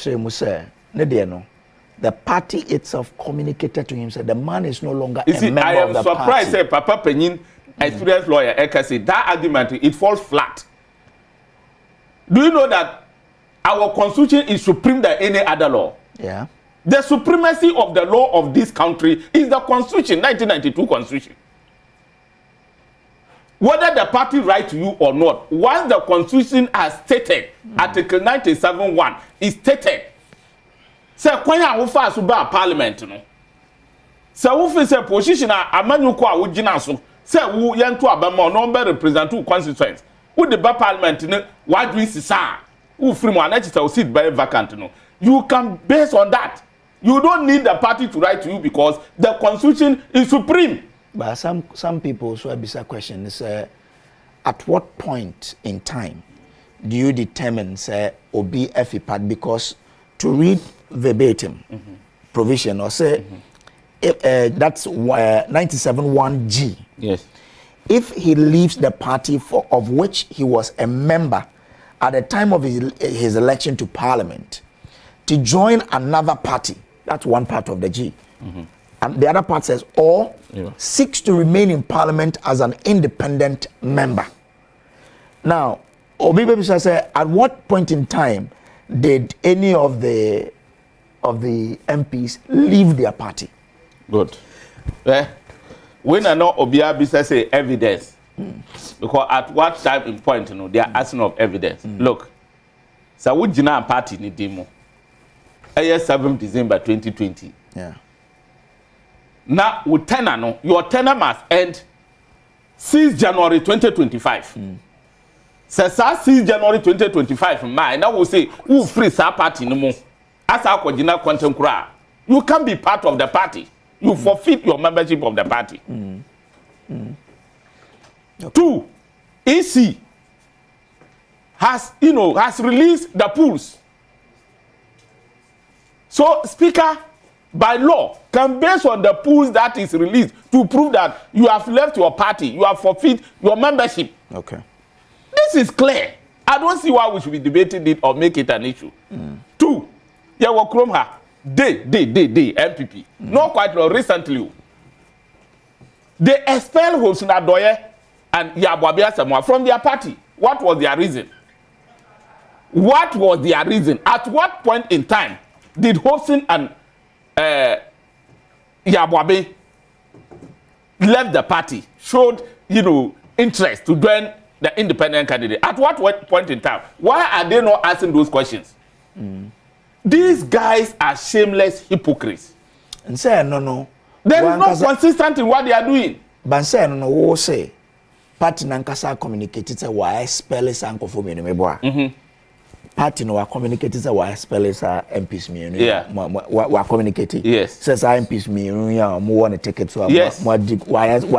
the party itself communicated to him, said the man is no longer a member of the party. I am surprised, say, Papa Penin, experienced lawyer, Eka say, that argument, it falls flat. Do you know that our constitution is supreme than any other law? Yeah. The supremacy of the law of this country is the constitution, 1992 constitution. Whether the party write to you or not, once the constitution has stated, Article 97(1) is stated, say, kwanya wofa so ba parliament no. Say wo fi say position a amanyuko a wo gina so, say wo yento abama no be represent two constituents. Wo the ba parliament no wadwi sisa. Wo free mo anachita o seat by vacant no. You can base on that. You don't need the party to write to you because the constitution is supreme. But some people so a question is at what point in time do you determine say obi part, because to read verbatim provision or say that's 97(1)(g). Yes. If he leaves the party of which he was a member at the time of his election to parliament to join another party That's one part of the G. And the other part says, or seeks to remain in parliament as an independent member. Now, Obi Babisa said, at what point in time did any of the MPs leave their party? Good. When I know Obi Babisa say evidence, because at what time in point, you know, they are asking of evidence. Look, so we jina party ni demo. 7th December 2020. Yeah. Now, with tenor, your tenor must end 6 January 2025. So, 6 January 2025, now we'll say, who free sa party no more. As our Kojina content cry, you can be part of the party. You forfeit your membership of the party. 2, EC has released the pools. So, Speaker, by law, can based on the pools that is released to prove that you have left your party, you have forfeit your membership. Okay. This is clear. I don't see why we should be debating it or make it an issue. 2, yeah, we MPP. Not quite long, recently. They expelled Hosuna Doye and Yabwabia Samoa from their party. What was their reason? What was their reason? At what point in time did Hosuna and Yabwabe left the party, showed interest to join the independent candidate? At what point in time? Why are they not asking those questions? These guys are shameless hypocrites. And say no. There is no consistent in what they are doing. But say no, wo say party nankasa communicated say why spell is anko for me no party no wa communicated say why spell is MPs me wa communicated. Yes. Says MPs me ya mo want to take it so yes. Why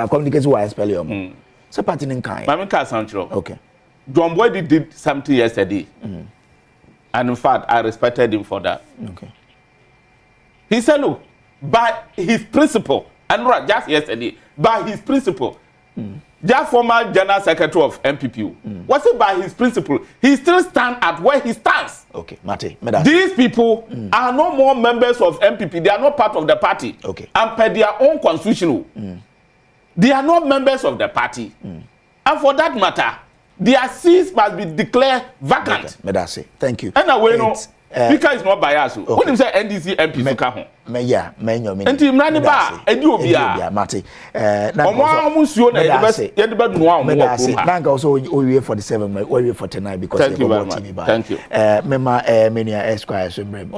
communicate why spell you. So party nkan. Mama ka sanchro. Okay. John Boy did something yesterday. And in fact, I respected him for that. Okay. He said, look, by his principle, and not just yesterday, by his principle, just former general secretary of MPP, what's it by his principle? He still stands at where he stands. Okay, Mate. These people are no more members of MPP. They are not part of the party. Okay. And per their own constitution, they are not members of the party. And for that matter, their seats must be declared vacant. Okay. Thank you. And away no, Speaker is not biased. Okay. When you say NDC MP, you can home. Yeah, and team running bar, and you be a Mate. Now also we for the 7, we for tonight because thank you very much. Thank you. Mema Mania Esquire Supreme.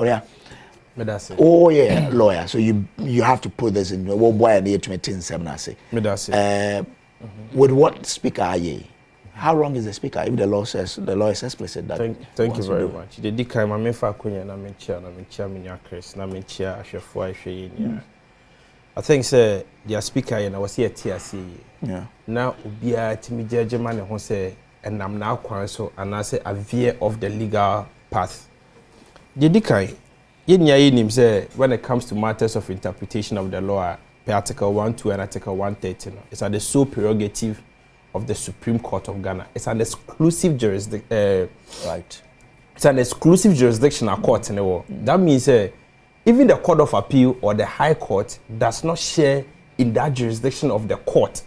Oh yeah, lawyer. So you have to put this in your boy and the 27 I say. With what speaker are you? How wrong is the speaker? If the law is explicit that. Thank you very much. The decay my mefa kunya na menchia Chris na menchia ahwefo ahwe yin. I think say their speaker you know was here TRC. Yeah. Now obia timi judgement ne ho say enam na akwan so and I say a veer of the legal path. The decay yin say when it comes to matters of interpretation of the law, Article 1.2 and Article 130, it's at the sole prerogative of the Supreme Court of Ghana. It's an exclusive jurisdiction. Right. It's an exclusive jurisdictional court in the world. That means even the Court of Appeal or the High Court does not share in that jurisdiction of the court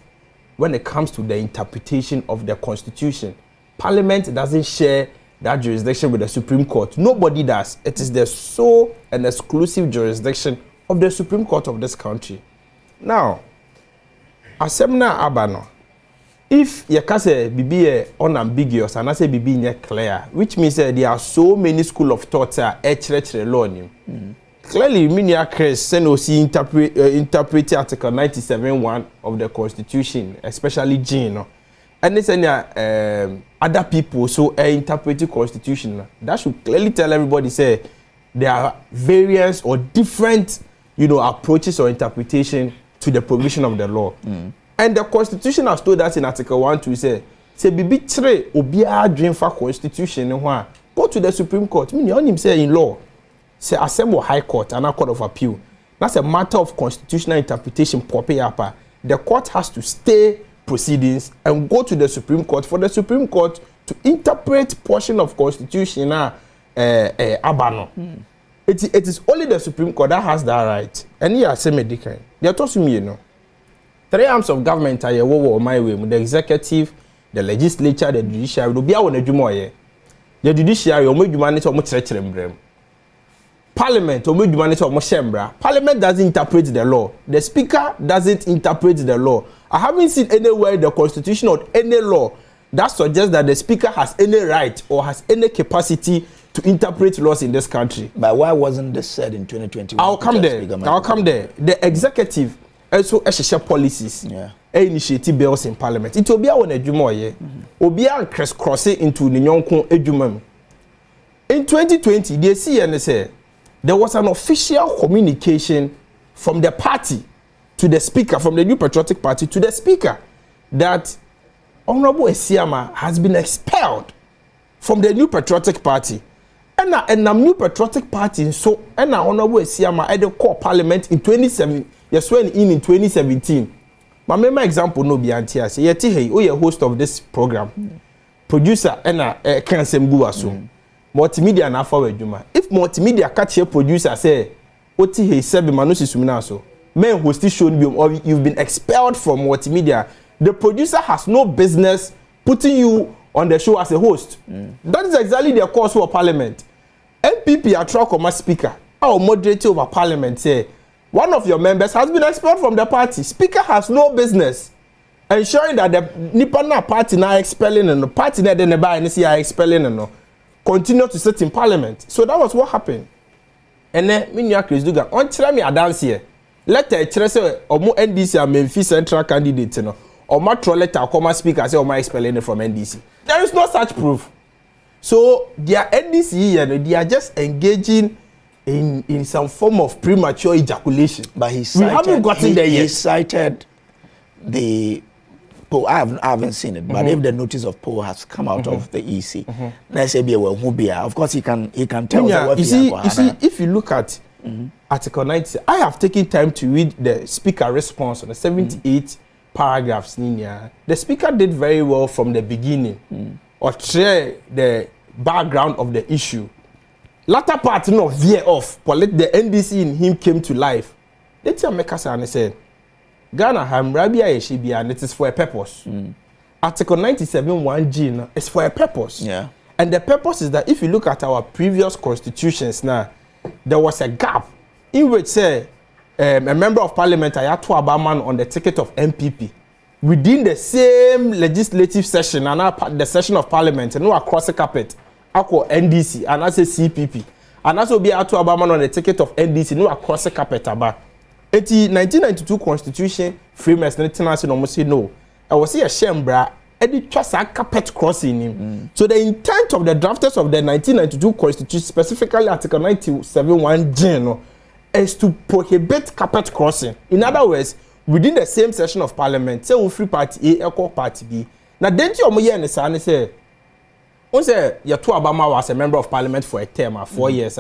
when it comes to the interpretation of the Constitution. Parliament doesn't share that jurisdiction with the Supreme Court. Nobody does. It is the sole and exclusive jurisdiction of the Supreme Court of this country. Now, Asemna Abano, if you can say be unambiguous and I say be clear, which means there are so many school of thoughts are law. Clearly, Minia Chris Senosi interpret Article 97(1) of the Constitution, especially Gene. And it's other people so interpret the Constitution. That should clearly tell everybody say there are various or different approaches or interpretation to the provision of the law. And the Constitution has told us in Article 1 say bibi tre obiara dream for Constitution go to the Supreme Court. Meaning on him say in law, say assemble High Court and a Court of Appeal. That's a matter of constitutional interpretation. The court has to stay proceedings and go to the Supreme Court for the Supreme Court to interpret portion of Constitution abano. It is only the Supreme Court that has that right. And here I say medical. They are talking to me, you know. 3 arms of government are my way. The executive, the legislature, the judiciary. Do be our The judiciary, Parliament, Parliament doesn't interpret the law. The Speaker doesn't interpret the law. I haven't seen anywhere in the Constitution or any law that suggests that the Speaker has any right or has any capacity to interpret laws in this country. But why wasn't this said in 2021? I'll come there. The executive also share policies. Initiative bills in Parliament. It will be our Jumoye. Obia crossing into the Nyonko Ejumam. In 2020, they see and say there was an official communication from the party to the Speaker, from the New Patriotic Party to the Speaker, that Honorable Esiama has been expelled from the New Patriotic Party. And the New Patriotic Party, so and Honorable Esiama at the core Parliament in 2017. Yes, when in 2017. My main example no be antias. Yeti hey, we are host of this program, producer and Kansem Guasu. Multimedia na forward juma. If multimedia catch a producer say, "Oti hey sebi manusi sumina so," men who still shown you or you've been expelled from multimedia. The producer has no business putting you on the show as a host. That is exactly the course for Parliament. MPP are track of my speaker. Our moderator of a Parliament say one of your members has been expelled from the party. Speaker has no business ensuring that the Nipana party now expelling and the party that then buy and see are expelling and continue to sit in Parliament. So that was what happened. And then me nya Chris Dugan on tell me a dance here. Let a say omo NDC a Memphis Central candidate no. Or my troll letter come speaker say my expelling from NDC. There is no such proof. So their NDC they are just engaging in some form of premature ejaculation. But we haven't gotten there yet. He cited the poll. I haven't seen it, but if the notice of poll has come out of the EC, let's say of course he can tell what you see, if you look at Article 90, I have taken time to read the Speaker response on the 78 paragraphs. The Speaker did very well from the beginning, or share the background of the issue. Latter part no veer off, but let the NDC in him came to life. Let's make us understand. Ghana Hamrabia Yeshibia, and it is for a purpose. Article 97 1G is for a purpose. Yeah. And the purpose is that if you look at our previous constitutions now, there was a gap in which say a member of parliament Ayatu Abaman on the ticket of MPP within the same legislative session and the session of parliament and no across the carpet. Ako NDC and as a CPP and as be Ayatu Abaman on the ticket of NDC no across the carpet aba. 1992 constitution framers international almost say no. I was see a shembra edit trust a carpet crossing him. So the intent of the drafters of the 1992 constitution, specifically article 97 1G, is to prohibit carpet crossing. In other words, within the same session of parliament, say free party A equal party B. Now then you omo and say once Yatu Abama was a member of parliament for a term of 4 years.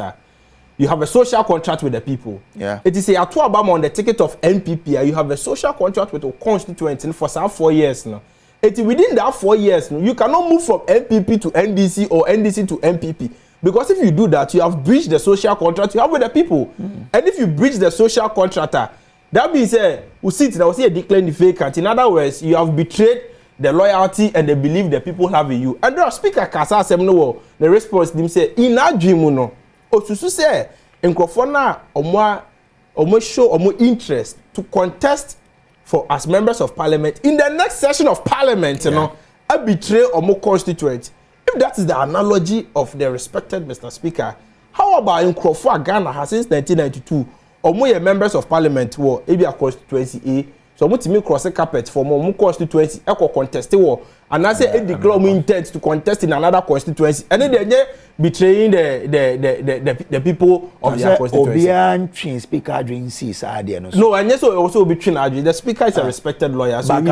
You have a social contract with the people. Yeah. It is a Yatu Abama on the ticket of NPP. You have a social contract with a constituent for some 4 years now. It within that 4 years, you cannot move from NPP to NDC or NDC to NPP. Because if you do that, you have breached the social contract you have with the people. And if you breach the social contract, that means we sit now, see a decline the vacant. In other words, you have betrayed the loyalty and the belief the people have in you. And the speaker Kasa Semno, the response them say, in our dream, no. Osusu say, in Krofona, omo show omo interest to contest for as members of parliament in the next session of parliament, you know, I betray omo constituent. If that is the analogy of the respected Mr. Speaker, how about in Krofona Ghana has since 1992, omo members of parliament were a constituency A. So we to cross the carpet for more constituency echo contest war and I say it declare we intend to contest in another constituency and then they betraying the people of their constituency. Obian speaker during CSR no, and yes also between the speaker is a respected lawyer. So no,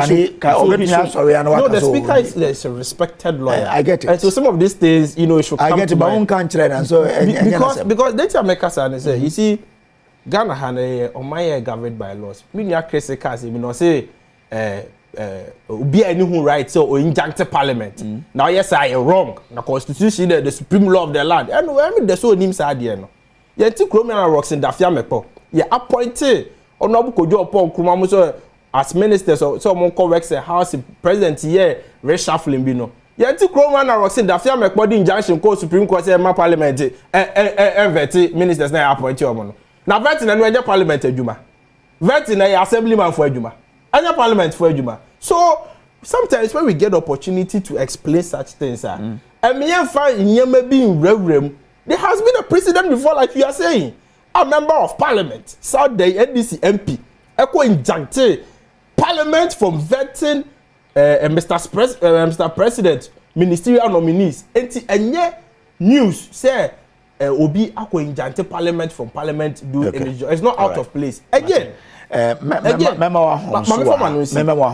the speaker is a respected lawyer. I get it. And so some of these things, you know, it should come I get to it, but one country and so because let's make us say you see Ghana had on my governed by laws. Many are crazy cars. You know, say, be anyone right so or injunctive parliament. Now, yes, I am wrong. The constitution, the supreme law of the land. And I mean, the so names are there. Yenti Kromana Rocks in Dafia Mepo. Ye appointed Honorable Kojo upon Krumamuso as ministers so mon corrects the house president here reshuffling bino. Yenti Kromana Rocks in Dafia Mepo in junction co Supreme Court ma parliament veti ministers na appointed omono. Na veti na no parliament adwuma. Veti na assemblyman for adwuma. Anya parliament for adwuma. So sometimes when we get opportunity to explain such things, and me and find being reverend, there has been a precedent before, like you are saying. A member of parliament, South Day NDC MP, echo injuncted parliament from vetting Mr. President, ministerial nominees. And news say Obi echo injuncted parliament from parliament do it's not out of place. Again. Mema wa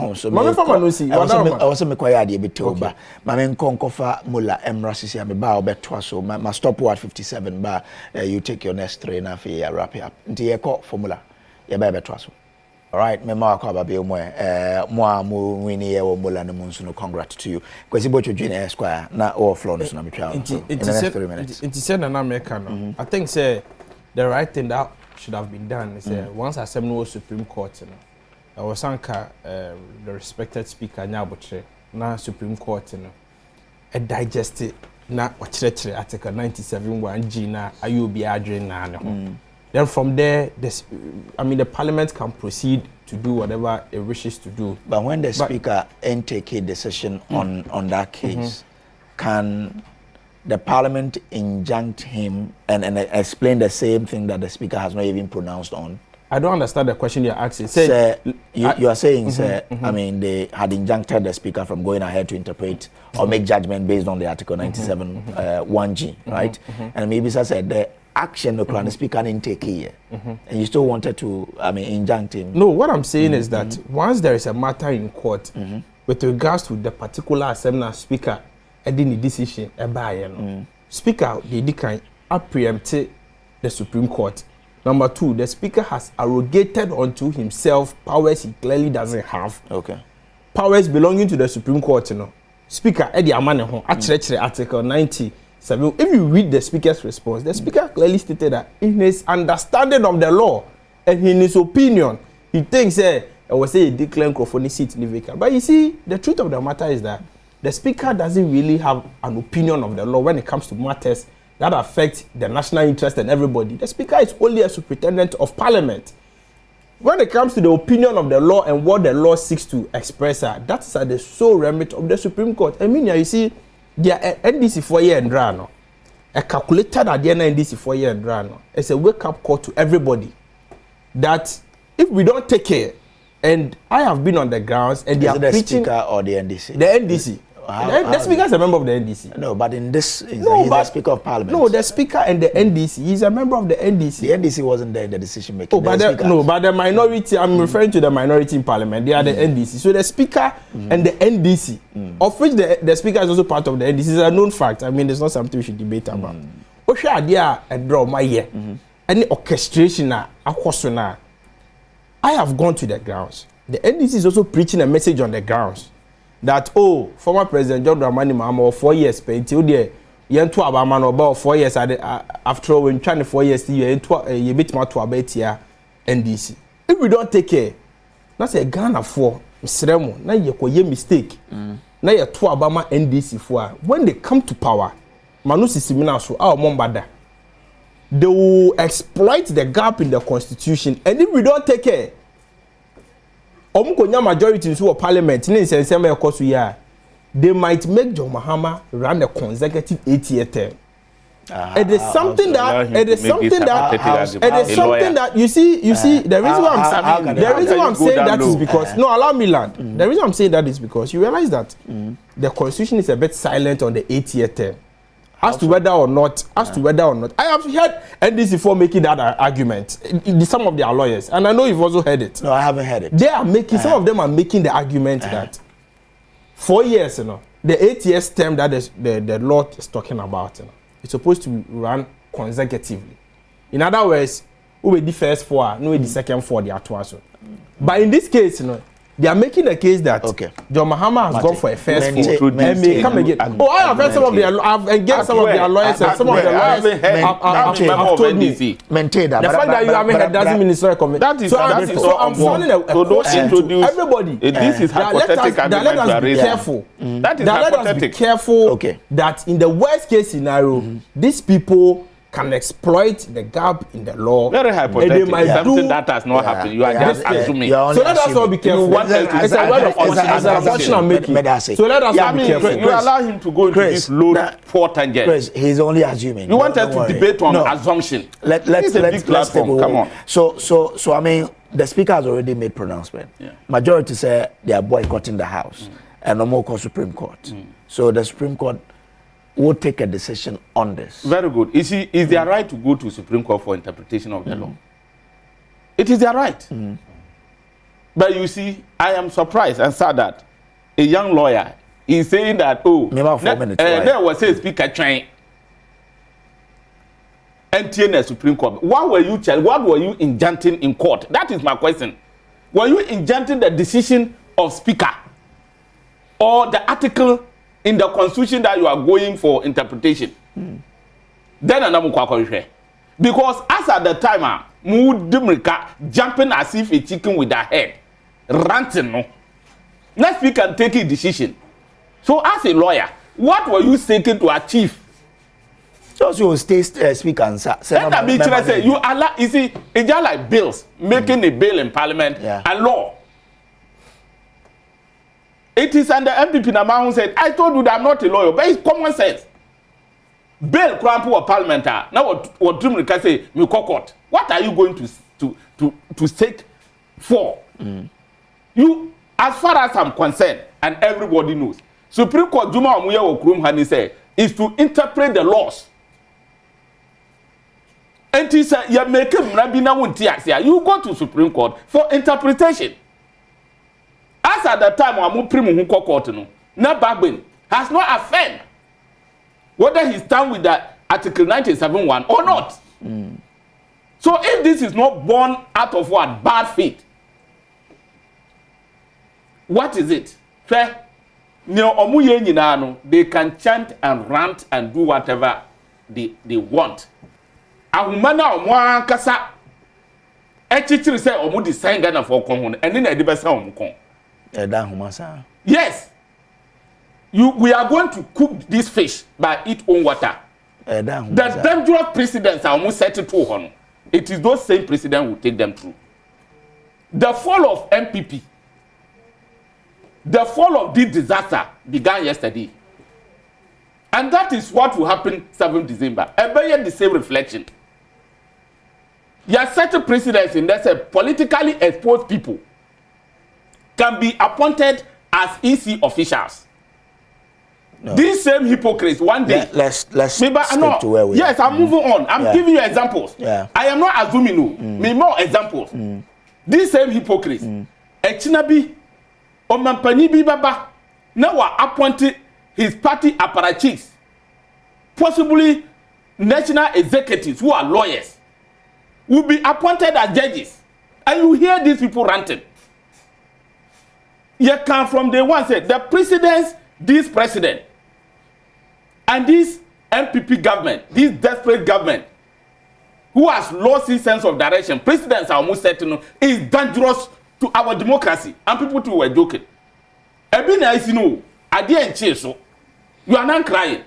honso. I was me kwaya de betoba. Mama nkonkofa mula emrasisi me ba obetwa so. Ma stop at 57 ba you take your next 3 na fi wrap it up. Nti ye ko formula. Ye ba betwa so. All right, mema wa kwa ba be mo wini ye wo mula no munsu no congrats to you. Kwesi bo chojin Esquire na overflow no so na metwa. In the next 3 minutes. Inti say na America no. I think say the right thing that should have been done is once Assembly was Supreme Court, I was anchor the respected speaker Nyabotre na Supreme Court, a digested na wachire article 97(1)G na ayubi adrin na Then from there, the Parliament can proceed to do whatever it wishes to do. But when the speaker ain't take a decision on that case, can the Parliament injunct him and explain the same thing that the speaker has not even pronounced on? I don't understand the question you're asking. You are saying, I mean, they had injuncted the speaker from going ahead to interpret or make judgment based on the Article 97(1)G, right? And maybe I said the action the speaker didn't take here, and you still wanted to, injunct him. No, what I'm saying is that once there is a matter in court with regards to the particular assembly speaker, any decision Speaker they can preempt the Supreme Court. Number 2, the speaker has arrogated unto himself powers he clearly doesn't have. Okay. Powers belonging to the Supreme Court, Speaker Eddie Amane actually Article 97. If you read the speaker's response, the speaker clearly stated that in his understanding of the law and in his opinion, he thinks I will say a declared microphone seat in the vacant. But you see, the truth of the matter is that the speaker doesn't really have an opinion of the law when it comes to matters that affect the national interest and everybody. The speaker is only a superintendent of parliament. When it comes to the opinion of the law and what the law seeks to express, that is at the sole remit of the Supreme Court. I mean, you see, the NDC 4-year and drano, a calculated at the NDC 4-year and drano, it's a wake-up call to everybody that if we don't take care, and I have been on the grounds, and they are preaching. The speaker or the NDC? The NDC. The speaker is a member of the NDC. No, but in this, he's the speaker of parliament. No, the speaker and the NDC. He's a member of the NDC. The NDC wasn't there in the decision making. Oh, but the minority. I'm referring to the minority in parliament. They are the NDC. So the speaker and the NDC, of which the speaker is also part of the NDC, is a known fact. I mean, it's not something we should debate about. Osha idea and draw my year. Any orchestration I have gone to the grounds. The NDC is also preaching a message on the grounds that former President John Dramani Mahama 4 years until there yen to abama about 4 years after all when trying 4 years you bit more to about here NDC. If we don't take care, that's a Ghana for Sremo, now you mistake. Now you to abama NDC for when they come to power, Manusi Simina so our Mombada. They will exploit the gap in the constitution, and if we don't take care, majority in parliament, they might make John Mahama run a consecutive 8-year term. It is something that you see the reason why I'm saying that is because allow me land. The reason I'm saying that is because you realize that the constitution is a bit silent on the 8-year term. As to whether or not, I have heard NDC for making that argument. Some of their lawyers, and I know you've also heard it. No, I haven't heard it. They are making some of them are making the argument that 4 years, the 8 years term that the law is talking about, it's supposed to run consecutively. In other words, who will the first 4, no the second 4 the actual. But in this case, They are making the case that John Mahama has gone for a first vote and may come again. I have heard some of their, I've engaged some of their lawyers, and some of their lawyers have told me. Maintain that. The fact that you haven't heard doesn't mean it's not a commitment. So I'm following a question to everybody. This is hypothetical. Let us be careful. That is let us be careful that in the worst case scenario, these people can exploit the gap in the law. Very hypothetical. Something that has not happened. You are just assuming. So let us all be careful. It's a word of assumption I'm making. So let us all be careful. You allow him to go into this load 4 tangents. Chris, he's only assuming. You want us to debate on assumption. Let's platform. Come on. So I mean, the speaker has already made pronouncement. Majority say they are boycotting the House and no more call Supreme Court. So the Supreme Court will take a decision on this. Very good. Is their right to go to Supreme Court for interpretation of the law? It is their right. But you see, I am surprised and sad that a young lawyer is saying that, there was a speaker trying the Supreme Court. What were you injuncting in court? That is my question. Were you injuncting the decision of speaker or the article in the constitution that you are going for interpretation? Then because as at the time, jumping as if a chicken with a head, ranting, no. Next we can take a decision. So as a lawyer, what were you seeking to achieve? So you stay speaker and say you allow, you see, it's just like bills, making a bill in parliament and law. It is under MPP Nama who said, I told you that I'm not a lawyer, but it's common sense. Bill Crampo or Parliament, now what Dream can say, what are you going to stake for? You, as far as I'm concerned, and everybody knows, Supreme Court Juma Omuya Okrum Hani said, is to interpret the laws. And he said, you make him you go to Supreme Court for interpretation. As at the time, Amu Court has not affirmed whether he stands with the Article 97(1) or not. So if this is not born out of what? Bad faith. What is it? Fair. They can chant and rant and do whatever they want. Ahumana omwa kasa echichiri say omu design Ghana for kohun and then edibesa omukon. Yes. We are going to cook this fish by its own water. The dangerous precedents are almost set to honor. It is those same precedents who take them through. The fall of MPP, the fall of this disaster began yesterday. And that is what will happen 7th December. Every the same reflection. You are certain precedents in that say politically exposed people can be appointed as EC officials. No. These same hypocrites one day. Let's stick to where we Yes, I'm moving on. I'm giving you examples. I am not assuming me more examples. These same hypocrites. Echinabi Omampani bi baba now appointed his party apparatchiks, possibly national executives who are lawyers, will be appointed as judges. And you hear these people ranting. You come from the one said the presidents, this president, and this MPP government, this desperate government, who has lost his sense of direction, presidents are almost certain, is dangerous to our democracy. And people too were joking. You are not crying.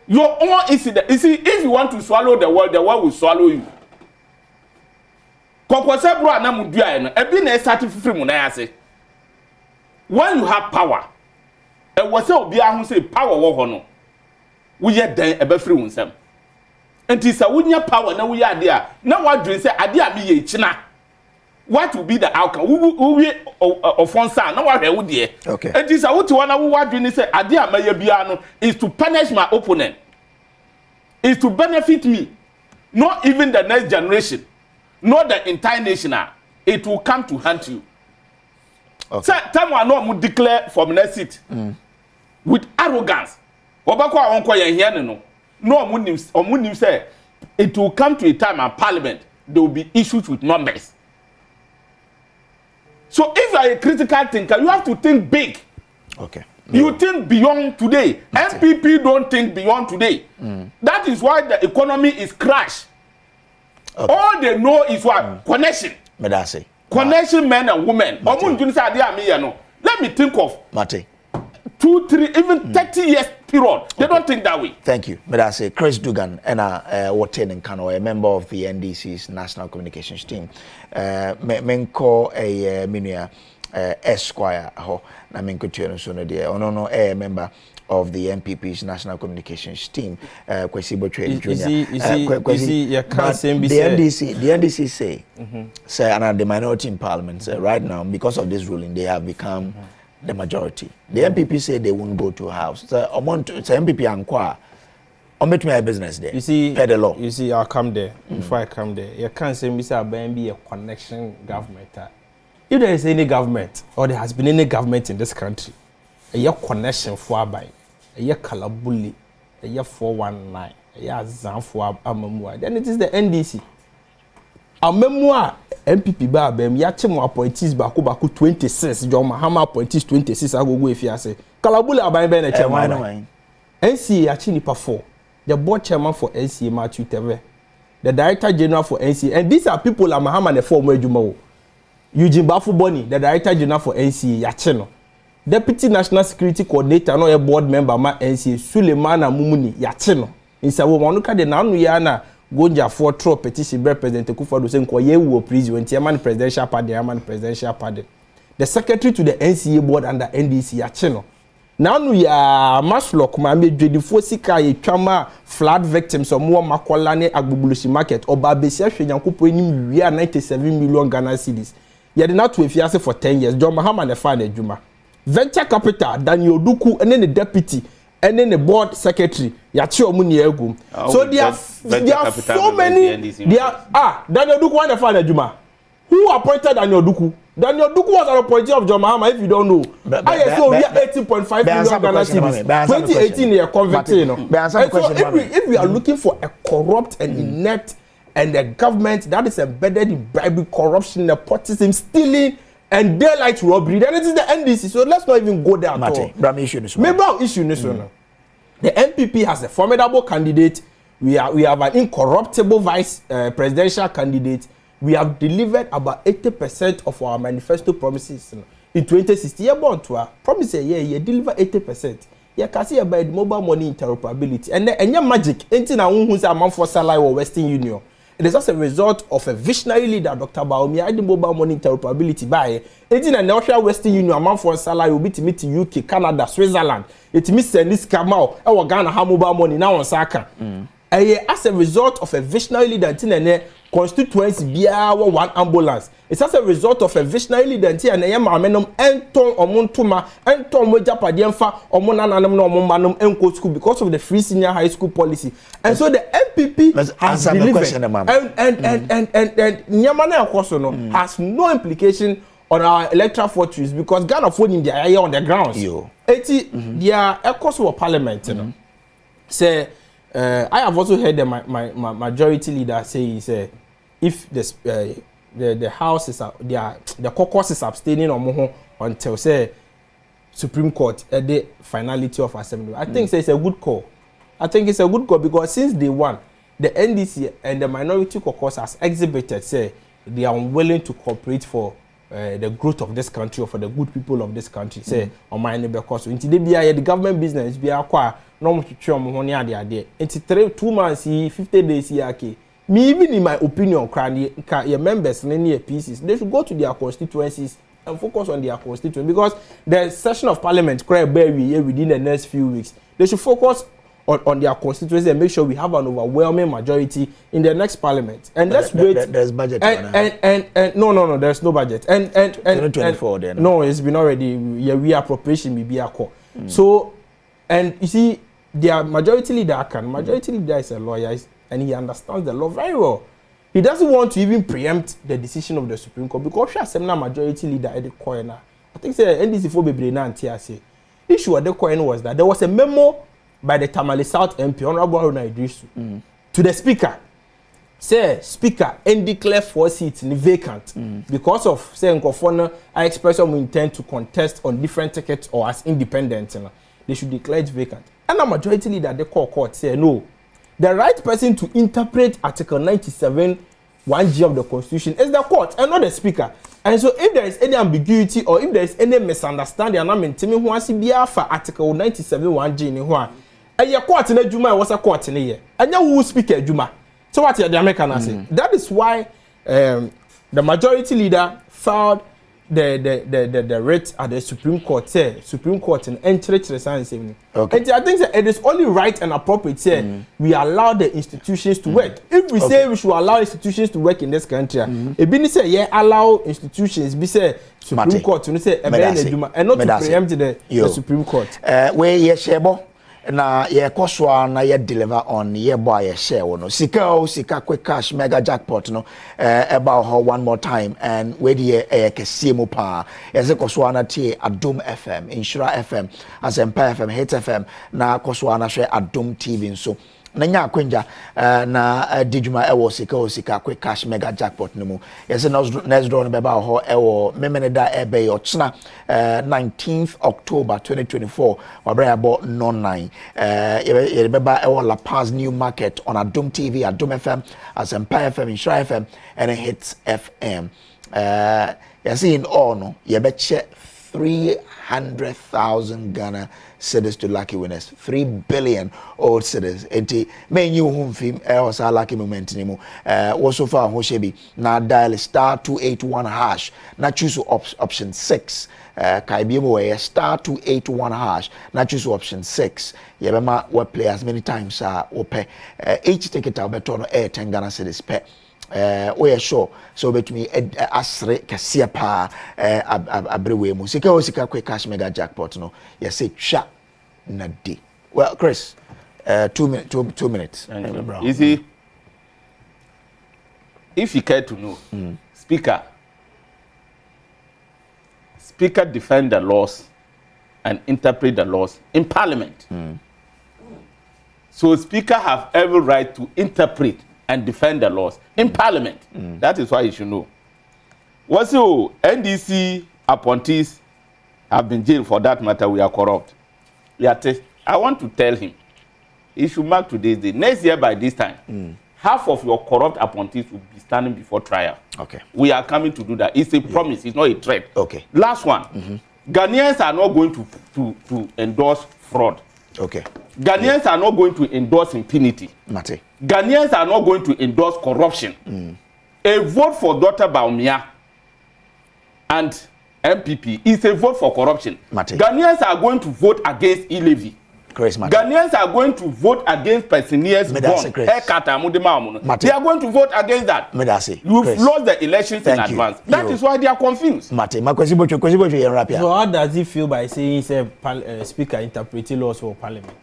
Your own incident. You see, if you want to swallow the world will swallow you. When you have power, and what say power war no, we yet then a free oneself. And it's a winning power now we are there. Now what do you say? Adia me china. What will be the outcome? We of one side. Now what would you? Okay. And it's a what do you say? Adia Mayabiano is to punish my opponent. Is to benefit me, not even the next generation, not the entire nation. It will come to hunt you. Okay. Time I know declare from next seat with arrogance. No, say it will come to a time in Parliament there will be issues with numbers. So if you are a critical thinker, you have to think big. Okay. You think beyond today. MPP don't think beyond today. That is why the economy is crashed. Okay. All they know is what? Connection. Connection, men and women. Let me think of Mate. 2, 3, even 30 years period. They don't think that way. Thank you. Chris Dugan and Waten Kano, a member of the NDC's National Communications team. Menko a Minia Esquire ho na menko tueno so no de ono a member of the MPP's National Communications team. Kwesi Botwe Junior. The NDC say and the minority in parliament say right now because of this ruling they have become the majority. The MPP say they won't go to a house. So MPP Ankwa make my business there. You see, per the law. You see, I'll come there. Before I come there, you can't say Mr. be a connection government. If there is any government or there has been any government in this country, a year connection for by a year Kalabuli, a year 419, a year Zanfua Amamua, then it is the NDC. A memoir MPP Babem, Yachimo appointees Baku 26, John Mahama appointees 26. I go if you say Kalabula by Ben chairman. NCA Achinipa 4, the board chairman for NCA Matthew Teve, the director general for NCA, and these are people like Mahama and the former Jumo. Eugene Bafu Boni, the director general for NCA Yachino. Deputy National Security Coordinator, no a board member ma NCA Suleimana Mumuni Yachino. In Sawo Manuka de Nanu Yana Gonja for Tro petition President Kufuor saying Koye wo president Yaman presidential party Yaman presidential party. The secretary to the NCA board under NDC Yachino. Nanu ya Maslock Mame Dwedifo sika ye twama flood victims or more Makwalane Agbubulushi market or Babesia Hwenyankopo enim wia 97 million Ghana cedis. Ye did not to fiase for 10 years. John Mahama ne fa na adwuma. Venture capital Daniel Duku and then the deputy and then the board secretary yachi omu ne egum. So there are so many Daniel Duku one fa na adwuma. Who appointed Daniel Duku? Daniel Duku was an appointee of John Mahama if you don't know. ISO we are 18.5 million Ghana cedis. 2018 they are convicted. If we are looking for a corrupt and inept and a government that is embedded in bribery, corruption, nepotism, stealing, and daylight robbery, then it is the NDC. So let's not even go there at all. Maybe our issue is the MPP has a formidable candidate. We have an incorruptible vice presidential candidate. We have delivered about 80% of our manifesto promises in 2016. You born to promise you deliver 80%. You can see about mobile money interoperability and your magic. Anything I want to amount for salary or Western Union. It is also a result of a visionary leader, Dr. Badwam, the mobile money interoperability by anything an Austria Western Union amount for salary will be to meet UK, Canada, Switzerland. It means this Kamau, our Ghana have mobile money now on Saka. As a result of a visionary leader, constituency bia one ambulance. It's as a result of a visionary leader and amenom enton omontuma enton moja padiemfa omonananam no omomanum enko school because of the free senior high school policy. And so the MPP has delivered and nyamana ekoso no has no implication on our electoral fortunes because Ghana phone in their on the grounds. Their ekoso of parliament say I have also heard that my majority leader say if the house is the caucus is abstaining until say Supreme Court at the finality of assembly. I think it's a good call. I think it's a good call because since day one, the NDC and the minority caucus has exhibited say they are unwilling to cooperate for the growth of this country or for the good people of this country. Say on my neighbor cause until they be the government business be acquire no to chum money there. Until 2 months 50 days here. Me even in my opinion, your members and any pieces, they should go to their constituencies and focus on their constituencies because the session of parliament within the next few weeks. They should focus on their constituencies and make sure we have an overwhelming majority in the next parliament. And let's wait. There's budget. And no, there's no budget. And 2024 then. No, it's been already. Yeah, we appropriation may be a call. So, and you see, their majority leader is a lawyer. And he understands the law very well. He doesn't want to even preempt the decision of the Supreme Court because she has a majority leader at the corner. I think the NDC for Bebrina and TRC. The issue at the corner was that there was a memo by the Tamale South MP, Honorable Haruna Idrisu, to the Speaker, say speaker and declare 4 seats in vacant because of say Nkofona I express some intent to contest on different tickets or as independent, they should declare it vacant. And the majority leader the court say no. The right person to interpret Article 97 1G of the Constitution is the court and not the speaker. And so if there is any ambiguity or if there is any misunderstanding, and I'm in Timmy who wants to be for Article 97 1G in one, and your court in a Juma was a court in a year, and you will speak a Juma. So what the American say? That is why the majority leader filed the writ at the Supreme Court. Supreme Court in entry to the science evening. Okay. And I think that it is only right and appropriate. We allow the institutions to work. If we say we should allow institutions to work in this country, it be say allow institutions. Be say Supreme Court to say and not to preempt the Supreme Court. Where yes, Shebo. Na ye koswa na ye deliver on ye boy ye share no sika quick cash mega jackpot no about her one more time and where the kese mo pa ye se koswa na tie Adom FM Insura FM Asempa FM Hit FM na koswa na share Adom TV so na nya akwenja na dijuma ewo sika quick cash mega jackpot no mu yes next draw no be ba ho ewo memeneda ebe yo chna 19th October 2024 wabra about non-9 ye be ba ewo La Paz New Market on Adom TV Adom FM Asempa FM Insura FM and Hits FM yes in all no ye be che 300,000 Ghana cedis to lucky winners 3 billion old cedis enti men you home film was a lucky moment anymore was so far ho shebi na dial *281# na choose option 6 kai bi mo *281# na choose option 6 ye be ma we play as many times we pay each ticket beto no 10 Ghana cedis pe we are sure so bet me asre kasia pa abrewe mu sika quick cash mega jackpot no you say twa na di well Chris 2 minutes you see if you care to know speaker defend the laws and interpret the laws in parliament so speaker have every right to interpret and defend the laws in parliament. That is why you should know. What's your NDC appointees have been jailed for that matter? We are corrupt. I want to tell him, he should mark today's day. Next year by this time, half of your corrupt appointees will be standing before trial. Okay. We are coming to do that. It's a promise. It's not a threat. Okay. Last one. Ghanaians are not going to endorse fraud. Okay. Ghanaians are not going to endorse impunity. Mate. Ghanaians are not going to endorse corruption. A vote for Dr. Baumia and MPP is a vote for corruption. Mate. Ghanaians are going to vote against e-levy. Ghanaians are going to vote against pensioners' bond. They are going to vote against that. You've lost the elections in advance. That is why they are confused. So how does he feel by saying speaker interpreting laws for parliament?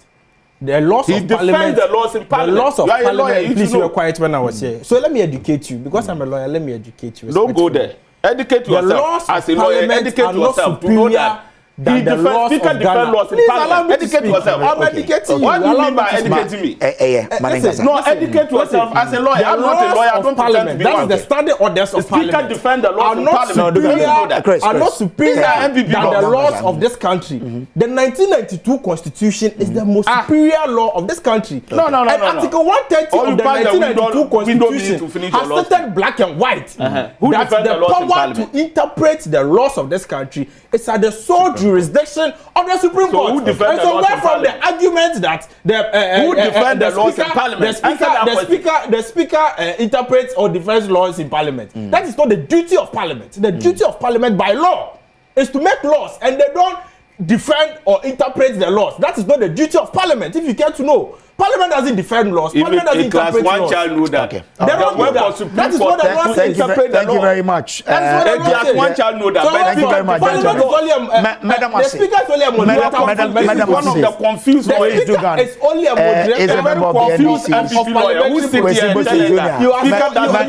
The laws of parliament. The laws in parliament. The laws of parliament. Please, you were quiet when I was here. So let me educate you because I'm a lawyer. Let me educate you. Don't go there. Educate yourself as a lawyer. Educate yourself to know that. He defend laws in parliament. Educate yourself. I'm educating you. What do you mean by educating me? No, educate yourself as a lawyer. I'm not a lawyer. I don't pretend to be one. That is the standing orders of parliament. Speaker defend the laws in parliament. Are not superior than the laws of this country. The 1992 Constitution is the most superior law of this country. No. And Article 130 of the 1992 Constitution has stated black and white that the power to interpret the laws of this country is at the sole jurisdiction of the Supreme Court. Who defend the laws in from the argument that who defend the laws in parliament? The speaker interprets or defends laws in parliament. That is not the duty of parliament. The duty of parliament by law is to make laws, and they don't defend or interpret the laws. That is not the duty of parliament. If you care to know, parliament doesn't defend laws. Parliament doesn't interpret laws. One child know that. Okay. They don't do that. That is what the law says. Thank you very much. Class one child know that. Thank you very much. The speaker is only a moderator. One of the confused lawyers. The speaker is only a moderator. Is a member of the NDC. Lawyer who sit here and tell that speaker doesn't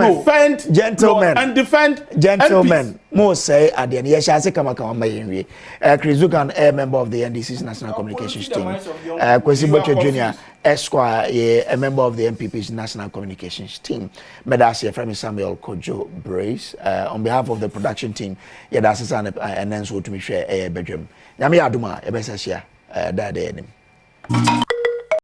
defend. Gentlemen. And defend. mo say at the end yes ase kama kama mayenwe Chris Zugan a member of the NDC's national communications team Kwesi Botwe Junior Esquire a member of the MPP's national communications team Medasi from Samuel Kojo Brace on behalf of the production team yeah that's and then so to me share Badwam nyame aduma e be se share that day